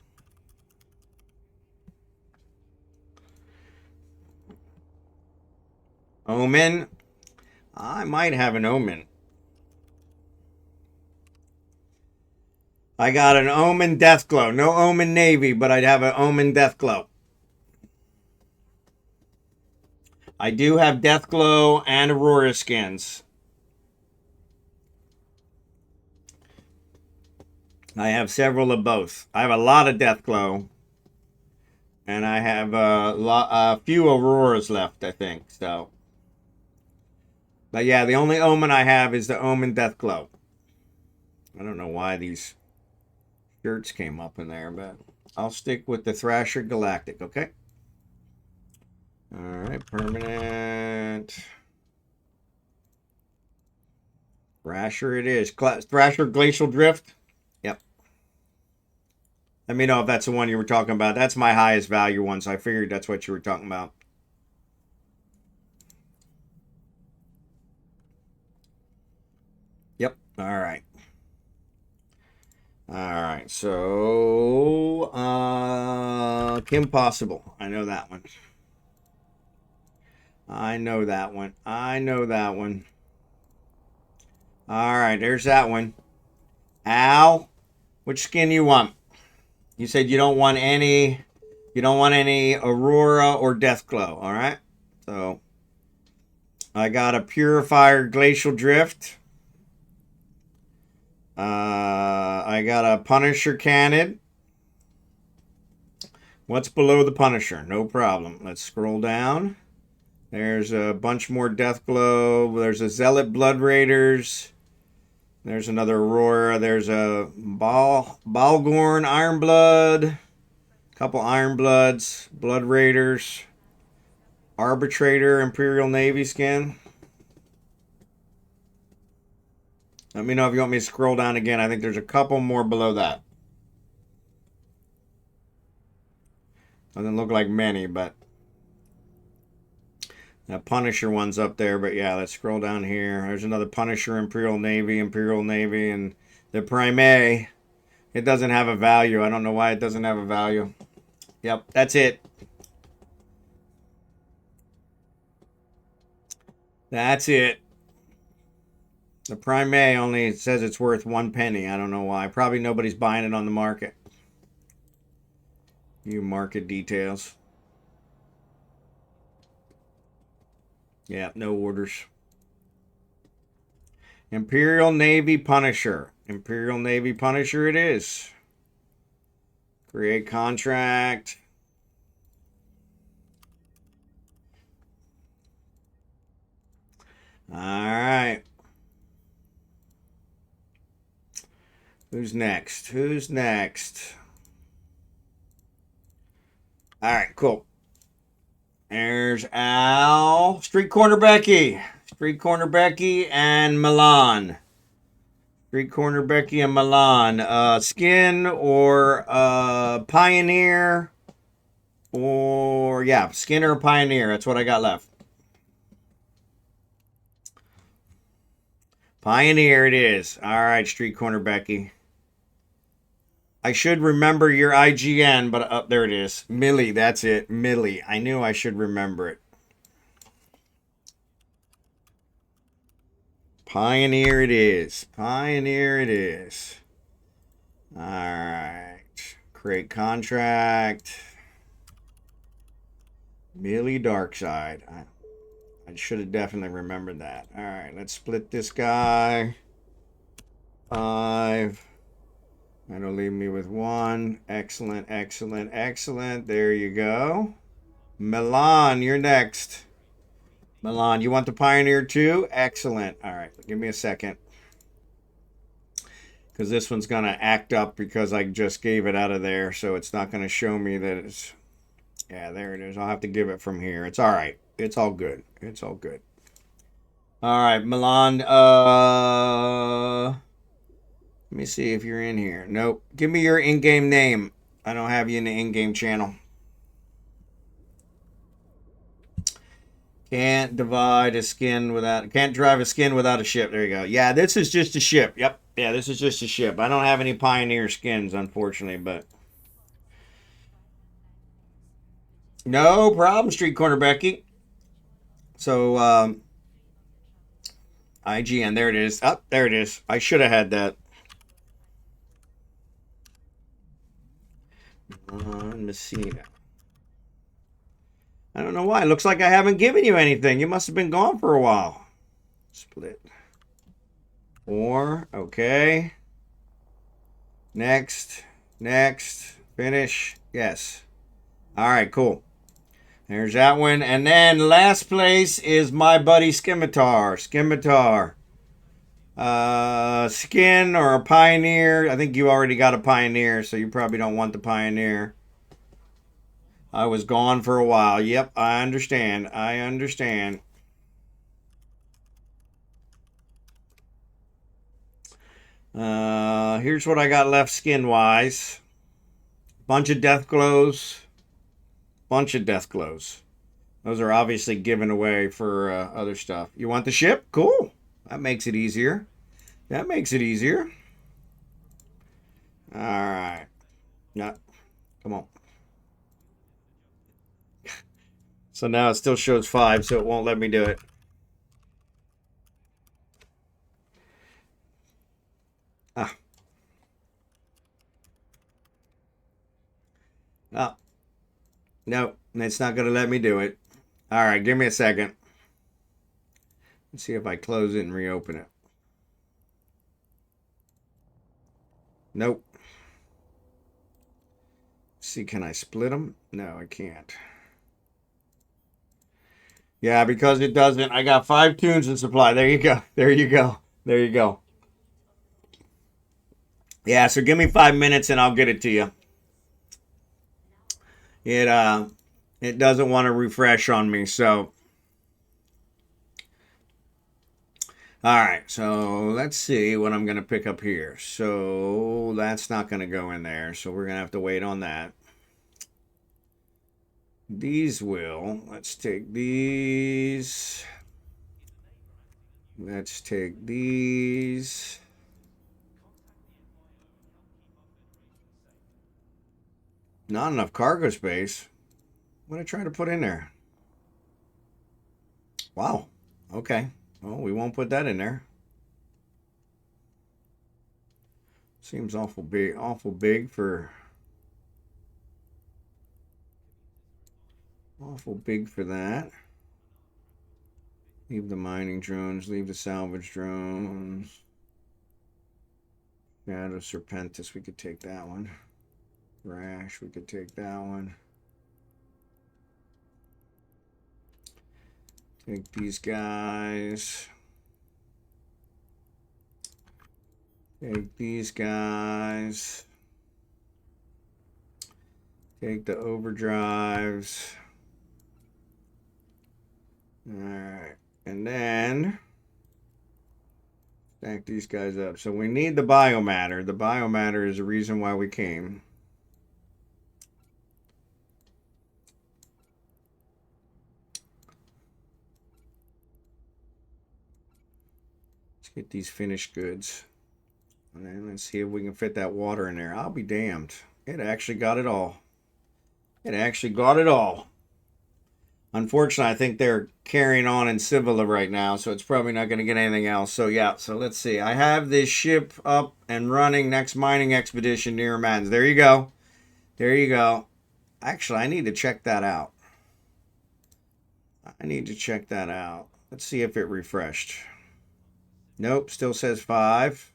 A: Omen. I might have an Omen. I got an Omen Deathglow. No Omen Navy, but I'd have an Omen Deathglow. I do have Deathglow and Aurora skins. I have several of both. I have a lot of Deathglow. And I have a few Auroras left, I think. So, but yeah, the only Omen I have is the Omen Deathglow. I don't know why these shirts came up in there, but I'll stick with the Thrasher Galactic, okay? All right, permanent. Thrasher it is. Thrasher Glacial Drift. Yep. Let me know if that's the one you were talking about. That's my highest value one, so I figured that's what you were talking about. Yep. All right. All right. So, Kim Possible. I know that one. I know that one. I know that one. All right. There's that one. Al, which skin you want? You said you don't want any. You don't want any Aurora or Deathglow. All right. So, I got a Purifier Glacial Drift. I got a Punisher Cannon. What's below the Punisher? No problem. Let's scroll down. There's a bunch more Deathglow. There's a Zealot Blood Raiders. There's another Aurora. There's a Balgorn Ironblood. A couple Ironbloods. Blood Raiders. Arbitrator Imperial Navy skin. Let me know if you want me to scroll down again. I think there's a couple more below that. Doesn't look like many, but that Punisher one's up there. But yeah, let's scroll down here. There's another Punisher Imperial Navy, and the Prime. It doesn't have a value. I don't know why it doesn't have a value. Yep, that's it. That's it. The Prime only says it's worth 1 penny. I don't know why. Probably nobody's buying it on the market. You market details. Yeah, no orders. Imperial Navy Punisher. Imperial Navy Punisher it is. Create contract. All right. Who's next? Who's next? All right, cool. There's Al. Street Corner Becky. Street Corner Becky and Milan. Street Corner Becky and Milan. Skin or Pioneer. Or, yeah, Skin or Pioneer. That's what I got left. Pioneer it is. All right, Street Corner Becky. I should remember your IGN, but there it is. Millie, that's it. Millie. I knew I should remember it. Pioneer it is. Pioneer it is. All right. Create contract. Millie Darkside. I should have definitely remembered that. All right, let's split this guy. 5. That'll leave me with 1. Excellent, excellent, excellent. There you go. Milan, you're next. Milan, you want the Pioneer too? Excellent. All right, give me a second. Because this one's going to act up because I just gave it out of there. So it's not going to show me that it's... Yeah, there it is. I'll have to give it from here. It's all right. It's all good. It's all good. All right, Milan. Let me see if you're in here. Nope. Give me your in-game name. I don't have you in the in-game channel. Can't divide a skin without... Can't drive a skin without a ship. There you go. Yeah, this is just a ship. Yep. Yeah, this is just a ship. I don't have any Pioneer skins, unfortunately, but... No problem, Street Corner Becky. So, IGN, there it is. Oh, there it is. I should have had that. Messina. I don't know why. It looks like I haven't given you anything. You must have been gone for a while. Split. 4. Okay. Next. Next. Finish. Yes. All right, cool. There's that one. And then last place is my buddy Scimitar. Scimitar. Skin or a Pioneer. I think you already got a Pioneer, so you probably don't want the Pioneer. I was gone for a while. Yep, I understand. I understand. Here's what I got left skin-wise. Bunch of death glows. Bunch of death glows. Those are obviously given away for other stuff. You want the ship? Cool. That makes it easier. That makes it easier. All right. No. Come on. So now it still shows 5, so it won't let me do it. Ah. Oh. No, it's not going to let me do it. All right, give me a second. Let's see if I close it and reopen it. Nope. See, can I split them? No, I can't. Yeah, because it doesn't. I got 5 tunes in supply. There you go. There you go. There you go. Yeah, so give me 5 minutes and I'll get it to you. It doesn't want to refresh on me, so. All right, so let's see what I'm going to pick up here. So that's not going to go in there, so we're going to have to wait on that. These will. Let's take these. Let's take these. Not enough cargo space. What did I try to put in there? Wow. Okay. Well, we won't put that in there. Seems awful big for... Awful big for that. Leave the mining drones. Leave the salvage drones. Shadow Serpentis. We could take that one. Rash. We could take that one. Take these guys. Take these guys. Take the overdrives. Alright. And then stack these guys up. So we need the biomatter. The biomatter is the reason why we came. Let's get these finished goods. And then let's see if we can fit that water in there. I'll be damned. It actually got it all. It actually got it all. Unfortunately, I think they're carrying on in Civila right now, so it's probably not going to get anything else. So, yeah, so let's see. I have this ship up and running. Next mining expedition near Mans. There you go. There you go. Actually, I need to check that out. I need to check that out. Let's see if it refreshed. Nope, still says 5.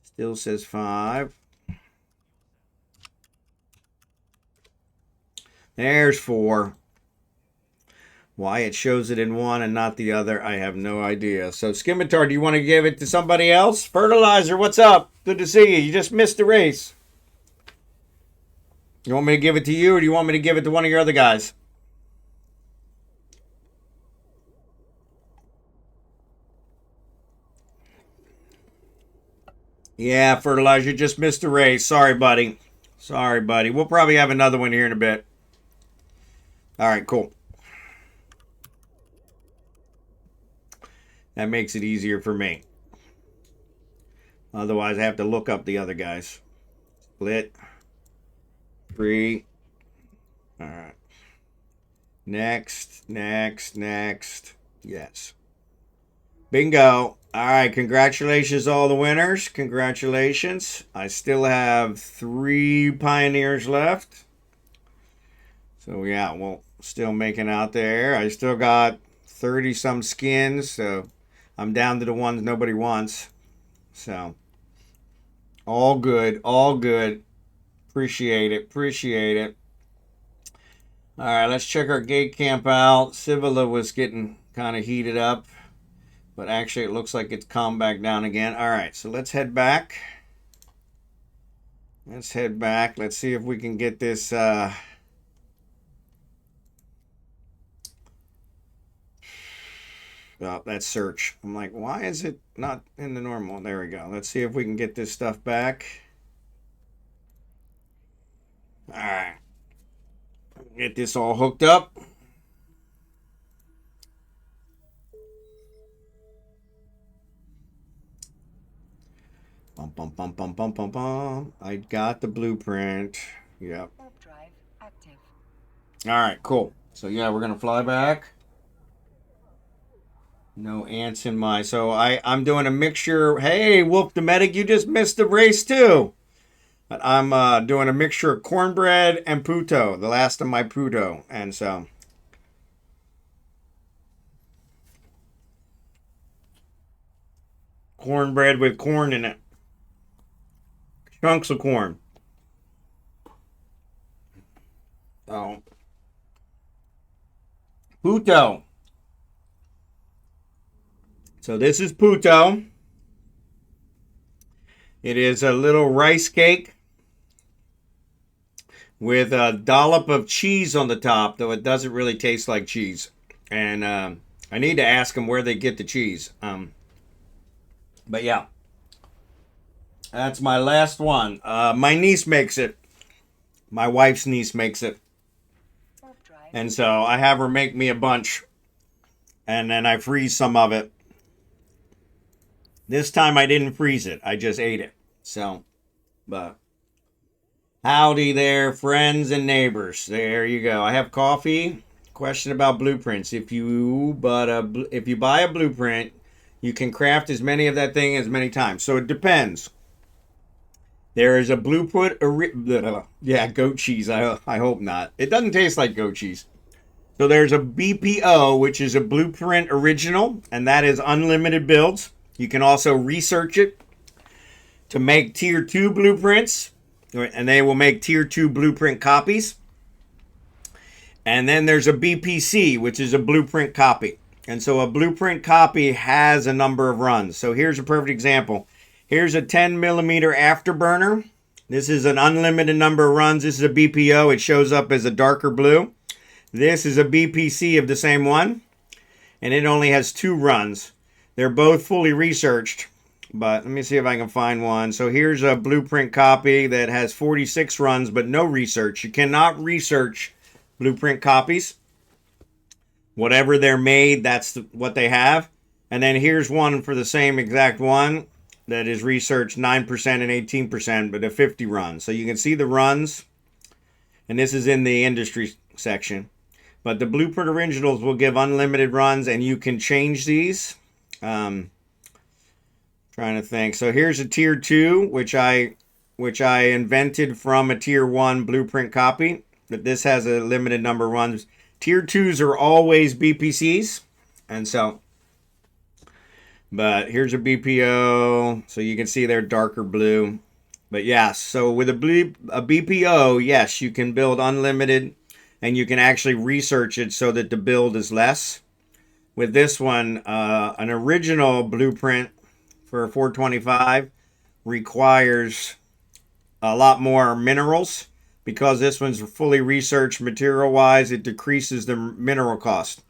A: Still says 5. There's 4. Why it shows it in one and not the other, I have no idea. So, Scimitar, do you want to give it to somebody else? Fertilizer, what's up? Good to see you. You just missed the race. You want me to give it to you, or do you want me to give it to one of your other guys? Yeah, Fertilizer, just missed the race. Sorry, buddy. Sorry, buddy. We'll probably have another one here in a bit. All right, cool. That makes it easier for me. Otherwise, I have to look up the other guys. Split. 3. All right. Next. Yes. Bingo. All right. Congratulations, all the winners. Congratulations. I still have 3 pioneers left. So, yeah, well, still making out there. I still got 30-some skins, so I'm down to the ones nobody wants. So, all good, all good. Appreciate it, appreciate it. All right, let's check our gate camp out. Civila was getting kind of heated up, but actually it looks like it's calmed back down again. All right, so let's head back. Let's head back. Let's see if we can get this... Oh, that's search. I'm like, why is it not in the normal? There we go. Let's see if we can get this stuff back. All right. Get this all hooked up. Bum, bum, bum, bum, bum, bum, bum. I got the blueprint. Yep.
B: Warp drive active.
A: All right, cool. So, yeah, we're going to fly back. No ants in my... So I'm doing a mixture. Hey, Wolf the Medic, you just missed the race too. But I'm doing a mixture of cornbread and puto. The last of my puto. And so... cornbread with corn in it. Chunks of corn. Oh. Puto. So this is puto. It is a little rice cake with a dollop of cheese on the top, though it doesn't really taste like cheese. And I need to ask them where they get the cheese. But yeah, that's my last one. My niece makes it. My wife's niece makes it. And so I have her make me a bunch. And then I freeze some of it. This time I didn't freeze it. I just ate it. So, but howdy there, friends and neighbors. There you go. I have coffee. Question about blueprints. If you buy a blueprint, you can craft as many of that thing as many times. So it depends. There is a blueprint. Yeah, goat cheese. I hope not. It doesn't taste like goat cheese. So there's a BPO, which is a blueprint original, and that is unlimited builds. You can also research it to make tier 2 blueprints, and they will make tier 2 blueprint copies. And then there's a BPC, which is a blueprint copy. And so a blueprint copy has a number of runs. So here's a perfect example. Here's a 10 millimeter afterburner. This is an unlimited number of runs. This is a BPO. It shows up as a darker blue. This is a BPC of the same one, and it only has 2 runs. They're both fully researched, but let me see if I can find one. So here's a blueprint copy that has 46 runs, but no research. You cannot research blueprint copies. Whatever they're made, that's what they have. And then here's one for the same exact one. that is researched 9% and 18%, but a 50 runs. So you can see the runs, and this is in the industry section. But the Blueprint Originals will give unlimited runs, and you can change these. Trying to think. So here's a tier 2, which I invented from a tier 1 blueprint copy. But this has a limited number of runs. Tier 2s are always BPCs, and so. But here's a BPO, so you can see they're darker blue. But yeah, so with a BPO, yes, you can build unlimited, and you can actually research it so that the build is less. With this one, an original blueprint for 425 requires a lot more minerals. Because this one's fully researched material-wise, it decreases the mineral cost.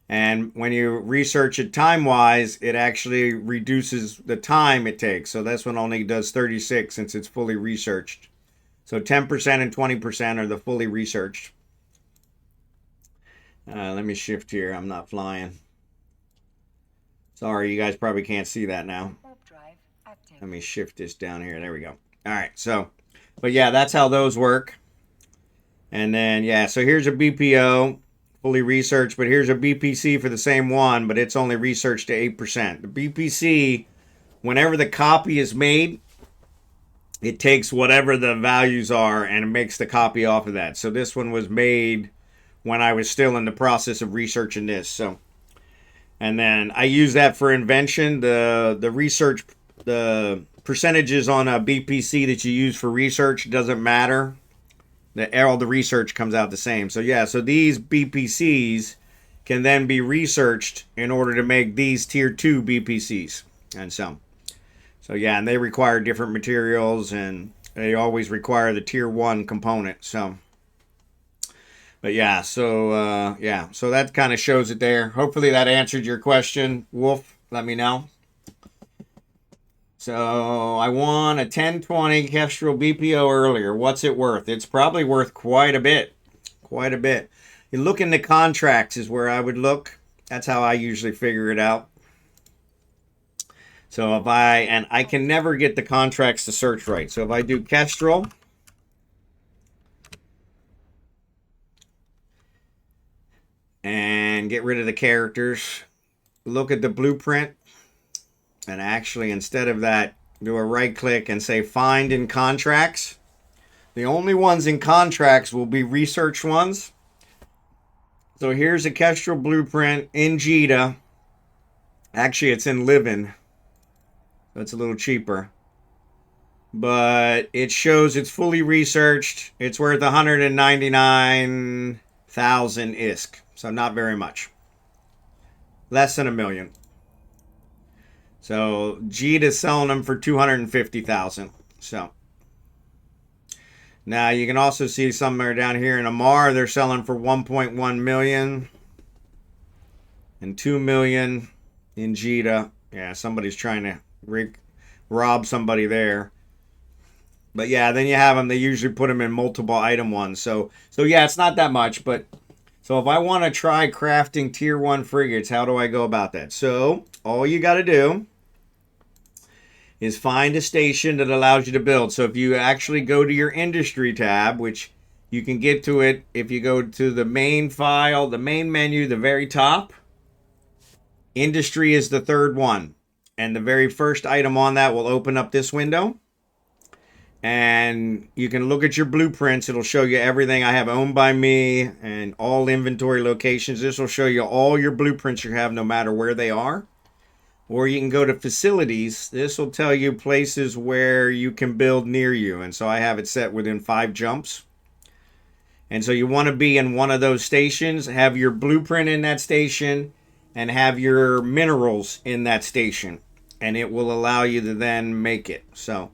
A: And when you research it time-wise, it actually reduces the time it takes. So this one only does 36 since it's fully researched. So 10% and 20% are the fully researched. Let me shift here. I'm not flying. Sorry, you guys probably can't see that now. Let me shift this down here. There we go. All right, so, but yeah, that's how those work. And then, yeah, so here's a BPO. Fully researched, but here's a BPC for the same one, but it's only researched to 8%. The BPC, whenever the copy is made, it takes whatever the values are and it makes the copy off of that. So this one was made when I was still in the process of researching this. So, and then I use that for invention. The research, the percentages on a BPC that you use for research doesn't matter. All the research comes out the same. So yeah, so these BPCs can then be researched in order to make these tier 2 BPCs. And so yeah, and they require different materials, and they always require the tier 1 component. So, but yeah, so so that kind of shows it there. Hopefully that answered your question, Wolf. Let me know. So I won a 1020 Kestrel BPO earlier. What's it worth? It's probably worth quite a bit. Quite a bit. You look in the contracts is where I would look. That's how I usually figure it out. So if I can never get the contracts to search right. So if I do Kestrel, and get rid of the characters, look at the blueprint, and actually, instead of that, do a right click and say find in contracts. The only ones in contracts will be research ones. So here's a Kestrel blueprint in Jita. Actually, it's in Living. That's a little cheaper. But it shows it's fully researched. It's worth 199,000 ISK. So not very much. Less than $1 million. So Jita's selling them for 250,000. So now you can also see somewhere down here in Amar, they're selling for 1.1 million and 2 million in Jita. Yeah, somebody's trying to rob somebody there. But yeah, then you have them. They usually put them in multiple item ones. So yeah, it's not that much. But so if I want to try crafting tier 1 frigates, how do I go about that? So all you got to do is find a station that allows you to build. So if you actually go to your industry tab, which you can get to it if you go to the main file, the main menu, the very top, industry is the third one. And the very first item on that will open up this window. And you can look at your blueprints. It'll show you everything I have owned by me and all inventory locations. This will show you all your blueprints you have no matter where they are. Or you can go to facilities. This will tell you places where you can build near you. And so I have it set within 5 jumps. And so you want to be in one of those stations, have your blueprint in that station, and have your minerals in that station. And it will allow you to then make it. So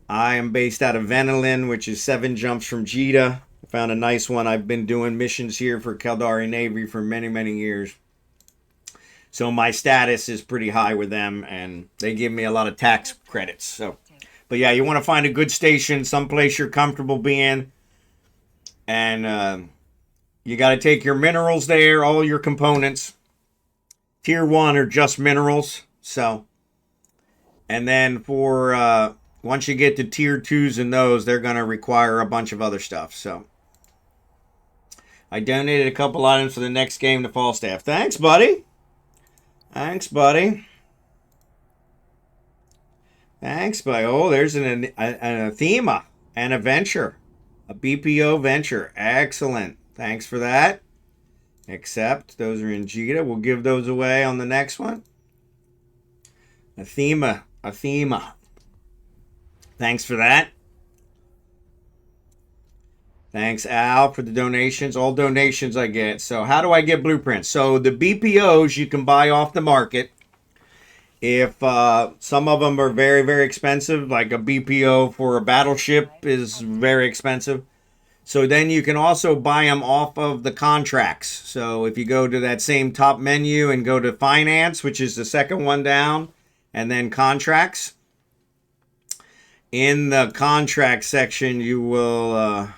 A: I am based out of Venelin, which is 7 jumps from Jita. I found a nice one. I've been doing missions here for Caldari Navy for many, many years. So my status is pretty high with them, and they give me a lot of tax credits. So, but yeah, you want to find a good station, someplace you're comfortable being. And you got to take your minerals there, all your components. Tier 1 are just minerals. So, And then for once you get to tier 2s and those, they're going to require a bunch of other stuff. So I donated a couple items for the next game to Falstaff. Thanks, buddy. Thanks, buddy. Thanks, buddy. Oh, there's an Athema and a venture. A BPO venture. Excellent. Thanks for that. Accept. Those are in Jita. We'll give those away on the next one. Athema. Thanks for that. Thanks, Al, for the donations. All donations I get. So how do I get blueprints? So the BPOs you can buy off the market. If some of them are very, very expensive, like a BPO for a battleship is very expensive. So then you can also buy them off of the contracts. So if you go to that same top menu and go to finance, which is the second one down, and then contracts. In the contract section, you will... I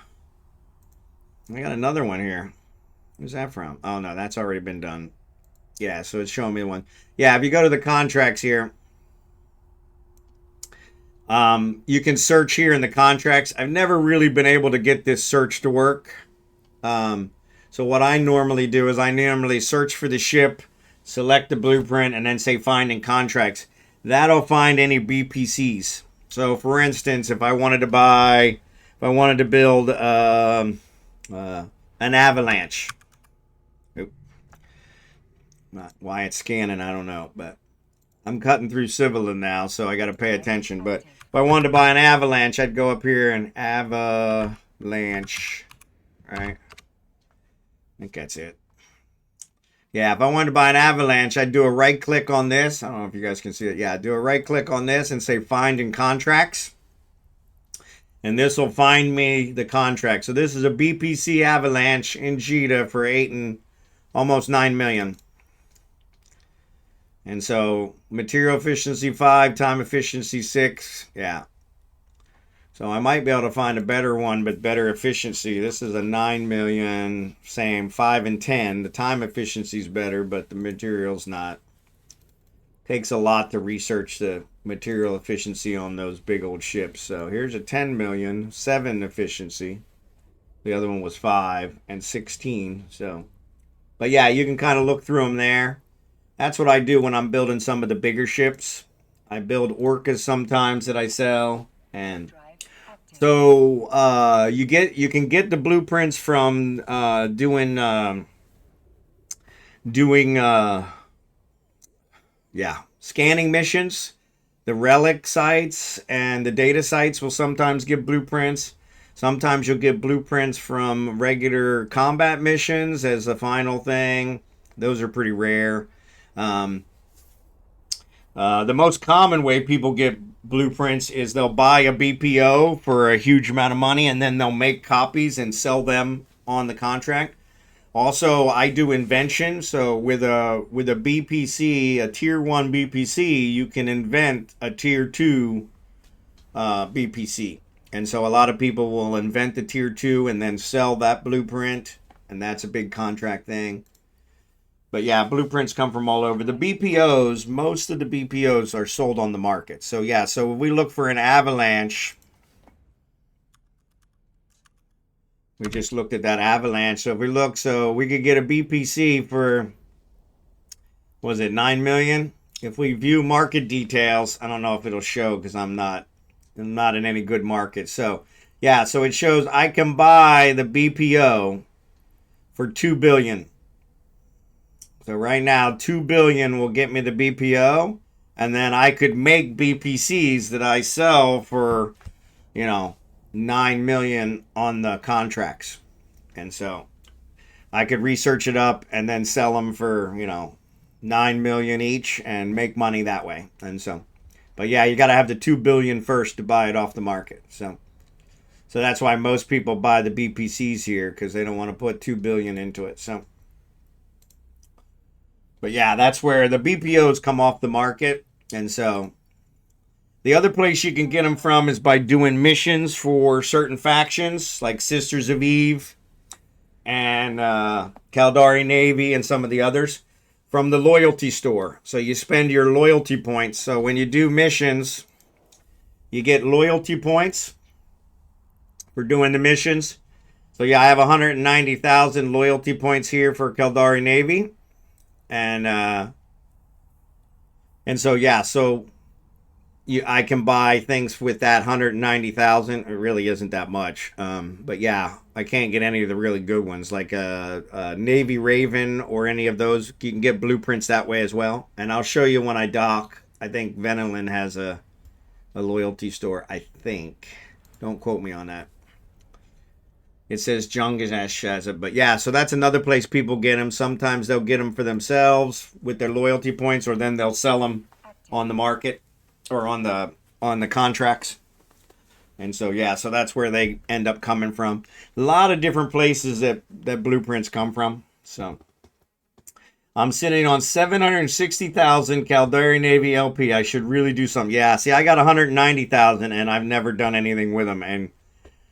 A: got another one here. Where's that from? Oh, no, that's already been done. Yeah, so it's showing me one. Yeah, if you go to the contracts here, you can search here in the contracts. I've never really been able to get this search to work. So what I normally do is I normally search for the ship, select the blueprint, and then say find in contracts. That'll find any BPCs. So for instance, if I wanted to build an avalanche. Not why it's scanning, I don't know, but I'm cutting through Civil now, so I got to pay attention. But if I wanted to buy an avalanche, I'd go up here and avalanche, right? I think that's it. Yeah, if I wanted to buy an avalanche, I'd do a right click on this. I don't know if you guys can see it. Yeah, do a right click on this and say find in contracts. And this will find me the contract. So this is a BPC avalanche in Jita for 8 and almost 9 million. And so material efficiency 5, time efficiency 6. Yeah. So I might be able to find a better one, but better efficiency. This is a 9 million, same 5 and 10. The time efficiency is better, but the material's not. Takes a lot to research the material efficiency on those big old ships. So here's a 10 million, 7 efficiency. The other one was 5 and 16. So, but yeah, you can kind of look through them there. That's what I do when I'm building some of the bigger ships. I build orcas sometimes that I sell, and so you can get the blueprints from doing scanning missions. The relic sites and the data sites will sometimes give blueprints. Sometimes you'll get blueprints from regular combat missions as the final thing. Those are pretty rare. The most common way people get blueprints is they'll buy a BPO for a huge amount of money, and then they'll make copies and sell them on the contract. Also, I do invention. So with a BPC, a tier 1 BPC, you can invent a tier 2 BPC. And so a lot of people will invent the tier 2 and then sell that blueprint, and that's a big contract thing. But yeah, blueprints come from all over. The BPOs, most of the BPOs are sold on the market. So yeah, so if we look for an avalanche, we just looked at that avalanche. So if we look, so we could get a BPC for, was it 9 million? If we view market details, I don't know if it'll show because I'm not in any good market. So yeah, so it shows I can buy the BPO for 2 billion. So right now, 2 billion will get me the BPO, and then I could make BPCs that I sell for, 9 million on the contracts. And so I could research it up and then sell them for, 9 million each and make money that way. And so, but yeah, you got to have the 2 billion first to buy it off the market. So that's why most people buy the BPCs here, because they don't want to put 2 billion into it. So. But yeah, that's where the BPOs come off the market. And so the other place you can get them from is by doing missions for certain factions like Sisters of Eve and Caldari Navy and some of the others. from the loyalty store. So you spend your loyalty points. So when you do missions, you get loyalty points for doing the missions. So yeah, I have 190,000 loyalty points here for Caldari Navy. And so yeah, so I can buy things with that 190,000. It really isn't that much. But yeah, I can't get any of the really good ones like a Navy Raven or any of those. You can get blueprints that way as well. And I'll show you when I dock. I think Venolin has a loyalty store, I think. Don't quote me on that. It says Jungash has it. But yeah, so that's another place people get them. Sometimes they'll get them for themselves with their loyalty points, or then they'll sell them on the market or on the contracts. And so yeah, so that's where they end up coming from. A lot of different places that blueprints come from. So I'm sitting on 760,000 Caldari Navy LP. I should really do something. Yeah, see, I got 190,000 and I've never done anything with them. And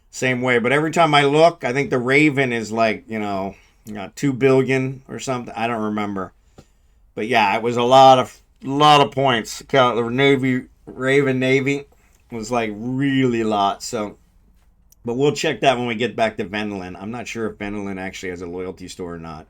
A: same way. But every time I look, I think the Raven is like, 2 billion or something. I don't remember. But yeah, it was a lot of points. The Navy, Raven Navy was like really a lot. So, but we'll check that when we get back to Venolin. I'm not sure if Venolin actually has a loyalty store or not.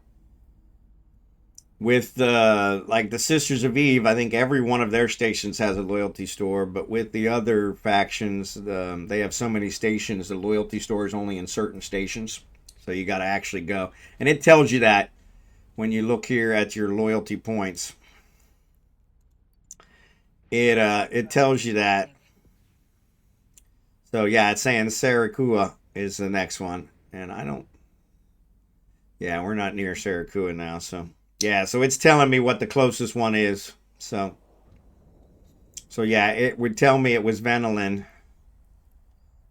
A: With the Sisters of Eve, I think every one of their stations has a loyalty store. But with the other factions, they have so many stations, the loyalty store is only in certain stations. So you got to actually go. And it tells you that when you look here at your loyalty points. It tells you that. So yeah, it's saying Sarakua is the next one. And we're not near Sarakua now, so. Yeah, so it's telling me what the closest one is. So yeah, it would tell me it was Venolin.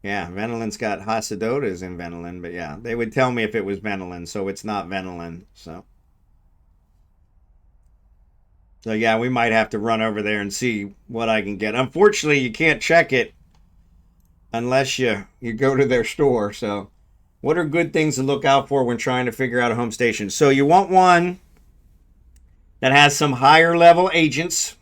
A: Yeah, Venolin's got Hasidotas in Venolin, but yeah, they would tell me if it was Venolin, so it's not Venolin. So yeah, we might have to run over there and see what I can get. Unfortunately, you can't check it unless you go to their store. So what are good things to look out for when trying to figure out a home station? So you want one that has some higher level agents.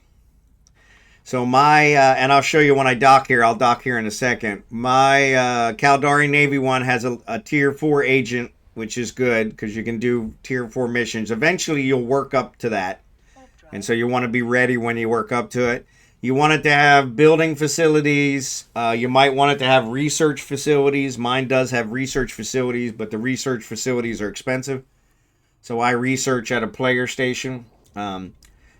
A: So and I'll show you when I dock here. I'll dock here in a second. My Caldari Navy one has a tier 4 agent, which is good because you can do tier 4 missions. Eventually, you'll work up to that. And so you want to be ready when you work up to it. You want it to have building facilities. You might want it to have research facilities. Mine does have research facilities, but the research facilities are expensive. So I research at a player station.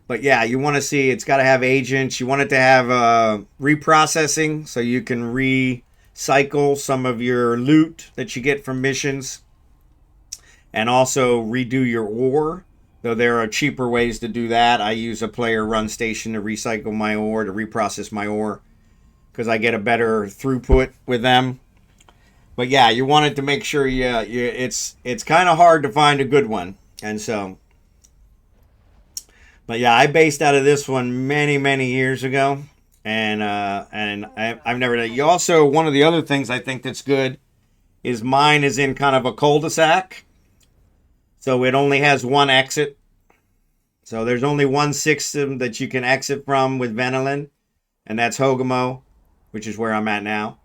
A: But yeah, you want to see it's got to have agents. You want it to have reprocessing so you can recycle some of your loot that you get from missions. And also redo your ore. Though there are cheaper ways to do that. I use a player run station to recycle my ore, to reprocess my ore. Because I get a better throughput with them. But yeah, you want it to make sure it's kind of hard to find a good one. And so... But yeah, I based out of this one many, many years ago, and I've never done. You also, one of the other things I think that's good is mine is in kind of a cul-de-sac, so it only has one exit. So there's only one system that you can exit from with Venolin, and that's Hogamo, which is where I'm at now,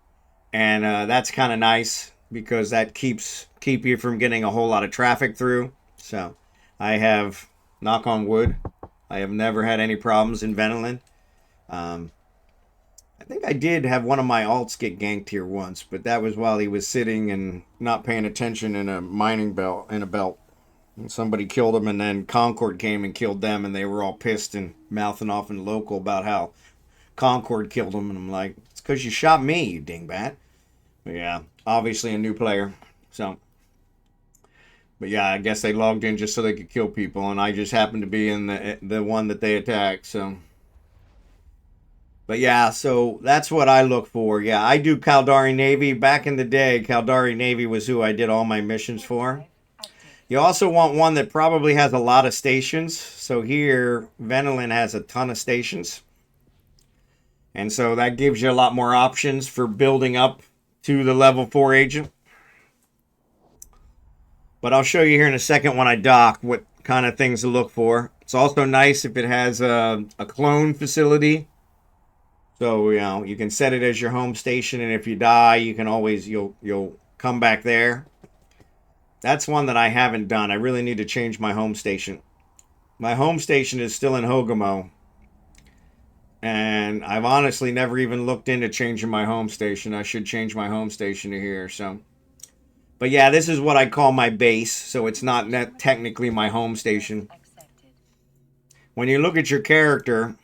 A: and that's kind of nice because that keep you from getting a whole lot of traffic through. So I have, knock on wood, I have never had any problems in Venolin. I think I did have one of my alts get ganked here once, but that was while he was sitting and not paying attention in a mining belt. And somebody killed him, and then Concord came and killed them, and they were all pissed and mouthing off in local about how Concord killed him. And I'm like, it's because you shot me, you dingbat. But yeah, obviously a new player. So... But yeah, I guess they logged in just so they could kill people, and I just happened to be in the one that they attacked. So, but yeah, so that's what I look for. Yeah, I do Caldari Navy. Back in the day, Caldari Navy was who I did all my missions for. You also want one that probably has a lot of stations. So here, Venolin has a ton of stations, and so that gives you a lot more options for building up to the level 4 agent. But I'll show you here in a second when I dock what kind of things to look for. It's also nice if it has a clone facility. So, you know, you can set it as your home station, and if you die, you can always, you'll come back there. That's one that I haven't done. I really need to change my home station. My home station is still in Hogamo. And I've honestly never even looked into changing my home station. I should change my home station to here. So, but yeah, this is what I call my base. So it's not technically my home station.
B: Accepted.
A: When you look at your character,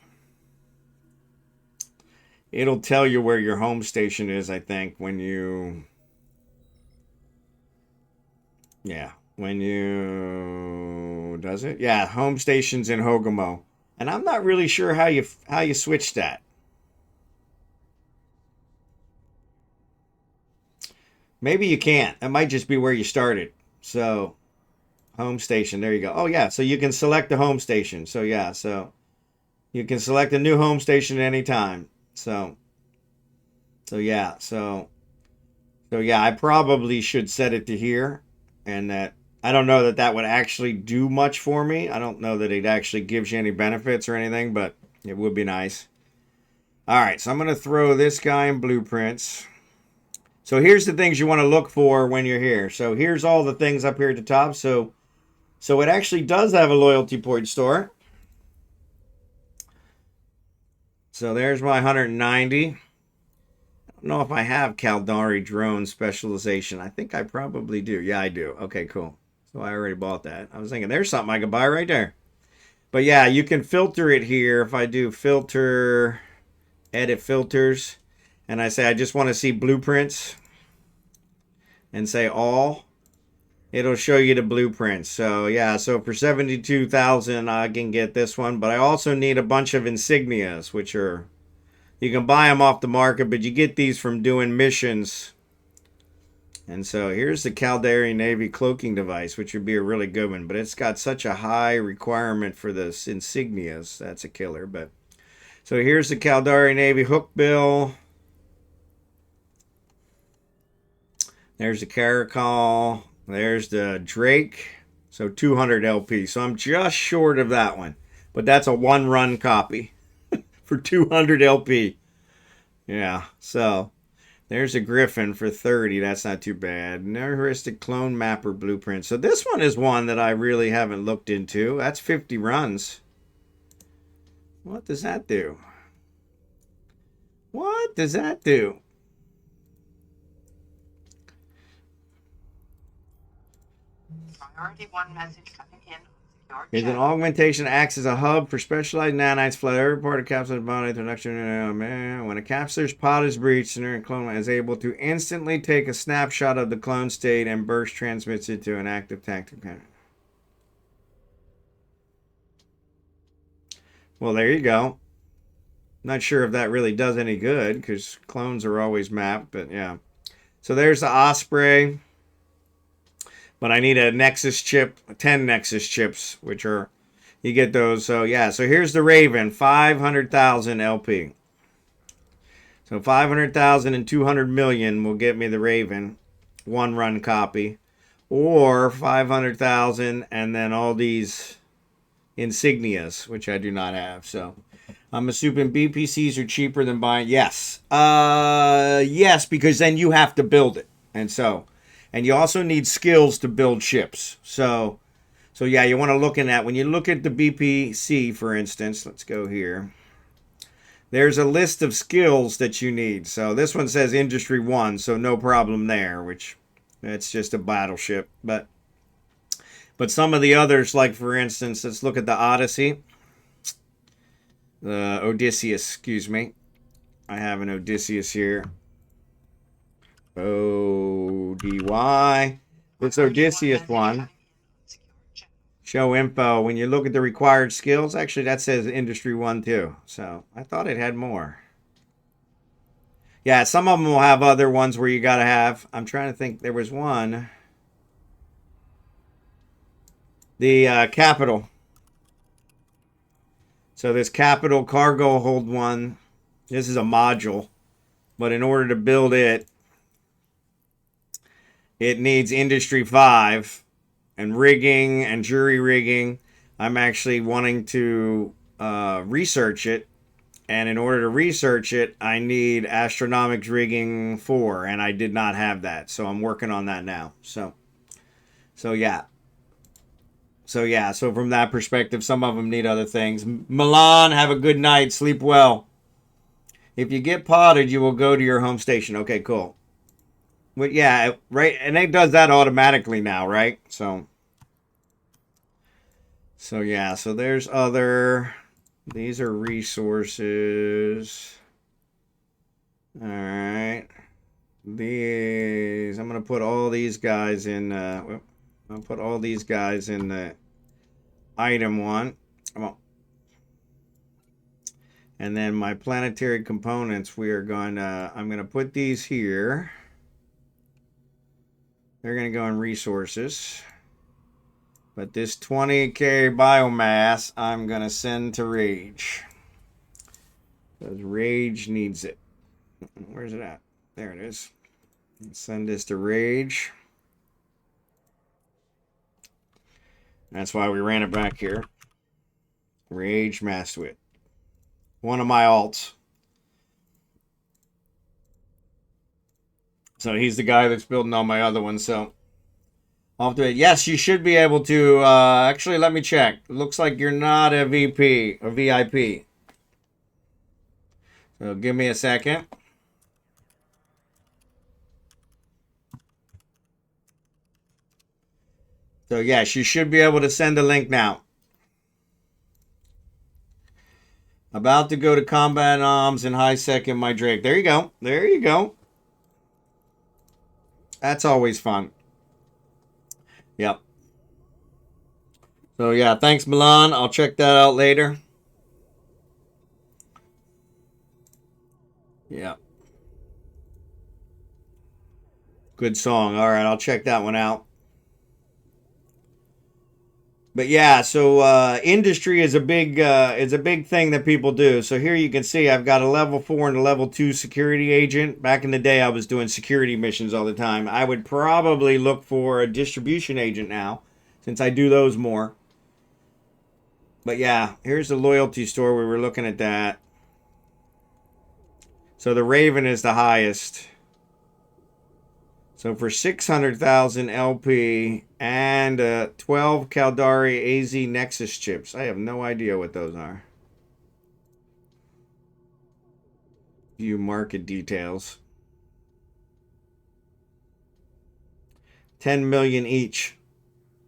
A: it'll tell you where your home station is, I think, when you... Yeah, when you... Does it? Yeah, home station's in Hogamo. And I'm not really sure how you switch that. Maybe you can't. It might just be where you started. So, home station. There you go. Oh, yeah. So you can select the home station. So, yeah. So, you can select a new home station at any time. So yeah. So, yeah. I probably should set it to here. And that... I don't know that that would actually do much for me. I don't know that it actually gives you any benefits or anything, but it would be nice. All right, so I'm going to throw this guy in blueprints. So here's the things you want to look for when you're here. So here's all the things up here at the top. So it actually does have a loyalty point store. So there's my 190. I don't know if I have Caldari drone specialization. I think I probably do. Yeah, I do. Okay, cool. So I already bought that. I was thinking there's something I could buy right there. But yeah, you can filter it here. If I do filter, edit filters, and I say I just want to see blueprints, and say all, it'll show you the blueprints. So yeah, so for 72,000 I can get this one, but I also need a bunch of insignias, which are, you can buy them off the market, but you get these from doing missions. And so here's the Caldari Navy cloaking device, which would be a really good one, but it's got such a high requirement for the insignias. That's a killer. But so here's the Caldari Navy hook bill. There's the Caracol. There's the Drake. So 200 LP. So I'm just short of that one, but that's a one-run copy for 200 LP. Yeah, so there's a Griffin for 30. That's not too bad. Heuristic clone mapper blueprint. So this one is one that I really haven't looked into. That's 50 runs. What does that do? What does that do?
C: Priority 1 message coming in on secure
A: Here's an
C: channel.
A: augmentation acts as a hub for specialized nanites. Flood every part of capsule's body introduction. When a capsule's pod is breached, the clone is able to instantly take a snapshot of the clone state and burst transmits it to an active tactic. Well, there you go. Not sure if that really does any good because clones are always mapped, but yeah. So there's the Osprey. But I need a Nexus chip, 10 Nexus chips, which are, you get those. So yeah, so here's the Raven, 500,000 LP. So 500,000 and 200 million will get me the Raven, one run copy. Or 500,000 and then all these insignias, which I do not have. So I'm assuming BPCs are cheaper than buying. Yes. Yes, because then you have to build it. And you also need skills to build ships. So yeah, you want to look in that. When you look at the BPC, for instance, let's go here. There's a list of skills that you need. So this one says Industry 1, so no problem there, which it's just a battleship. But some of the others, like for instance, let's look at the Odyssey. The Odysseus, excuse me. I have an Odysseus here. ODY. This Odysseus one. Show info. When you look at the required skills, actually that says Industry 1 too. So I thought it had more. Yeah, some of them will have other ones where you got to have. I'm trying to think. There was one. The Capital. So this Capital cargo hold one. This is a module. But in order to build it, it needs Industry 5 and rigging and jury rigging. I'm actually wanting to research it. And in order to research it, I need astronomics rigging 4, and I did not have that. So I'm working on that now. So yeah. So from that perspective, some of them need other things. Milan, have a good night. Sleep well. If you get potted, you will go to your home station. Okay, cool. But yeah, right, and it does that automatically now, right? So yeah, so there's other. These are resources. All right. These, I'm gonna put all these guys in. I'll put all these guys in the item one. Come on. And then my planetary components, we are going to, I'm going to put these here. They're going to go in resources. But this 20k biomass, I'm going to send to Rage. Because Rage needs it. Where's it at? There it is. Send this to Rage. That's why we ran it back here. Rage Mastwit. One of my alts. So he's the guy that's building all my other ones. So I'll do it. Yes, you should be able to. Actually, let me check. It looks like you're not a VP, a VIP. So give me a second. So yes, you should be able to send a link now. About to go to combat arms and high sec in my Drake. There you go. There you go. That's always fun. Yep. So yeah, thanks Milan. I'll check that out later. Yeah. Good song. All right, I'll check that one out. But yeah, so industry is a big thing that people do. So here you can see I've got a level 4 and a level 2 security agent. Back in the day, I was doing security missions all the time. I would probably look for a distribution agent now, since I do those more. But yeah, here's the loyalty store. We were looking at that. So the Raven is the highest. So for 600,000 LP and 12 Caldari AZ Nexus chips. I have no idea what those are. View market details. 10 million each.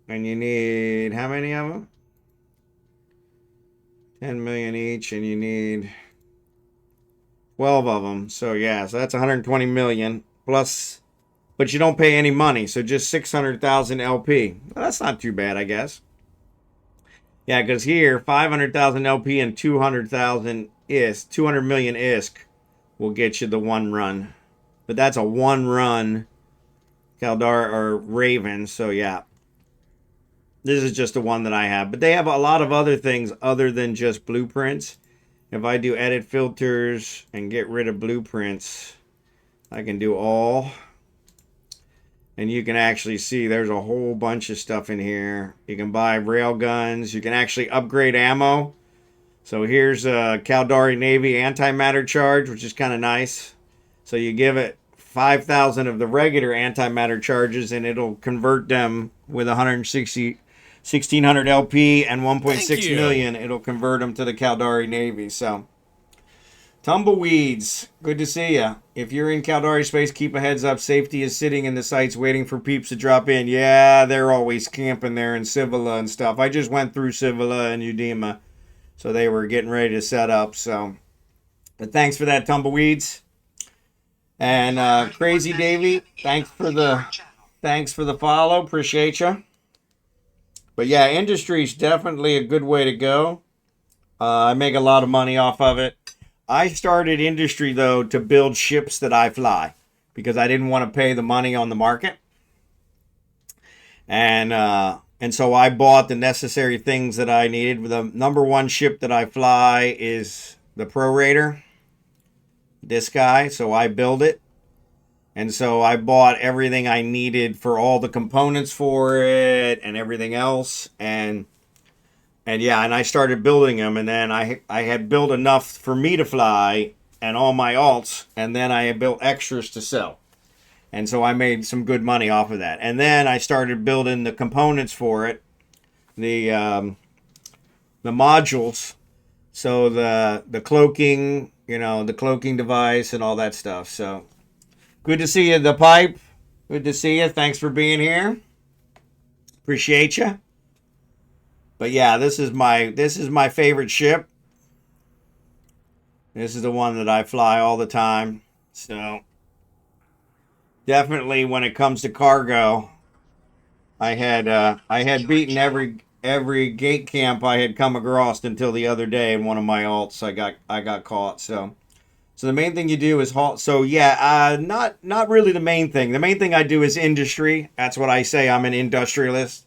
A: And you need how many of them? 10 million each, and you need 12 of them. So yeah, so that's 120 million plus. But you don't pay any money, so just 600,000 LP. Well, that's not too bad, I guess. Yeah, because here, 500,000 LP and 200,000 ISK, 200 million ISK will get you the one run. But that's a one run Kaldar or Raven, so yeah. This is just the one that I have. But they have a lot of other things other than just blueprints. If I do edit filters and get rid of blueprints, I can do all. And you can actually see there's a whole bunch of stuff in here. You can buy rail guns. You can actually upgrade ammo. So here's a Caldari Navy antimatter charge, which is kind of nice. So you give it 5,000 of the regular antimatter charges, and it'll convert them with 1,600 LP and 1.6 million. It'll convert them to the Caldari Navy. So Tumbleweeds, good to see you. If you're in Caldari space, keep a heads up. Safety is sitting in the sites waiting for peeps to drop in. Yeah, they're always camping there in Civila and stuff. I just went through Civila and Udema, so they were getting ready to set up. So, but thanks for that, Tumbleweeds. And Crazy Davey, thanks for the follow. Appreciate you. But yeah, industry is definitely a good way to go. I make a lot of money off of it. I started industry, though, to build ships that I fly because I didn't want to pay the money on the market. And so I bought the necessary things that I needed. The number one ship that I fly is the Pro Raider, this guy. So I build it. And so I bought everything I needed for all the components for it and everything else. And And yeah, and I started building them, and then I had built enough for me to fly and all my alts, and then I had built extras to sell. And so I made some good money off of that. And then I started building the components for it, the modules, so the cloaking, the cloaking device and all that stuff. So good to see you, the pipe. Good to see you. Thanks for being here. Appreciate you. But yeah, this is my favorite ship. This is the one that I fly all the time. So definitely when it comes to cargo, I had beaten every gate camp I had come across until the other day in one of my alts. I got caught. So the main thing you do is haul. So yeah, not really the main thing. The main thing I do is industry. That's what I say. I'm an industrialist.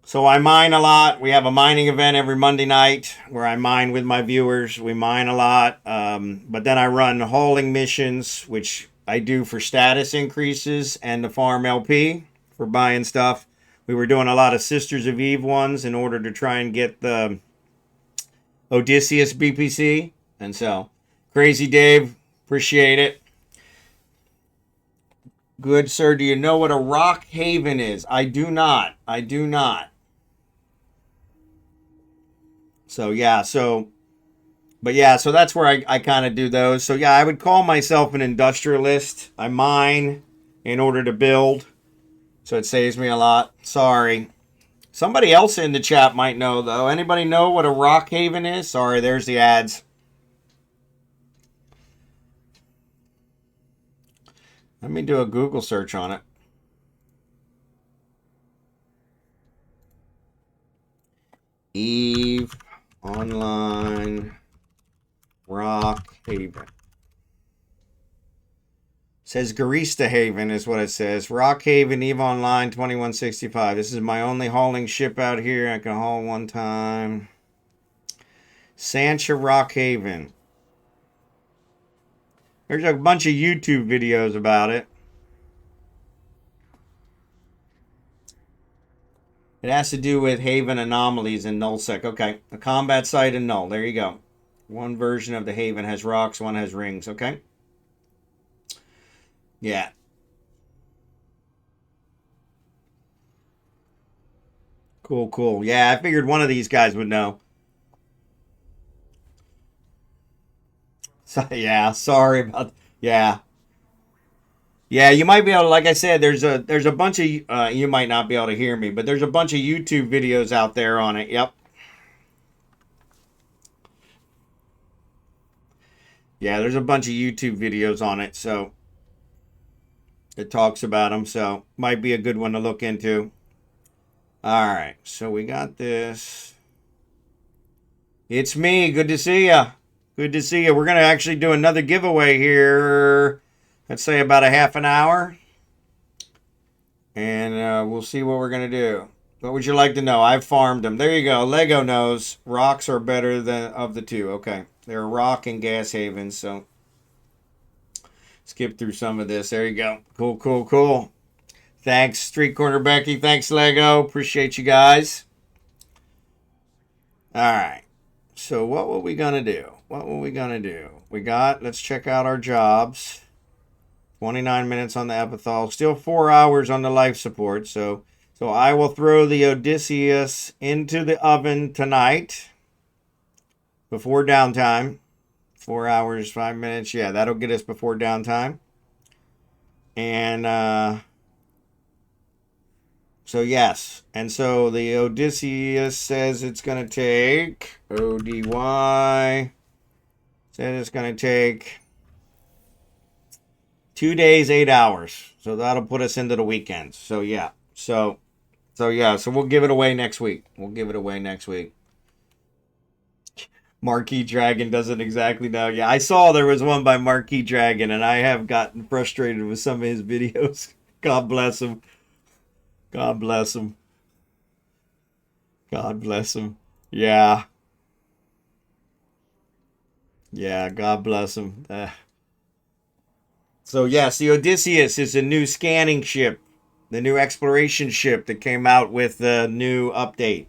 A: So I mine a lot. We have a mining event every Monday night where I mine with my viewers. We mine a lot. But then I run hauling missions, which I do for status increases and the farm LP for buying stuff. We were doing a lot of Sisters of Eve ones in order to try and get the Odysseus BPC. And so, Crazy Dave, appreciate it. Good, sir. Do you know what a rock haven is? I do not. I do not. So yeah, so that's where I kind of do those. So yeah, I would call myself an industrialist. I mine in order to build, so it saves me a lot. Sorry. Somebody else in the chat might know though. Anybody know what a rock haven is? Sorry, there's the ads. Let me do a Google search on it. Eve Online Rock Haven. Says Garista Haven is what it says. Rock Haven, Eve Online, 2165. This is my only hauling ship out here. I can haul one time. Sancha Rock Haven. There's a bunch of YouTube videos about it. It has to do with Haven anomalies in nullsec. Okay, a combat site in null. There you go. One version of the Haven has rocks, one has rings. Okay. Yeah. Cool, cool. Yeah, I figured one of these guys would know. So, yeah, sorry about. Yeah. Yeah, you might be able to, like I said, there's a bunch of you might not be able to hear me, but there's a bunch of YouTube videos out there on it. Yep. Yeah, there's a bunch of YouTube videos on it, so it talks about them, so might be a good one to look into. All right, so we got this. It's me. Good to see ya. Good to see you. We're going to actually do another giveaway here. Let's say about a half an hour. And we'll see what we're going to do. What would you like to know? I've farmed them. There you go. Lego knows rocks are better than of the two. Okay. They're rock and gas havens. So skip through some of this. There you go. Cool, cool, cool. Thanks, Street Corner Becky. Thanks, Lego. Appreciate you guys. All right. So what were we going to do? What were we going to do? Let's check out our jobs. 29 minutes on the epithal. Still 4 hours on the life support. So I will throw the Odysseus into the oven tonight before downtime. 4 hours, 5 minutes. Yeah, that'll get us before downtime. And so yes. And so the Odysseus says it's going to take ODY. Said it's going to take 2 days, 8 hours. So that'll put us into the weekends. So yeah. So we'll give it away next week. Marquee Dragon doesn't exactly know. Yeah, I saw there was one by Marquee Dragon, and I have gotten frustrated with some of his videos. God bless him. God bless him. God bless him. Yeah. Yeah, God bless him. So yes, the Odysseus is a new scanning ship, the new exploration ship that came out with the new update.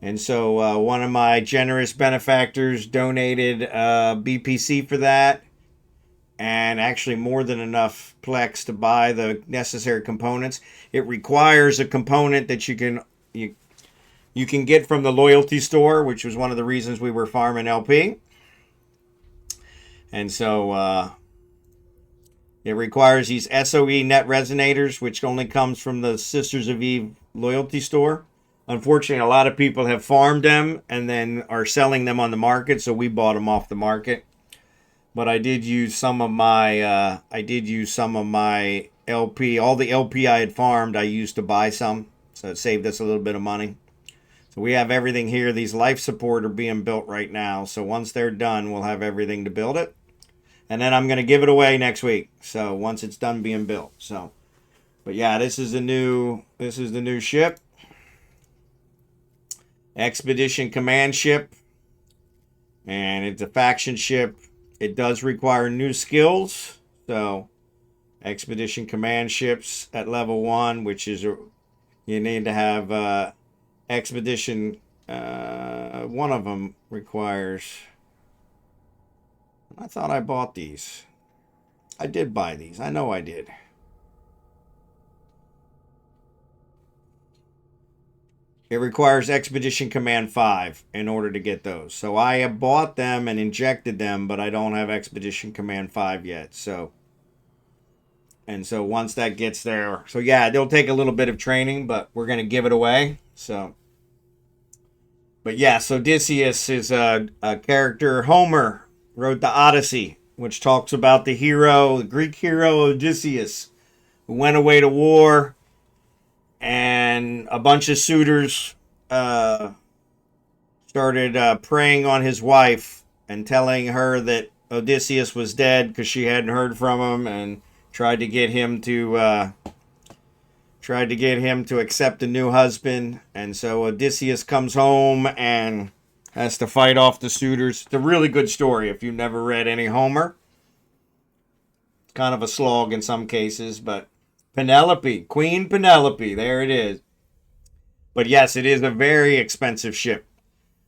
A: And so one of my generous benefactors donated BPC for that, and actually more than enough Plex to buy the necessary components. It requires a component that you can get from the loyalty store, which was one of the reasons we were farming LP. And so it requires these SOE net resonators, which only comes from the Sisters of Eve loyalty store. Unfortunately, a lot of people have farmed them and then are selling them on the market, so we bought them off the market. But I did use some of my LP. All the LP I had farmed, I used to buy some, so it saved us a little bit of money. So we have everything here. These life support are being built right now. So once they're done, we'll have everything to build it. And then I'm going to give it away next week. So once it's done being built. So, but yeah, this is the new ship. Expedition Command ship. And it's a faction ship. It does require new skills. So Expedition Command ships at level 1, which is you need to have Expedition. One of them requires. I thought I bought these. I did buy these. I know I did. It requires Expedition Command 5 in order to get those. So I have bought them and injected them, but I don't have Expedition Command 5 yet. So once that gets there. So yeah, it'll take a little bit of training, but we're going to give it away. So. But yeah, so Odysseus is a character. Homer wrote the Odyssey, which talks about the Greek hero Odysseus, who went away to war, and a bunch of suitors started preying on his wife and telling her that Odysseus was dead because she hadn't heard from him, and tried to get him to accept a new husband. And so Odysseus comes home and has to fight off the suitors. It's a really good story if you've never read any Homer. It's kind of a slog in some cases, but Queen Penelope, there it is. But yes, it is a very expensive ship.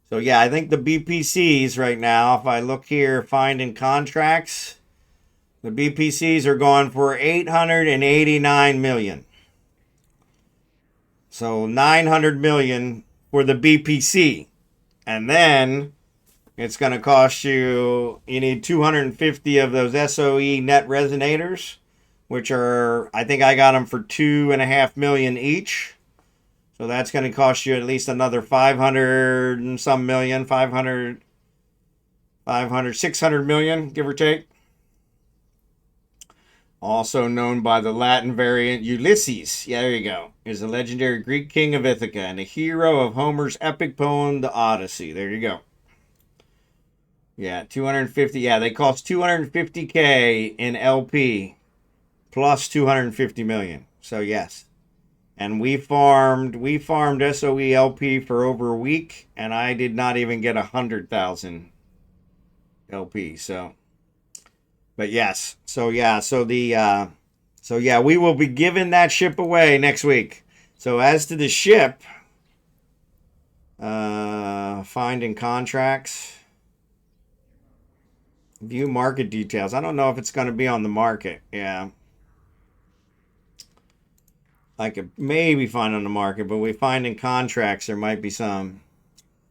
A: So yeah, I think the BPCs right now, if I look here, finding contracts, the BPCs are going for 889 million. So 900 million for the BPC. And then it's going to cost you need 250 of those SOE net resonators, which are, I think I got them for 2.5 million each. So that's going to cost you at least another 500 and some million, 600 million, give or take. Also known by the Latin variant Ulysses, yeah, there you go, is a legendary Greek king of Ithaca and a hero of Homer's epic poem, The Odyssey. There you go. Yeah, 250. Yeah, they cost 250K in LP plus 250 million. So yes. And we farmed SOE LP for over a week, and I did not even get 100,000 LP. So, but yes. So yeah. So yeah, we will be giving that ship away next week. So as to the ship, finding contracts, view market details. I don't know if it's going to be on the market. Yeah. I could maybe find on the market, but we find in contracts there might be some.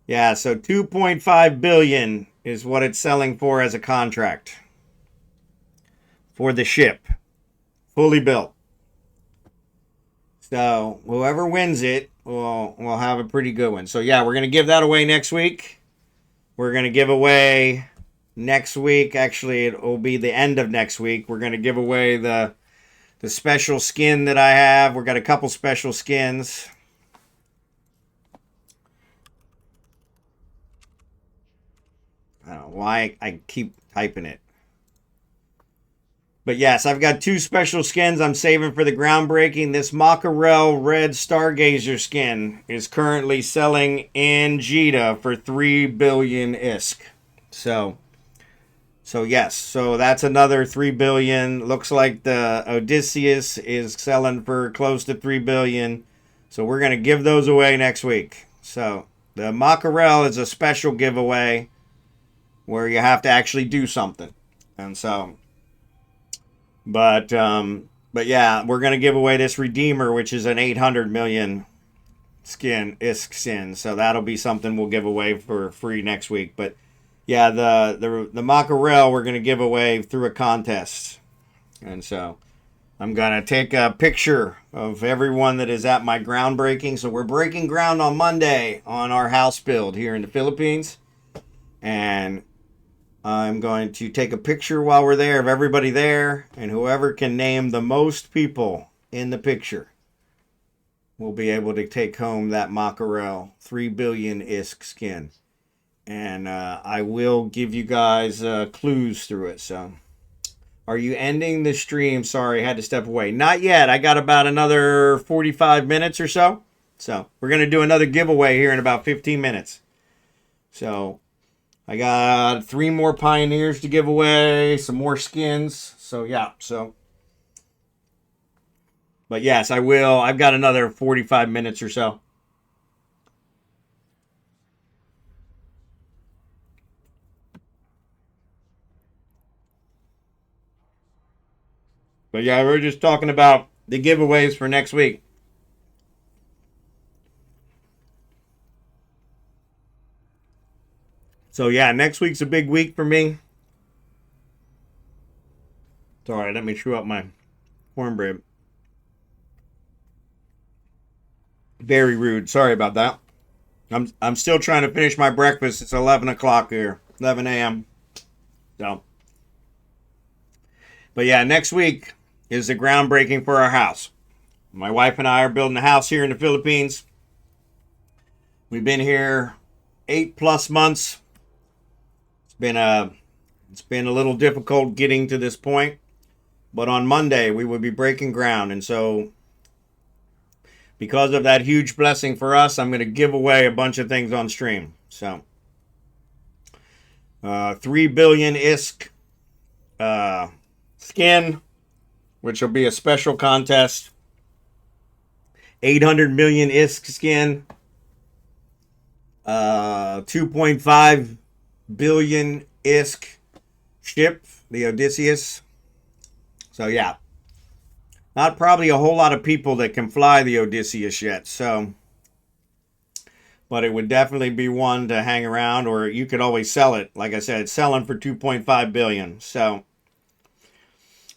A: Yeah, so 2.5 billion is what it's selling for as a contract for the ship, fully built. So whoever wins it will have a pretty good one. So yeah, we're gonna give that away next week. We're gonna give away next week. Actually, it will be the end of next week. We're gonna give away the special skin that I have. We've got a couple special skins. I don't know why I keep typing it. But yes, I've got 2 special skins I'm saving for the groundbreaking. This Mackerel Red Stargazer skin is currently selling in Jita for 3 billion ISK. So yes, so that's another 3 billion. Looks like the Odysseus is selling for close to 3 billion. So we're going to give those away next week. So The Mackerel is a special giveaway where you have to actually do something. And so, but yeah, we're going to give away this Redeemer, which is an 800 million ISK skin. So that'll be something we'll give away for free next week. But yeah, the Mackerel we're going to give away through a contest. And so I'm going to take a picture of everyone that is at my groundbreaking. So we're breaking ground on Monday on our house build here in the Philippines. And I'm going to take a picture while we're there of everybody there. And whoever can name the most people in the picture will be able to take home that Mackerel 3 billion ISK skin. And I will give you guys clues through it. So... Are you ending the stream? Sorry, I had to step away. Not yet. I got about another 45 minutes or so. So we're going to do another giveaway here in about 15 minutes. So I got 3 more Pioneers to give away, some more skins. So yeah, so. But yes, I will. I've got another 45 minutes or so. But yeah, we're just talking about the giveaways for next week. So yeah, next week's a big week for me. Sorry, let me chew up my cornbread. Very rude. Sorry about that. I'm still trying to finish my breakfast. It's 11 o'clock here, 11 a.m. So, but yeah, next week is the groundbreaking for our house. My wife and I are building a house here in the Philippines. We've been here 8+ months. It's been a little difficult getting to this point, but on Monday we will be breaking ground, and so because of that huge blessing for us, I'm going to give away a bunch of things on stream. So, 3 billion ISK skin, which will be a special contest. 800 million ISK skin. 2.5 billion ISK ship, the Odysseus. So yeah. Not probably a whole lot of people that can fly the Odysseus yet, so. But it would definitely be one to hang around, or you could always sell it. Like I said, it's selling for 2.5 billion. So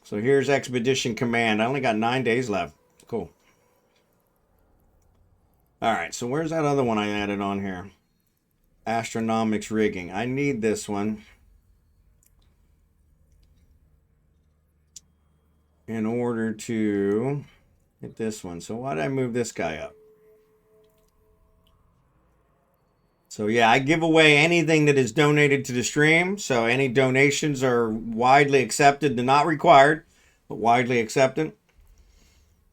A: here's Expedition Command. I only got 9 days left. Cool. All right, so where's that other one I added on here? Astronomics rigging. I need this one in order to get this one. So why did I move this guy up? So yeah, I give away anything that is donated to the stream. So any donations are widely accepted. They're not required, but widely accepted.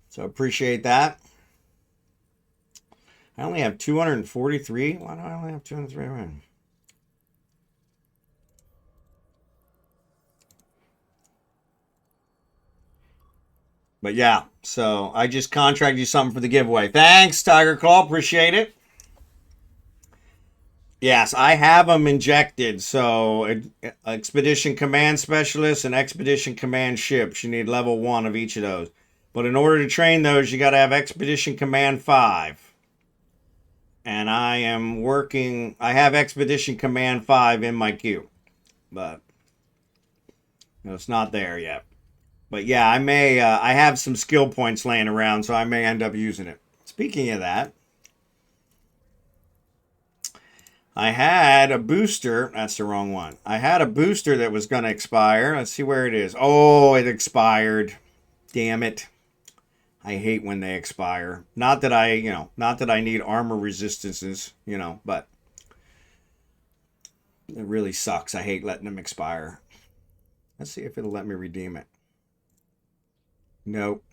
A: So appreciate that. I only have 243. Why do I only have 203? But yeah, so I just contracted you something for the giveaway. Thanks, Tiger Claw. Appreciate it. Yes, I have them injected. So Expedition Command Specialist and Expedition Command Ships. You need level 1 of each of those. But in order to train those, you got to have Expedition Command 5. And I have Expedition Command 5 in my queue. But it's not there yet. But yeah, I have some skill points laying around, so I may end up using it. Speaking of that, I had a booster. That's the wrong one. I had a booster that was going to expire. Let's see where it is. Oh, it expired. Damn it. I hate when they expire. Not that I need armor resistances, but it really sucks. I hate letting them expire. Let's see if it'll let me redeem it. Nope.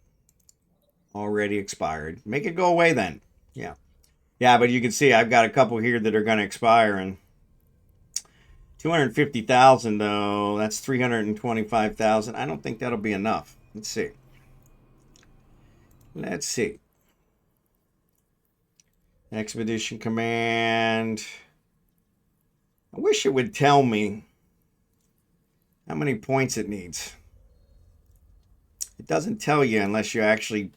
A: Already expired. Make it go away then. Yeah. Yeah, but you can see I've got a couple here that are going to expire, and 250,000 though. That's 325,000. I don't think that'll be enough. Let's see. Expedition Command. I wish it would tell me how many points it needs. It doesn't tell you unless you actually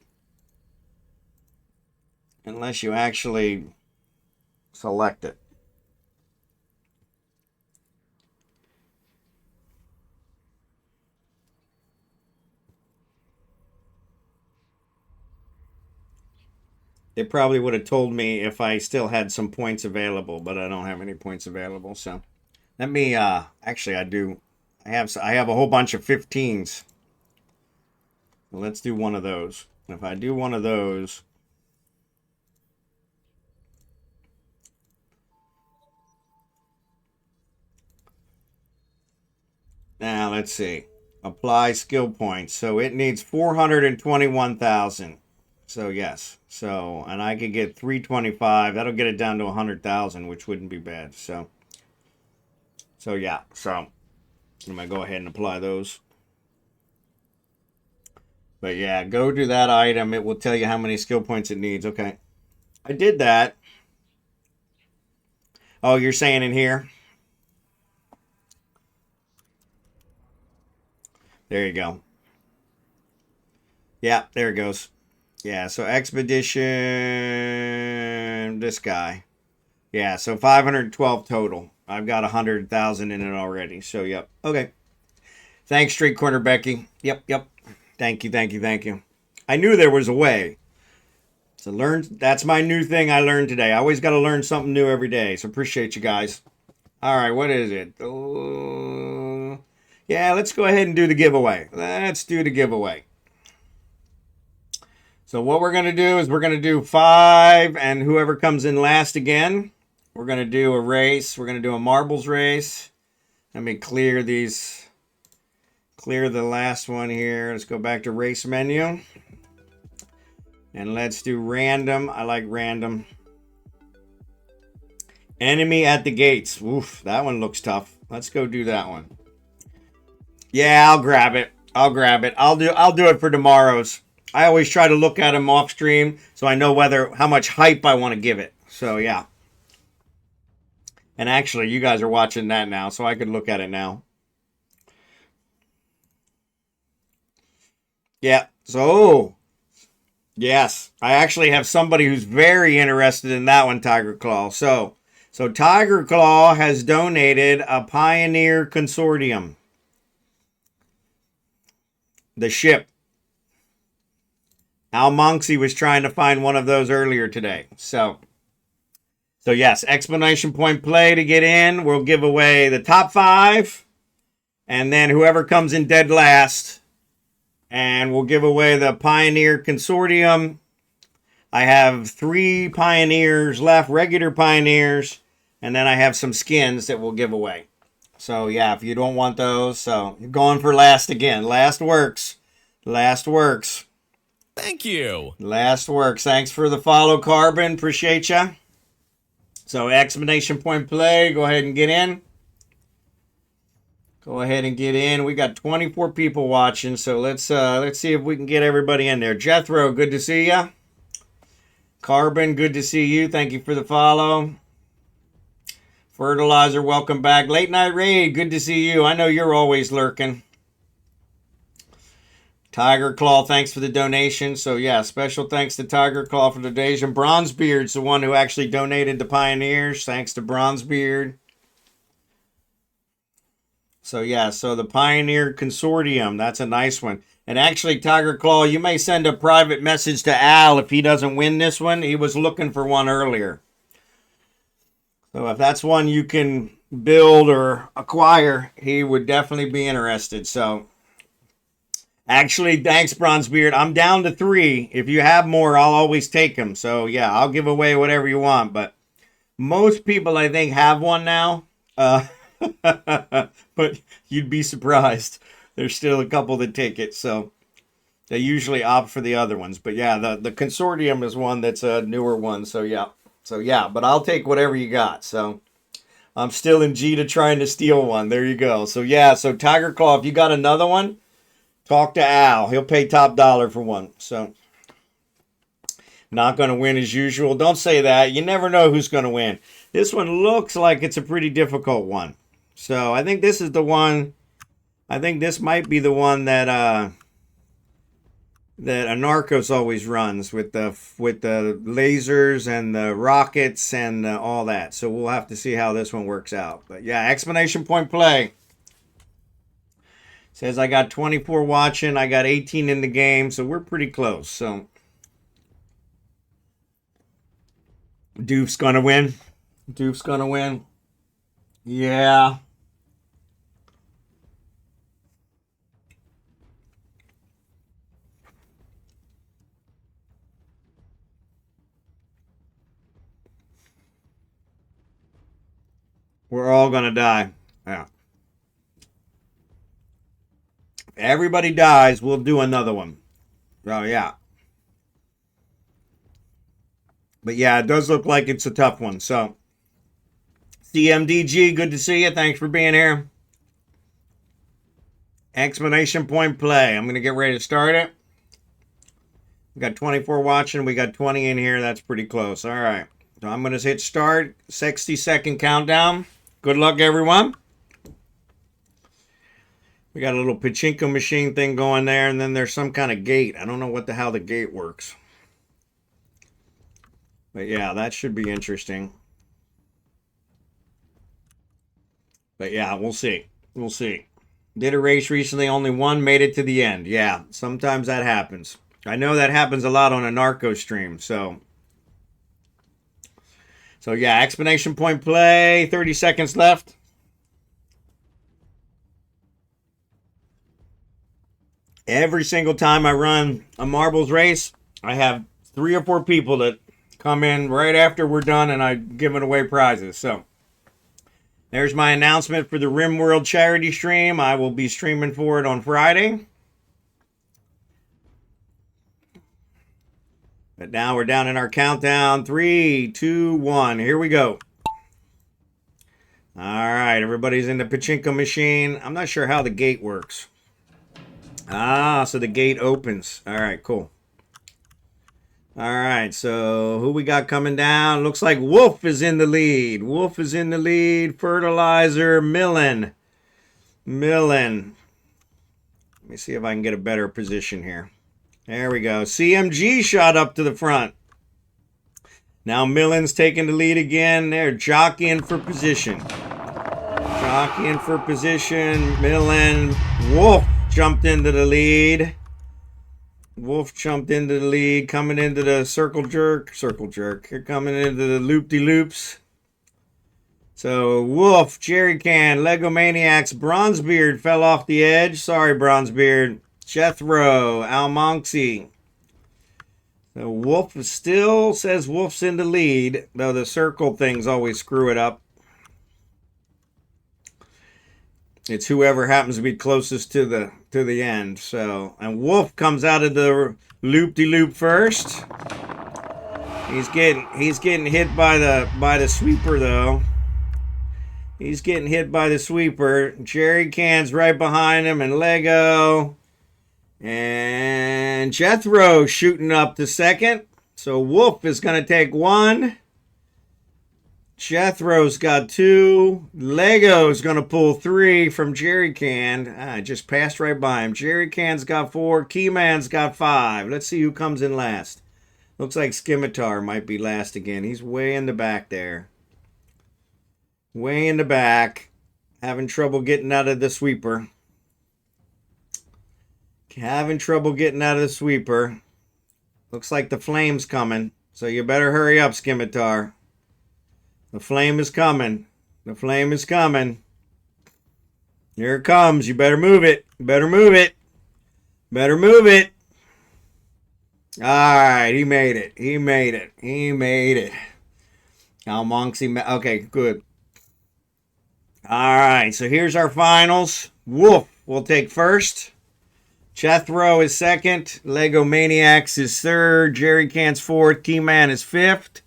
A: select it. It probably would have told me if I still had some points available, but I don't have any points available. So let me actually I do. I have a whole bunch of 15s. Well, let's do one of those. If I do one of those, now let's see. Apply skill points. So it needs 421,000. So yes. So, and I could get 325. That'll get it down to 100,000, which wouldn't be bad. So yeah. So I'm gonna go ahead and apply those. But yeah, go to that item. It will tell you how many skill points it needs. Okay. I did that. Oh, you're saying in here? There you go. Yeah, there it goes. Yeah, so Expedition, this guy. Yeah, so 512 total. I've got 100,000 in it already. So, yep. Okay. Thanks, Street Corner Becky. Yep. Thank you. I knew there was a way. So that's my new thing I learned today. I always got to learn something new every day. So appreciate you guys. All right, what is it? Yeah, let's go ahead and do the giveaway. Let's do the giveaway. So what we're going to do is we're going to do 5, and whoever comes in last again, we're going to do a race. We're going to do a marbles race. Let me clear these. Clear the last one here. Let's go back to race menu. And let's do random. I like random. Enemy at the gates. Oof, that one looks tough. Let's go do that one. Yeah, I'll grab it. I'll do it for tomorrow's. I always try to look at them off stream so I know how much hype I want to give it. So yeah. And actually, you guys are watching that now, so I could look at it now. Yeah. So yes, I actually have somebody who's very interested in that one, Tiger Claw. So Tiger Claw has donated a Pioneer Consortium. The ship. Al Monksy was trying to find one of those earlier today. So yes, explanation point play to get in. We'll give away the top 5. And then whoever comes in dead last. And we'll give away the Pioneer Consortium. I have 3 Pioneers left, regular Pioneers. And then I have some skins that we'll give away. So yeah, if you don't want those, so you're going for last again. Last works.
E: Thank you.
A: Last works. Thanks for the follow, Carbon. Appreciate ya. So explanation point play. Go ahead and get in. We got 24 people watching, so let's see if we can get everybody in there. Jethro, good to see ya. Carbon, good to see you. Thank you for the follow. Fertilizer, welcome back. Late Night Raid, good to see you. I know you're always lurking. Tiger Claw, thanks for the donation. So yeah, special thanks to Tiger Claw for the donation. Bronzebeard's the one who actually donated the Pioneers. Thanks to Bronzebeard. So yeah, so the Pioneer Consortium, that's a nice one. And actually, Tiger Claw, you may send a private message to Al if he doesn't win this one. He was looking for one earlier. So if that's one you can build or acquire, he would definitely be interested. So actually, thanks, Bronzebeard. I'm down to 3. If you have more, I'll always take them. So yeah, I'll give away whatever you want. But most people, I think, have one now. But you'd be surprised. There's still a couple that take it. So they usually opt for the other ones. But yeah, the Consortium is one that's a newer one. So yeah, but I'll take whatever you got. So I'm still in G to trying to steal one. There you go. So yeah, so Tiger Claw, if you got another one, talk to Al. He'll pay top dollar for one. So Not going to win as usual. Don't say that. You never know who's going to win. This one looks like it's a pretty difficult one. So I think this is the one. I think this might be the one that that Anarchos always runs with the lasers and the rockets and all that. So we'll have to see how this one works out. But yeah, exclamation point play. Says I got 24 watching. I got 18 in the game. So we're pretty close. So Doof's going to win. Doof's going to win. Yeah. We're all going to die. Yeah. If everybody dies, we'll do another one. Oh, yeah. But yeah, it does look like it's a tough one. So, CMDG, good to see you. Thanks for being here. Exclamation point play. I'm going to get ready to start it. We got 24 watching. We got 20 in here. That's pretty close. All right. So I'm going to hit start. 60-second countdown. Good luck, everyone. We got a little pachinko machine thing going there, and then there's some kind of gate. I don't know what the hell the gate works. But yeah, that should be interesting. But yeah, we'll see. We'll see. Did a race recently, only one made it to the end. Yeah, sometimes that happens. I know that happens a lot on a narco stream, so yeah, explanation point play, 30 seconds left. Every single time I run a marbles race, I have 3 or 4 people that come in right after we're done and I'm giving away prizes. So there's my announcement for the RimWorld charity stream. I will be streaming for it on Friday. But now we're down in our countdown. 3, 2, 1. Here we go. All right, everybody's in the pachinko machine. I'm not sure how the gate works. Ah, so the gate opens. All right, cool. All right, so who we got coming down? Looks like Wolf is in the lead. Wolf is in the lead. Fertilizer, Millen. Let me see if I can get a better position here. There we go. CMG shot up to the front. Now Millen's taking the lead again. They're jockeying for position. Jockeying for position. Millen. Wolf jumped into the lead. Wolf jumped into the lead. Coming into the circle jerk. You're coming into the loop-de-loops. So Wolf, Jerry Can, Lego Maniacs, Bronzebeard fell off the edge. Sorry, Bronzebeard. Jethro, Almonxy. So Wolf still says Wolf's in the lead, though the circle things always screw it up. It's whoever happens to be closest to the end. So, and Wolf comes out of the loop-de-loop first. He's getting hit by the sweeper though. He's getting hit by the sweeper. Jerry Can's right behind him, and Lego. And Jethro shooting up to second. So Wolf is going to take 1. Jethro's got 2. Lego's going to pull 3 from Jerry Can. I just passed right by him. Jerry Can's got 4. Keyman's got 5. Let's see who comes in last. Looks like Scimitar might be last again. He's way in the back there. Way in the back. Having trouble getting out of the sweeper. Having trouble getting out of the sweeper. Looks like the flame's coming. So you better hurry up, Scimitar. The flame is coming. The flame is coming. Here it comes. You better move it. Better move it. Better move it. Alright, he made it. He made it. He made it. Almonxy. Okay, good. Alright, so here's our finals. Wolf will take first. Jethro is second. Lego Maniacs is third. Jerry Can's fourth. Keyman is fifth.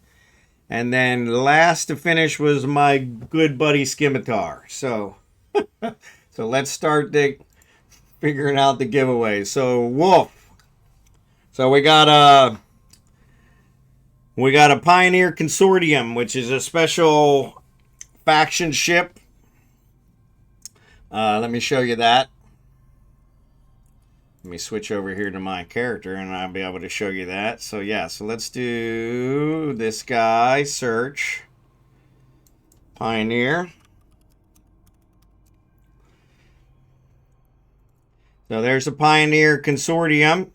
A: And then last to finish was my good buddy Scimitar. So, so let's start figuring out the giveaway. So Wolf. So we got We got a Pioneer Consortium, which is a special faction ship. Let me show you that. Let me switch over here to my character and I'll be able to show you that. So yeah, so let's do this guy, search, Pioneer. So there's the Pioneer Consortium.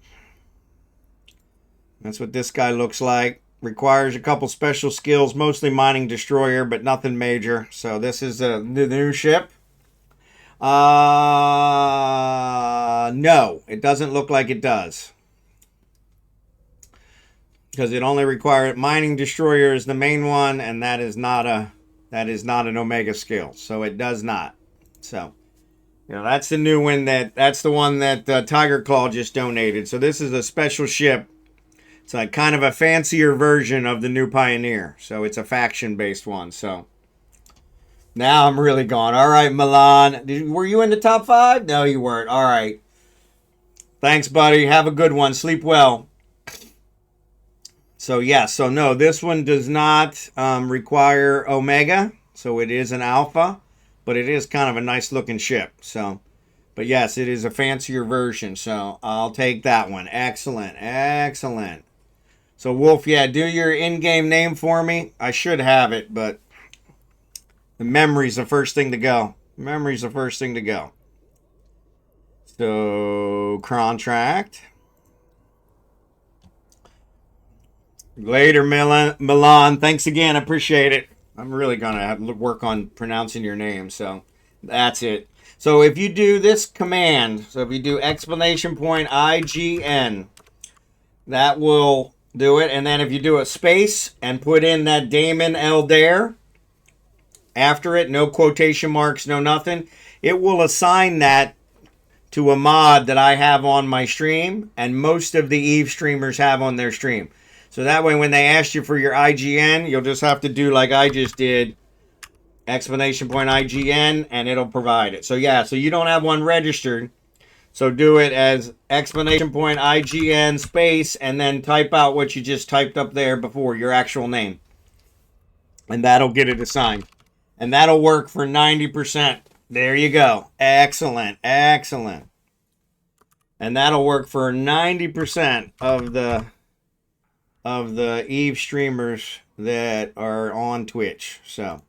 A: That's what this guy looks like. Requires a couple special skills, mostly mining destroyer, but nothing major. So this is the new ship. No, it doesn't look like it does. Because it only requires mining destroyer is the main one, and that is not an Omega skill. So it does not. So, you know, that's the new one that's the one that Tiger Claw just donated. So this is a special ship. It's like kind of a fancier version of the new Pioneer. So it's a faction-based one. So now I'm really gone. All right, Milan. Were you in the top 5? No, you weren't. All right. Thanks, buddy. Have a good one. Sleep well. So, yeah. So, no, this one does not require Omega. So it is an Alpha. But it is kind of a nice-looking ship. So, but yes, it is a fancier version. So I'll take that one. Excellent. Excellent. So, Wolf, yeah, do your in-game name for me. I should have it, but the memory's the first thing to go. Memory's the first thing to go. So, contract. Later, Milan. Thanks again. I appreciate it. I'm really going to have to work on pronouncing your name. So, that's it. So, if you do this command, so if you do exclamation point IGN, that will do it. And then if you do a space and put in that Damon Eldair after it, no quotation marks, no nothing, it will assign that to a mod that I have on my stream and most of the Eve streamers have on their stream. So that way when they ask you for your IGN, you'll just have to do like I just did, exclamation point IGN, and it'll provide it. So yeah, so you don't have one registered. So do it as exclamation point IGN space and then type out what you just typed up there before, your actual name. And that'll get it assigned. And that'll work for 90%. There you go. Excellent. Excellent. And that'll work for 90% of the Eve streamers that are on Twitch. So,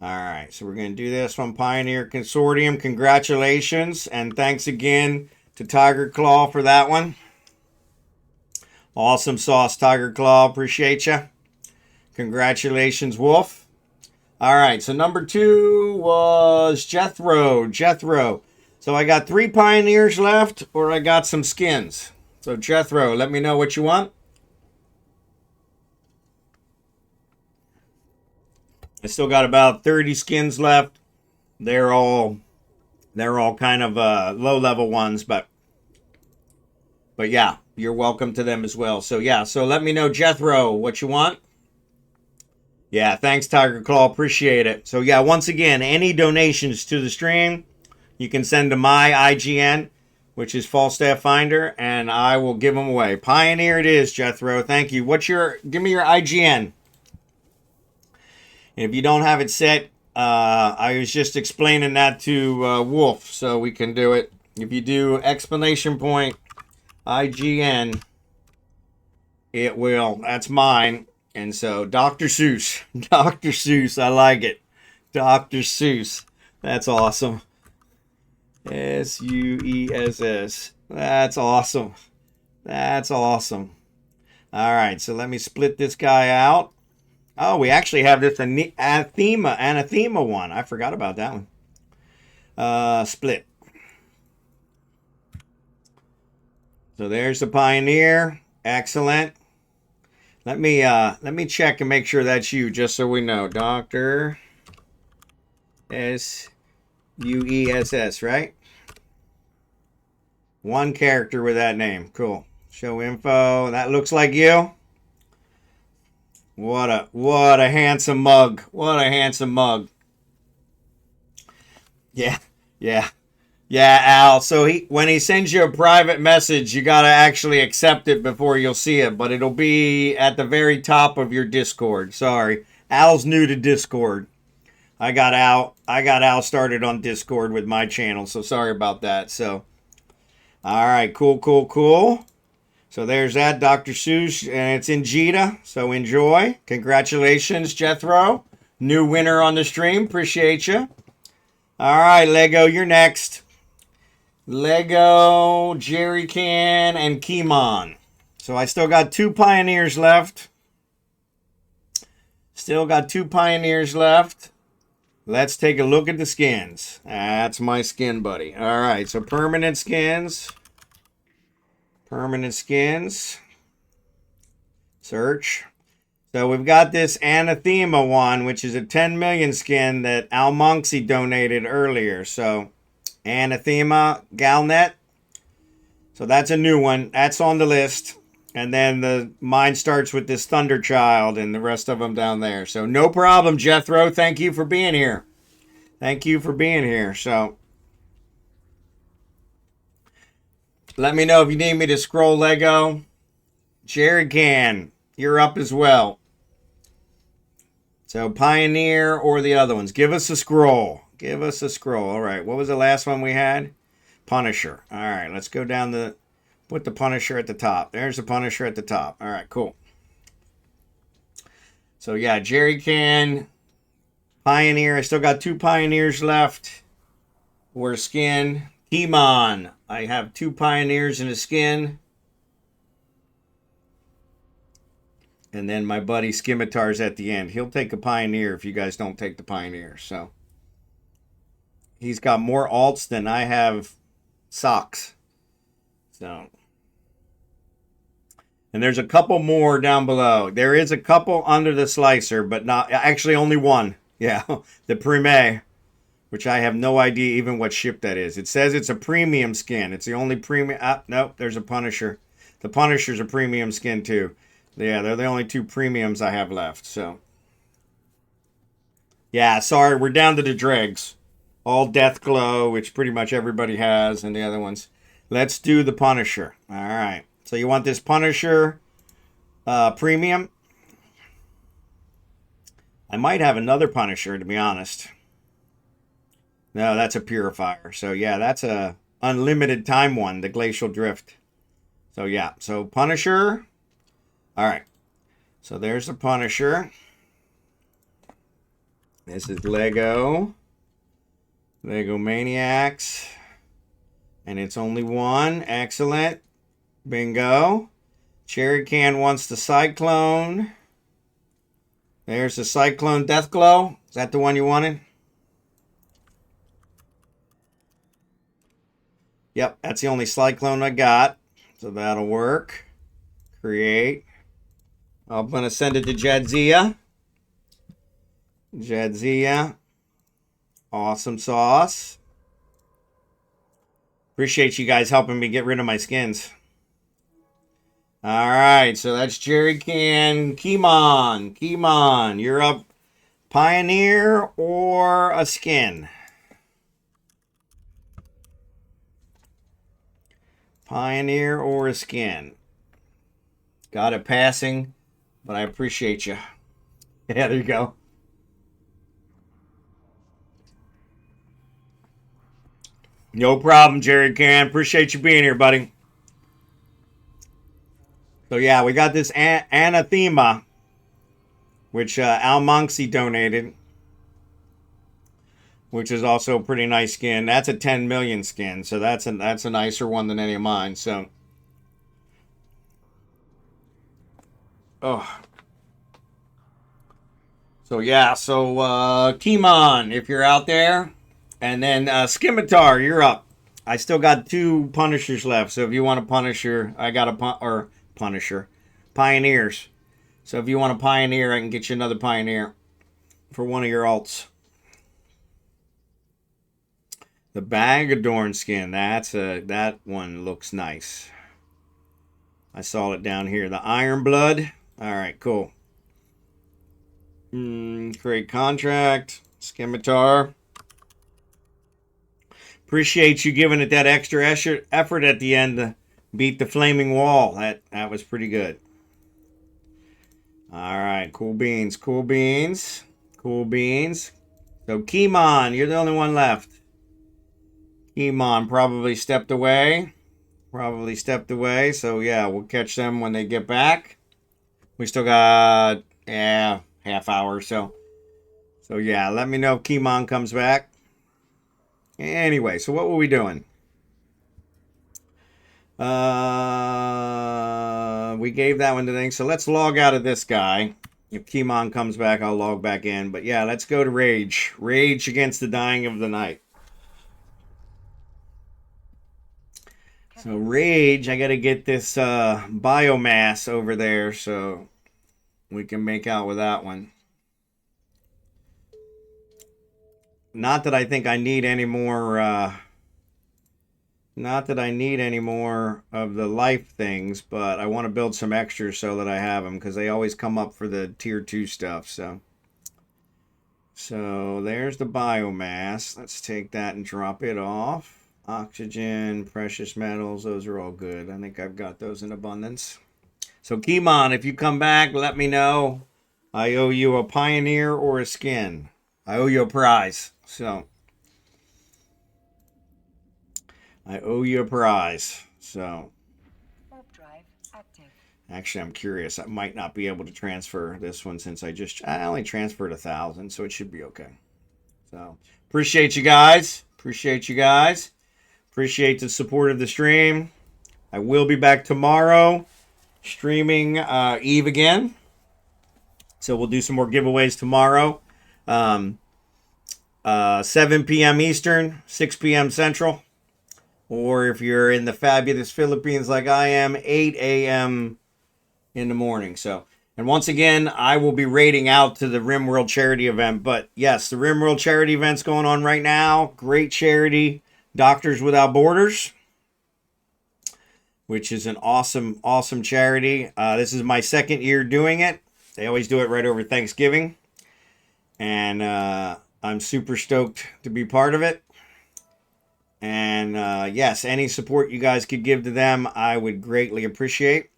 A: all right. So we're going to do this from Pioneer Consortium. Congratulations. And thanks again to Tiger Claw for that one. Awesome sauce, Tiger Claw. Appreciate you. Congratulations, Wolf. All right, so number 2 was Jethro. Jethro. So I got 3 Pioneers left, or I got some skins. So Jethro, let me know what you want. I still got about 30 skins left. They're all kind of low-level ones, but yeah, you're welcome to them as well. So yeah, so let me know, Jethro, what you want. Yeah, thanks, Tiger Claw. Appreciate it. So, yeah, once again, any donations to the stream, you can send to my IGN, which is Falstaff Finder, and I will give them away. Pioneer it is, Jethro. Thank you. Give me your IGN. If you don't have it set, I was just explaining that to Wolf, so we can do it. If you do exclamation point IGN, it will. That's mine. And so, Dr. Seuss. Dr. Seuss, I like it. Dr. Seuss. That's awesome. S-U-E-S-S. That's awesome. That's awesome. All right, so let me split this guy out. Oh, we actually have this anathema one. I forgot about that one. Split. So there's the Pioneer. Excellent. Let me check and make sure that's you, just so we know. Dr. S-U-E-S-S, right? One character with that name. Cool. Show info. That looks like you. What a handsome mug. What a handsome mug. Yeah. Yeah. Yeah, Al. So when he sends you a private message, you gotta actually accept it before you'll see it. But it'll be at the very top of your Discord. Sorry, Al's new to Discord. I got Al started on Discord with my channel, so sorry about that. So, all right, cool, cool, cool. So there's that, Dr. Seuss, and it's in Jita. So enjoy. Congratulations, Jethro. New winner on the stream. Appreciate you. All right, Lego, you're next. Lego, Jerry Can, and Kimon. So I still got 2 Pioneers left. Still got 2 Pioneers left. Let's take a look at the skins. That's my skin buddy. All right, so permanent skins. Permanent skins. Search. So we've got this Anathema one, which is a 10 million skin that Al Monksy donated earlier. So Anathema, Galnet. So that's a new one. That's on the list. And then mine starts with this Thunderchild and the rest of them down there. So no problem, Jethro. Thank you for being here. Thank you for being here. So let me know if you need me to scroll Lego. Jerry Can, you're up as well. So Pioneer or the other ones. Give us a scroll. Give us a scroll. All right. What was the last one we had? Punisher. All right. Let's go down put the Punisher at the top. There's the Punisher at the top. All right. Cool. So yeah, Jerry Can, Pioneer. I still got 2 Pioneers left. Or skin. Kimon. I have 2 Pioneers in a skin. And then my buddy Skimitar's at the end. He'll take a Pioneer if you guys don't take the Pioneer. So he's got more alts than I have socks. So. And there's a couple more down below. There is a couple under the slicer, but not actually only one. Yeah, the Prime, which I have no idea even what ship that is. It says it's a premium skin. It's the only premium. Nope, there's a Punisher. The Punisher's a premium skin too. Yeah, they're the only 2 premiums I have left. So, yeah, sorry, we're down to the dregs. All Death Glow, which pretty much everybody has, and the other ones. Let's do the Punisher. All right. So you want this Punisher premium? I might have another Punisher, to be honest. No, that's a Purifier. So, yeah, that's a unlimited time one, the Glacial Drift. So, yeah. So, Punisher. All right. So, there's the Punisher. This is Lego. Lego Maniacs. And it's only one. Excellent. Bingo. Cherry Can wants the Cyclone. There's the Cyclone Deathglow. Is that the one you wanted? Yep, that's the only Cyclone I got. So that'll work. Create. I'm going to send it to Jadzia. Jadzia. Awesome sauce. Appreciate you guys helping me get rid of my skins. All right, so that's Jerry Can. Kimon. Kimon, you're up. Pioneer or a skin? Pioneer or a skin? Got it passing, but I appreciate you. Yeah, there you go. No problem, Jerry Can. Appreciate you being here, buddy. So, yeah, we got this Anathema, which Al Monksy donated, which is also a pretty nice skin. That's a 10 million skin, so that's a nicer one than any of mine. So, oh. So, yeah, so Kimon, if you're out there. And then Skimitar, you're up. I still got 2 Punishers left, so if you want a Punisher, I got a Punisher. Pioneers. So if you want a Pioneer, I can get you another Pioneer for one of your alts. The Bagadorn skin, that one looks nice. I saw it down here. The Iron Blood. All right, cool. Create contract. Skimitar. Appreciate you giving it that extra effort at the end to beat the flaming wall. That was pretty good. All right, cool beans, cool beans, cool beans. So Kimon, you're the only one left. Kimon probably stepped away. Probably stepped away. So yeah, we'll catch them when they get back. We still got half hour or so. So yeah, let me know if Kimon comes back. Anyway, so what were we doing? We gave that one to things. So let's log out of this guy. If Kimon comes back, I'll log back in. But yeah, let's go to Rage. Rage against the dying of the night. So Rage, I got to get this biomass over there so we can make out with that one. Not that I think I need any more... Not that I need any more of the life things, but I want to build some extras so that I have them, because they always come up for the tier 2 stuff. So there's the biomass. Let's take that and drop it off. Oxygen, precious metals, those are all good. I think I've got those in abundance. So Kimon, if you come back, let me know. I owe you a pioneer or a skin. I owe you a prize. So I owe you a prize. So
B: Warp drive active.
A: actually, I'm curious. I might not be able to transfer this one since I only transferred 1,000, so it should be okay. So appreciate you guys. Appreciate you guys. Appreciate the support of the stream. I will be back tomorrow streaming Eve again. So we'll do some more giveaways tomorrow. 7 p.m. Eastern, 6 p.m. Central. Or if you're in the fabulous Philippines like I am, 8 a.m. in the morning. So, and once again, I will be raiding out to the RimWorld charity event. But yes, the RimWorld charity event's going on right now. Great charity, Doctors Without Borders, which is an awesome, awesome charity. This is my second year doing it. They always do it right over Thanksgiving. And I'm super stoked to be part of it. And yes, any support you guys could give to them, I would greatly appreciate.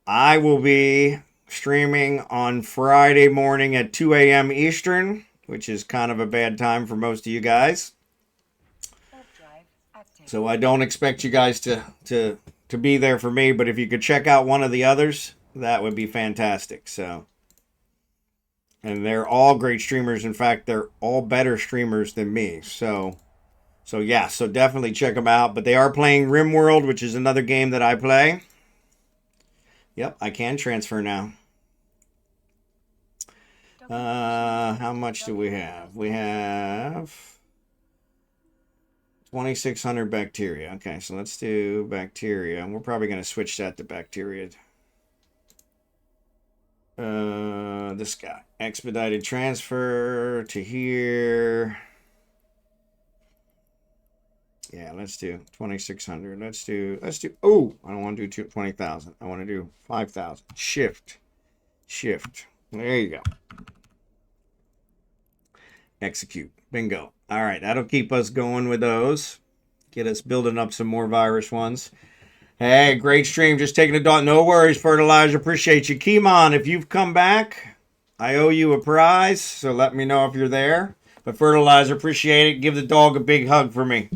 A: I will be streaming on Friday morning at 2 a.m. Eastern, which is kind of a bad time for most of you guys. So I don't expect you guys to be there for me, but if you could check out one of the others, that would be fantastic. So, and they're all great streamers. In fact, they're all better streamers than me. So yeah, so definitely check them out. But they are playing RimWorld, which is another game that I play. Yep, I can transfer now. How much do we have? We have 2,600 bacteria. Okay, so let's do bacteria. And we're probably going to switch that to bacteria. This guy. Expedited transfer to here. Yeah, let's do 2,600. Let's do, oh, I don't want to do 20,000. I want to do 5,000. Shift. There you go. Execute. Bingo. All right, that'll keep us going with those. Get us building up some more virus ones. Hey, great stream. Just taking a dot. No worries, Fertilizer. Appreciate you. Kimon, if you've come back, I owe you a prize, so let me know if you're there. But Fertilizer, appreciate it. Give the dog a big hug for me.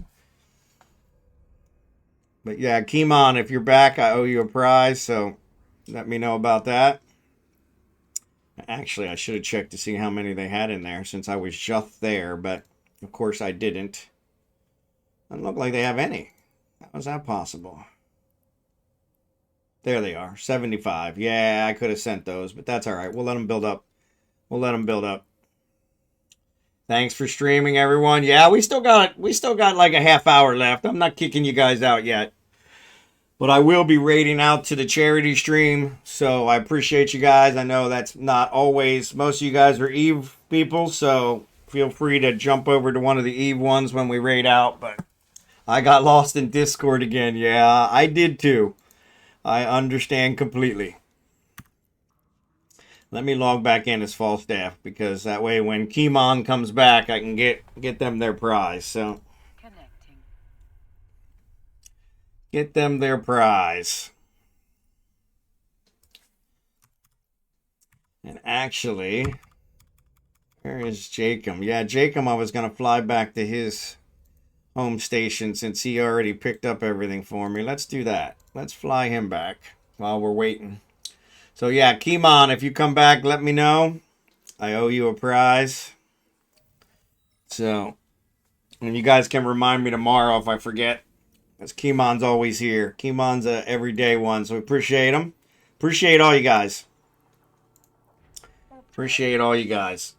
A: But yeah, Kimon, if you're back, I owe you a prize, so let me know about that. Actually, I should have checked to see how many they had in there since I was just there, but of course I didn't. Doesn't look like they have any. How is that possible? There they are, 75. Yeah, I could have sent those, but that's all right. We'll let them build up. Thanks for streaming, everyone. Yeah, we still got like a half hour left. I'm not kicking you guys out yet. But I will be raiding out to the charity stream, so I appreciate you guys. I know that's not always, most of you guys are Eve people, so feel free to jump over to one of the Eve ones when we raid out. But I got lost in Discord again. Yeah, I did too. I understand completely. Let me log back in as Falstaff, because that way when Kimon comes back, I can get them their prize. So
B: Connecting.
A: get them their prize. And actually, where is Jacob? Yeah, Jacob, I was going to fly back to his home station since he already picked up everything for me. Let's do that. Let's fly him back while we're waiting. So yeah, Kimon, if you come back, let me know. I owe you a prize. So, and you guys can remind me tomorrow if I forget. Because Kimon's always here. Kimon's a everyday one, so appreciate him. Appreciate all you guys. Appreciate all you guys.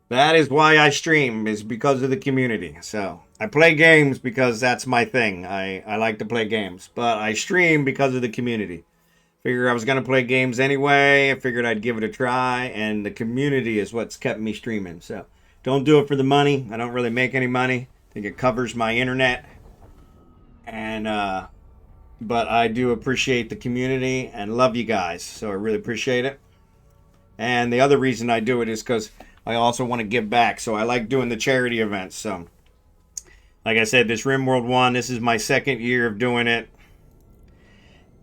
A: That is why I stream, is because of the community. So, I play games because that's my thing. I like to play games. But I stream because of the community. Figured I was going to play games anyway. I figured I'd give it a try. And the community is what's kept me streaming. So, don't do it for the money. I don't really make any money. I think it covers my internet. And, but I do appreciate the community and love you guys. So, I really appreciate it. And the other reason I do it is because I also want to give back. So, I like doing the charity events. So, like I said, this RimWorld 1, this is my second year of doing it.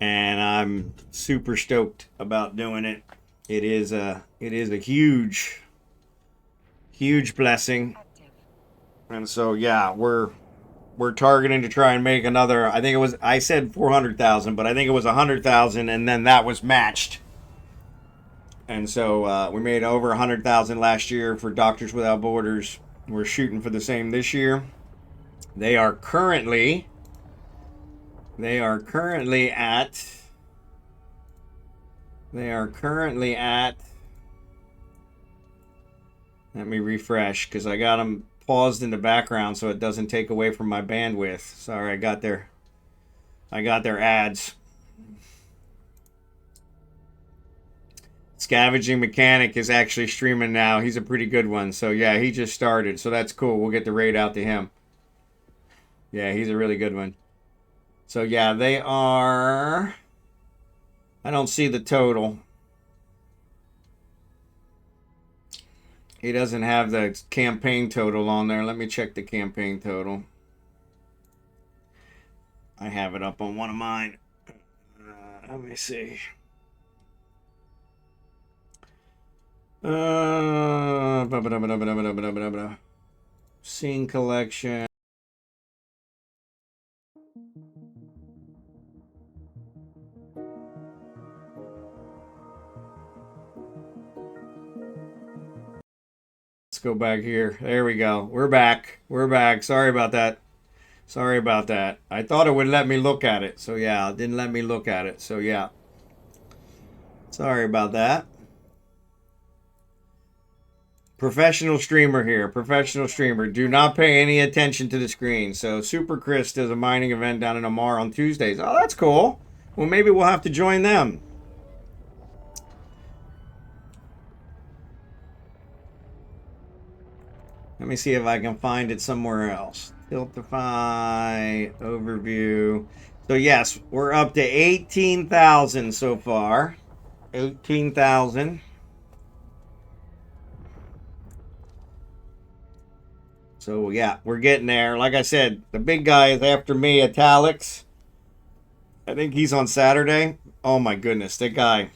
A: And I'm super stoked about doing it. It is a huge blessing. And so yeah, we're targeting to try and make another. I said 400,000, but I think it was 100,000, and then that was matched. And so we made over 100,000 last year for Doctors Without Borders. We're shooting for the same this year. They are currently at. Let me refresh, because I got them paused in the background so it doesn't take away from my bandwidth. Sorry, I got their ads. Scavenging Mechanic is actually streaming now. He's a pretty good one. So yeah, he just started. So that's cool. We'll get the raid out to him. Yeah, he's a really good one. So yeah, they are... I don't see the total. He doesn't have the campaign total on there. Let me check the campaign total. I have it up on one of mine. Let me see. Scene collection. Let's go back here. There we go. We're back. We're back. Sorry about that. Sorry about that. I thought it would let me look at it. So yeah, it didn't let me look at it. So yeah. Sorry about that. Professional streamer here. Professional streamer. Do not pay any attention to the screen. So Super Chris does a mining event down in Amar on Tuesdays. Oh, that's cool. Well, maybe we'll have to join them. Let me see if I can find it somewhere else. Tiltify, overview. So yes, we're up to 18,000 so far. 18,000. So yeah, we're getting there. Like I said, the big guy is after me, Italics. I think he's on Saturday. Oh my goodness, that guy.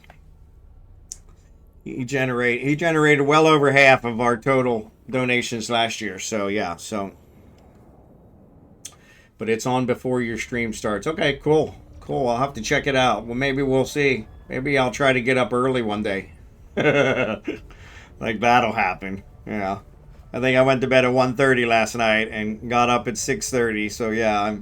A: He generated well over half of our total donations last year. So yeah, but it's on before your stream starts. Okay, cool. Cool. I'll have to check it out. Well, maybe we'll see. Maybe I'll try to get up early one day. Like that'll happen. Yeah. I think I went to bed at 1:30 last night and got up at 6:30. So yeah, I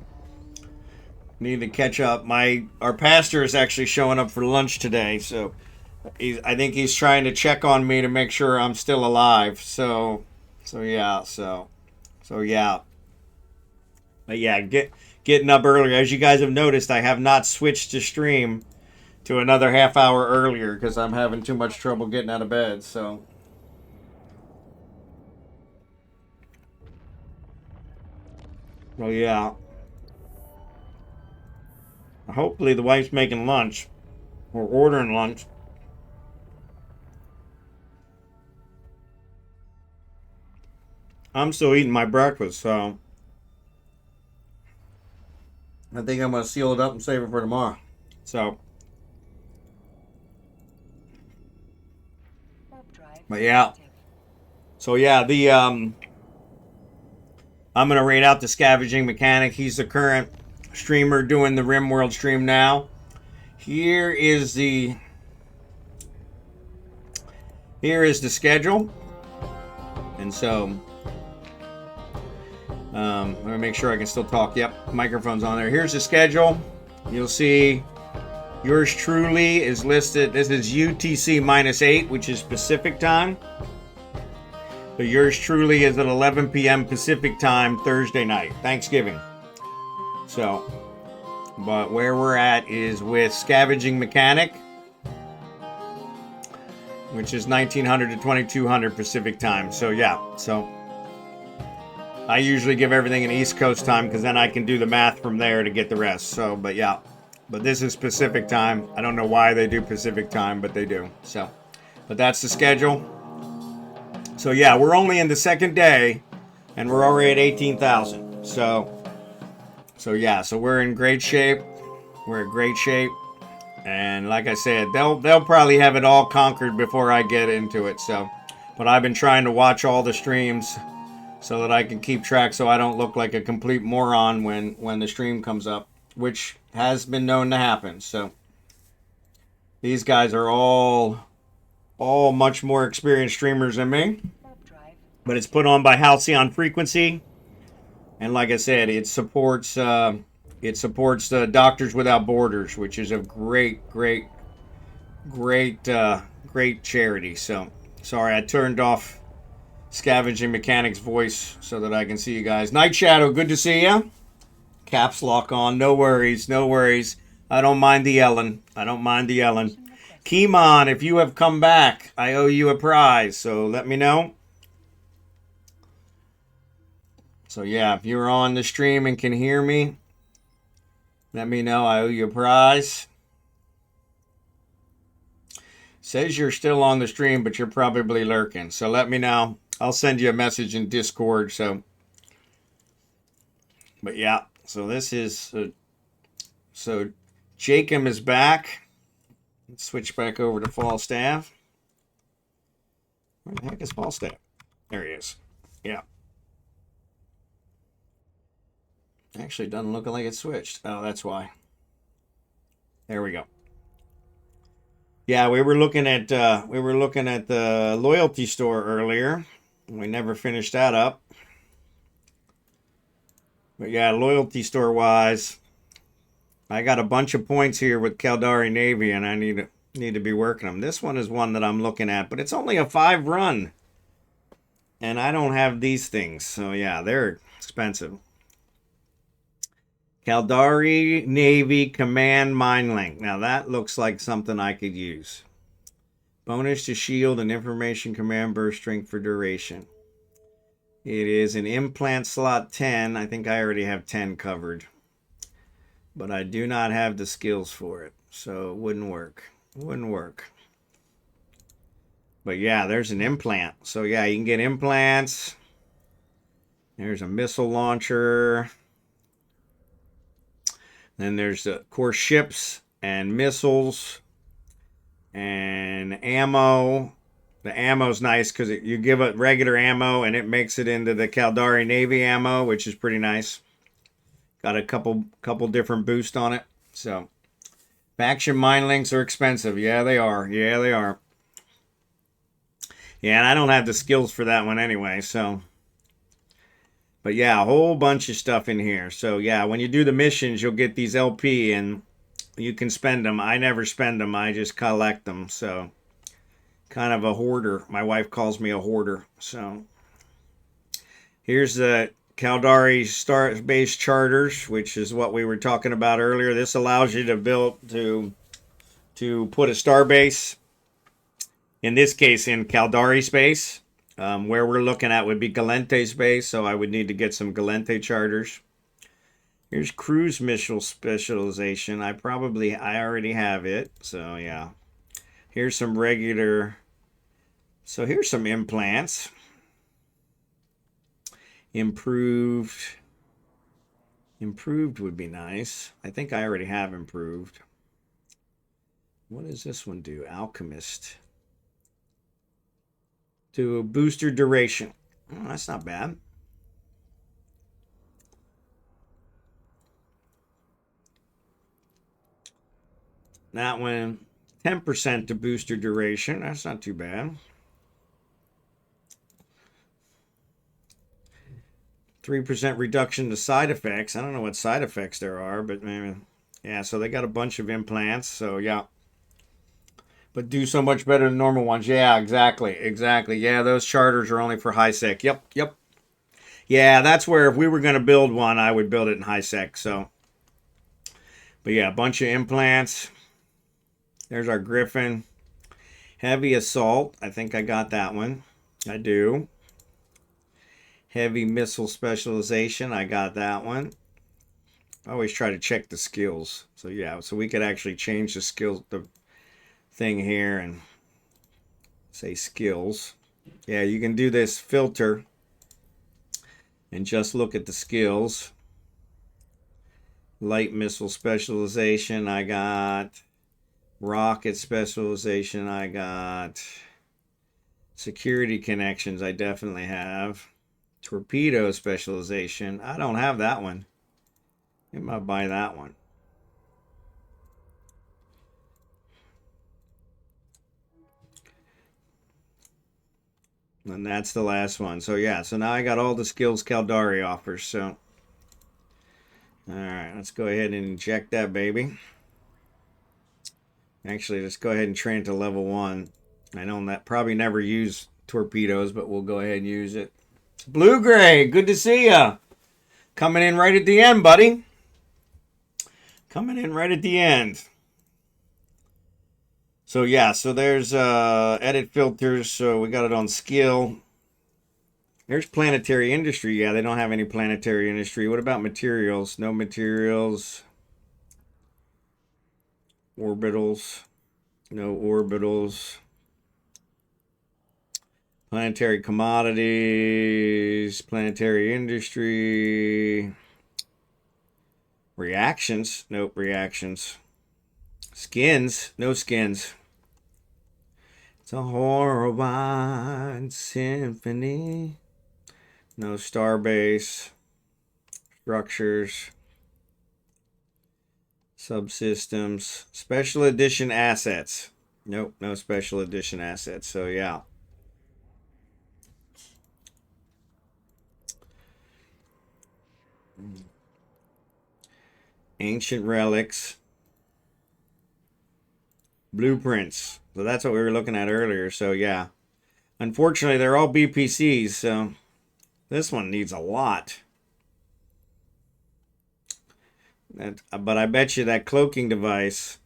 A: need to catch up. Our pastor is actually showing up for lunch today, so I think he's trying to check on me to make sure I'm still alive. So yeah. But yeah, getting up earlier. As you guys have noticed, I have not switched to stream to another half hour earlier because I'm having too much trouble getting out of bed. So. Well, yeah. Hopefully the wife's making lunch or ordering lunch. I'm still eating my breakfast, so I think I'm gonna seal it up and save it for tomorrow. So,
B: Warp drive
A: but yeah.
B: active.
A: So yeah, the I'm gonna rate out the Scavenging Mechanic. He's the current streamer doing the RimWorld stream now. Here is the schedule, and so I'm gonna make sure I can still talk. Yep, microphone's on there. Here's the schedule. You'll see yours truly is listed. This is UTC -8, which is Pacific time. So yours truly is at 11 p.m. Pacific time Thursday night, Thanksgiving. So, but where we're at is with Scavenging Mechanic, which is 1900 to 2200 Pacific time. So yeah, so I usually give everything in East Coast time because then I can do the math from there to get the rest. So, but yeah, but this is Pacific time. I don't know why they do Pacific time, but they do. So, but that's the schedule. So yeah, we're only in the second day, and we're already at 18,000. So yeah, so we're in great shape. We're in great shape, and like I said, they'll probably have it all conquered before I get into it. So, but I've been trying to watch all the streams so that I can keep track, so I don't look like a complete moron when the stream comes up, which has been known to happen. So these guys are all much more experienced streamers than me.
B: Warp drive.
A: But it's put on by Halcyon Frequency, and like I said, it supports Doctors Without Borders, which is a great charity. So sorry, I turned off Scavenging Mechanic's voice so that I can see you guys. Night Shadow, good to see you. Caps lock on, no worries, no worries. I don't mind the yelling. Keemon, if you have come back, I owe you a prize, so let me know. So yeah, if you're on the stream and can hear me, let me know. I owe you a prize. Says you're still on the stream, but you're probably lurking. So let me know. I'll send you a message in Discord. So, but yeah. So this is so Jacob is back. Let's switch back over to Falstaff. Where the heck is Falstaff? There he is. Yeah. Actually, doesn't look like it switched. Oh, that's why. There we go. Yeah, we were looking at the loyalty store earlier. We never finished that up. But yeah, loyalty store wise, I got a bunch of points here with Caldari Navy, and I need to be working them. This one is one that I'm looking at, but it's only a 5 run, and I don't have these things. So yeah, they're expensive. Caldari Navy Command Mine Link. Now that looks like something I could use. Bonus to shield and information command burst strength for duration. It is an implant slot 10. I think I already have 10 covered. But I do not have the skills for it. So it wouldn't work. But yeah, there's an implant. So yeah, you can get implants. There's a missile launcher. Then there's, of course, ships and missiles and ammo. The ammo's nice because you give it regular ammo and it makes it into the Caldari Navy ammo, which is pretty nice. Got a couple different boosts on it. So, faction mine links are expensive. Yeah, they are. Yeah, and I don't have the skills for that one anyway, so... But yeah, a whole bunch of stuff in here. So yeah, when you do the missions, you'll get these LP and you can spend them. I never spend them. I just collect them. So kind of a hoarder. My wife calls me a hoarder. So here's the Caldari Star Base Charters, which is what we were talking about earlier. This allows you to build to put a star base, in this case in Caldari space. Where we're looking at would be Galente space, so I would need to get some Galente charters. Here's cruise missile specialization. I already have it, so yeah. Here's some regular. So here's some implants. Improved. Improved would be nice. I think I already have improved. What does this one do? Alchemist. To booster duration. Oh, that's not bad. That one, 10% to booster duration. That's not too bad. 3% reduction to side effects. I don't know what side effects there are, but maybe. Yeah, so they got a bunch of implants. So, yeah. But do so much better than normal ones. Yeah, exactly. Exactly. Yeah, those charters are only for high sec. Yep, yep. Yeah, that's where if we were going to build one, I would build it in high sec. So, but yeah, a bunch of implants. There's our Griffin. Heavy assault. I think I got that one. I do. Heavy missile specialization. I got that one. I always try to check the skills. So yeah, so we could actually change the skills, the thing here and say skills. Yeah, you can do this filter and just look at the skills. Light missile specialization. I got rocket specialization. I got security connections. I definitely have. Torpedo specialization. I don't have that one. I might buy that one. And that's the last one. So yeah, so now I got all the skills Caldari offers. So all right, let's go ahead and inject that baby. Actually, let's go ahead and train to level 1. I know that probably never use torpedoes, but we'll go ahead and use it. Blue Gray, good to see ya. Coming in right at the end, buddy. Coming in right at the end. So yeah, so there's edit filters. So we got it on skill. There's planetary industry. Yeah, they don't have any planetary industry. What about materials? No materials. Orbitals. No orbitals. Planetary commodities. Planetary industry. Reactions. Nope, reactions. Skins. No skins. It's a horrible symphony. No starbase. Structures. Subsystems. Special edition assets. Nope, no special edition assets. So yeah. Ancient relics. Blueprints. So that's what we were looking at earlier. So yeah. Unfortunately, they're all BPCs. So this one needs a lot. But I bet you that cloaking device.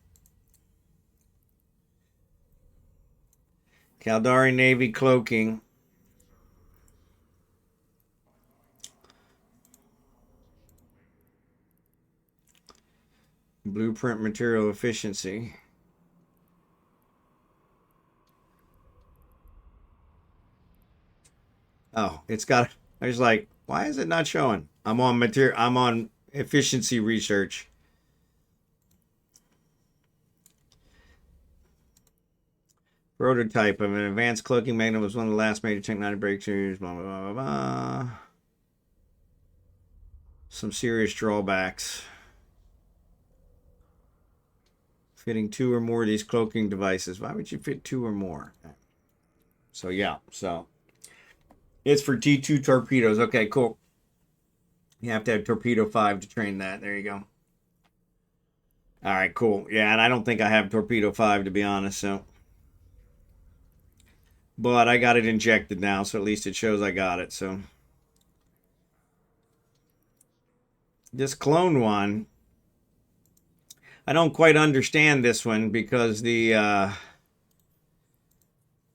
A: Caldari Navy cloaking. Blueprint material efficiency. Oh, it's got. I was like, why is it not showing? I'm on material. I'm on efficiency research. Prototype of an advanced cloaking magnet was one of the last major technology breakthroughs. Blah blah blah blah blah. Some serious drawbacks. Fitting 2 or more of these cloaking devices. Why would you fit 2 or more? So yeah, so it's for T2 torpedoes. Okay, cool. You have to have torpedo 5 to train that. There you go. All right, cool. Yeah, and I don't think I have torpedo 5 to be honest, so. But I got it injected now, so at least it shows I got it, so. This clone one, I don't quite understand this one because the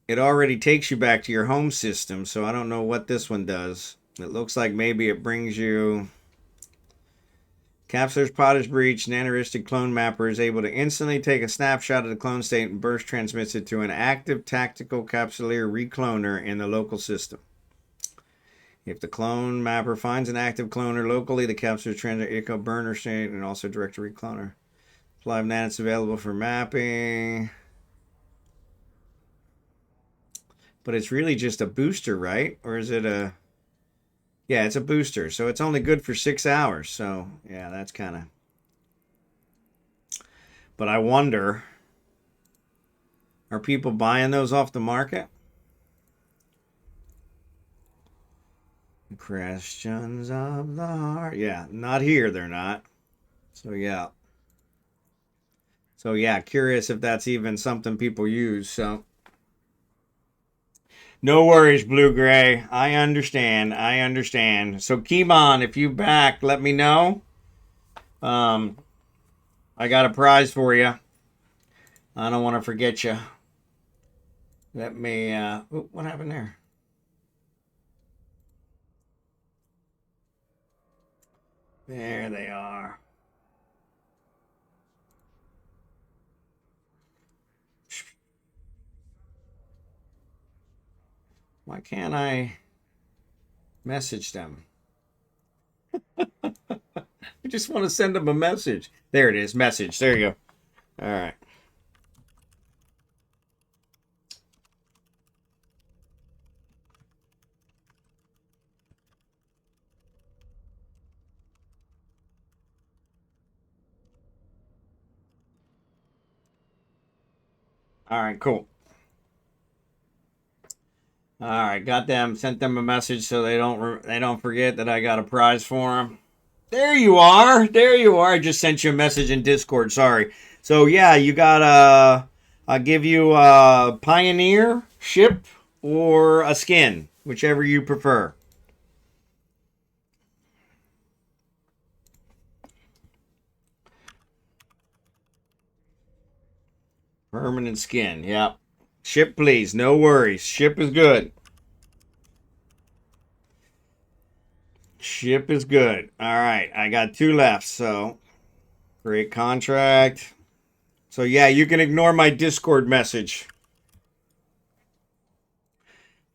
A: it already takes you back to your home system, so I don't know what this one does. It looks like maybe it brings you Capsular's pod is breached. Nanoristic clone mapper is able to instantly take a snapshot of the clone state and burst transmits it to an active tactical capsuleer recloner in the local system. If the clone mapper finds an active cloner locally, the capture transit echo burner state and also directory cloner. Live NATs available for mapping. But it's really just a booster, right? Or is it a... Yeah, it's a booster. So it's only good for 6 hours. So, yeah, that's kind of... But I wonder... Are people buying those off the market? Questions of the heart. Yeah, not here, they're not. So, yeah. So, yeah, curious if that's even something people use. So... No worries, Blue Gray. I understand. I understand. So, Kimon, if you back, let me know. I got a prize for you. I don't want to forget you. Let me. What happened there? There they are. Why can't I message them? I just want to send them a message. There it is. Message. There you go. All right. All right. Cool. All right. Got them. Sent them a message so they don't forget that I got a prize for them. There you are. There you are. I just sent you a message in Discord. Sorry. So yeah, you got I'll give you a Pioneer ship or a skin, whichever you prefer. Permanent skin. Yep. Ship, please. No worries. Ship is good. Ship is good. All right. I got 2 left. So great contract. So yeah, you can ignore my Discord message.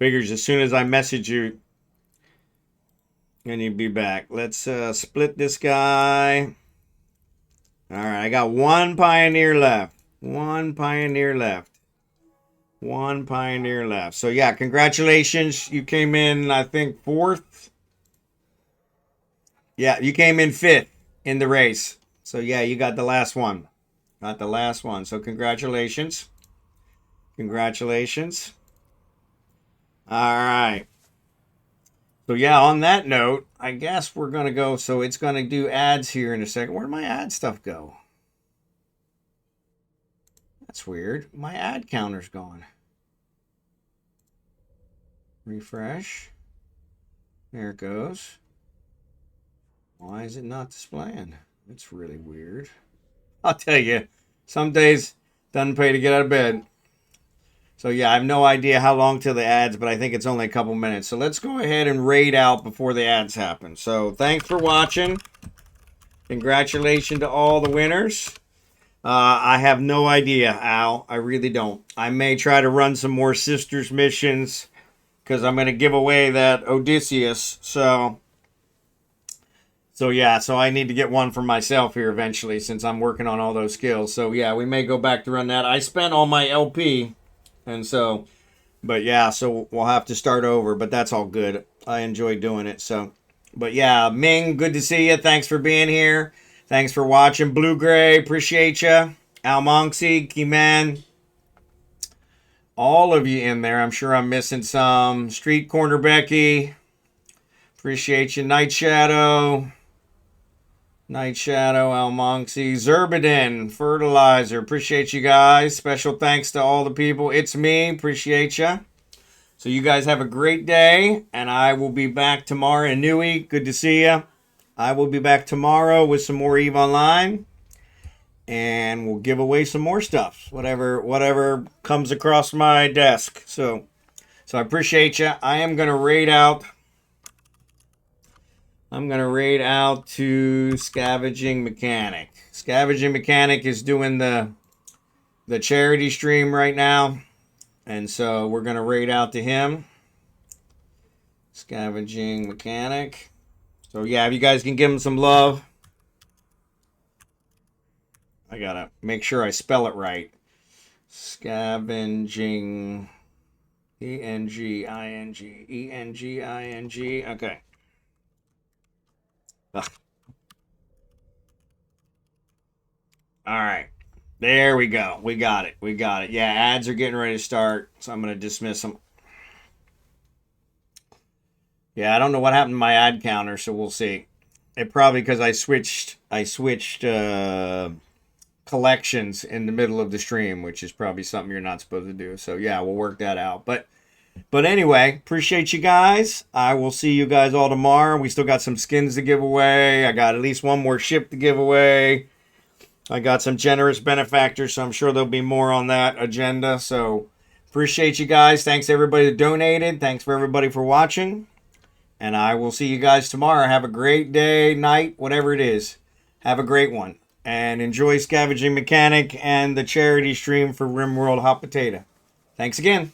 A: Figures as soon as I message you, and you'll be back. Let's split this guy. All right, I got 1 Pioneer left. 1 Pioneer left. 1 Pioneer left. So yeah, congratulations. You came in, I think, 4th. Yeah, you came in 5th in the race. So yeah, you got the last one. Got the last one. So congratulations. Congratulations. All right. So yeah, on that note, I guess we're going to go. So it's going to do ads here in a second. Where'd my ad stuff go? That's weird. My ad counter's gone. Refresh. There it goes. Why is it not displaying? It's really weird. I'll tell you, some days doesn't pay to get out of bed. So yeah, I have no idea how long till the ads, but I think it's only a couple minutes. So let's go ahead and raid out before the ads happen. So thanks for watching. Congratulations to all the winners. I have no idea, Al. I really don't. I may try to run some more sisters missions because I'm going to give away that Odysseus. So yeah, so I need to get one for myself here eventually since I'm working on all those skills. So yeah, we may go back to run that. I spent all my LP, and so, but yeah, so we'll have to start over, but that's all good. I enjoy doing it. So, but yeah, Ming, good to see you. Thanks for being here. Thanks for watching. Blue Gray, appreciate you. Al Monksy, Keyman, all of you in there. I'm sure I'm missing some. Street Corner Becky, appreciate you. Night Shadow. Night Shadow, Al Monksy, Zerbidin, Fertilizer. Appreciate you guys. Special thanks to all the people. It's me. Appreciate you. So you guys have a great day, and I will be back tomorrow. Inui, good to see you. I will be back tomorrow with some more EVE Online, and we'll give away some more stuff, whatever comes across my desk. So I appreciate you. I am going to raid out. I'm going to raid out to Scavenging Mechanic. Scavenging Mechanic is doing the charity stream right now. And so we're going to raid out to him. Scavenging mechanic. So yeah, if you guys can give him some love. I gotta make sure I spell it right. Scavenging. Enging. Enging. Okay. Ugh. All right. There we go. We got it. We got it. Yeah, ads are getting ready to start, so I'm going to dismiss them. Yeah, I don't know what happened to my ad counter, so we'll see. It probably because I switched collections in the middle of the stream, which is probably something you're not supposed to do. So yeah, we'll work that out. But anyway, appreciate you guys. I will see you guys all tomorrow. We still got some skins to give away. I got at least one more ship to give away. I got some generous benefactors, so I'm sure there'll be more on that agenda. So appreciate you guys. Thanks everybody that donated. Thanks for everybody for watching. And I will see you guys tomorrow. Have a great day, night, whatever it is. Have a great one. And enjoy Scavenging Mechanic and the charity stream for RimWorld Hot Potato. Thanks again.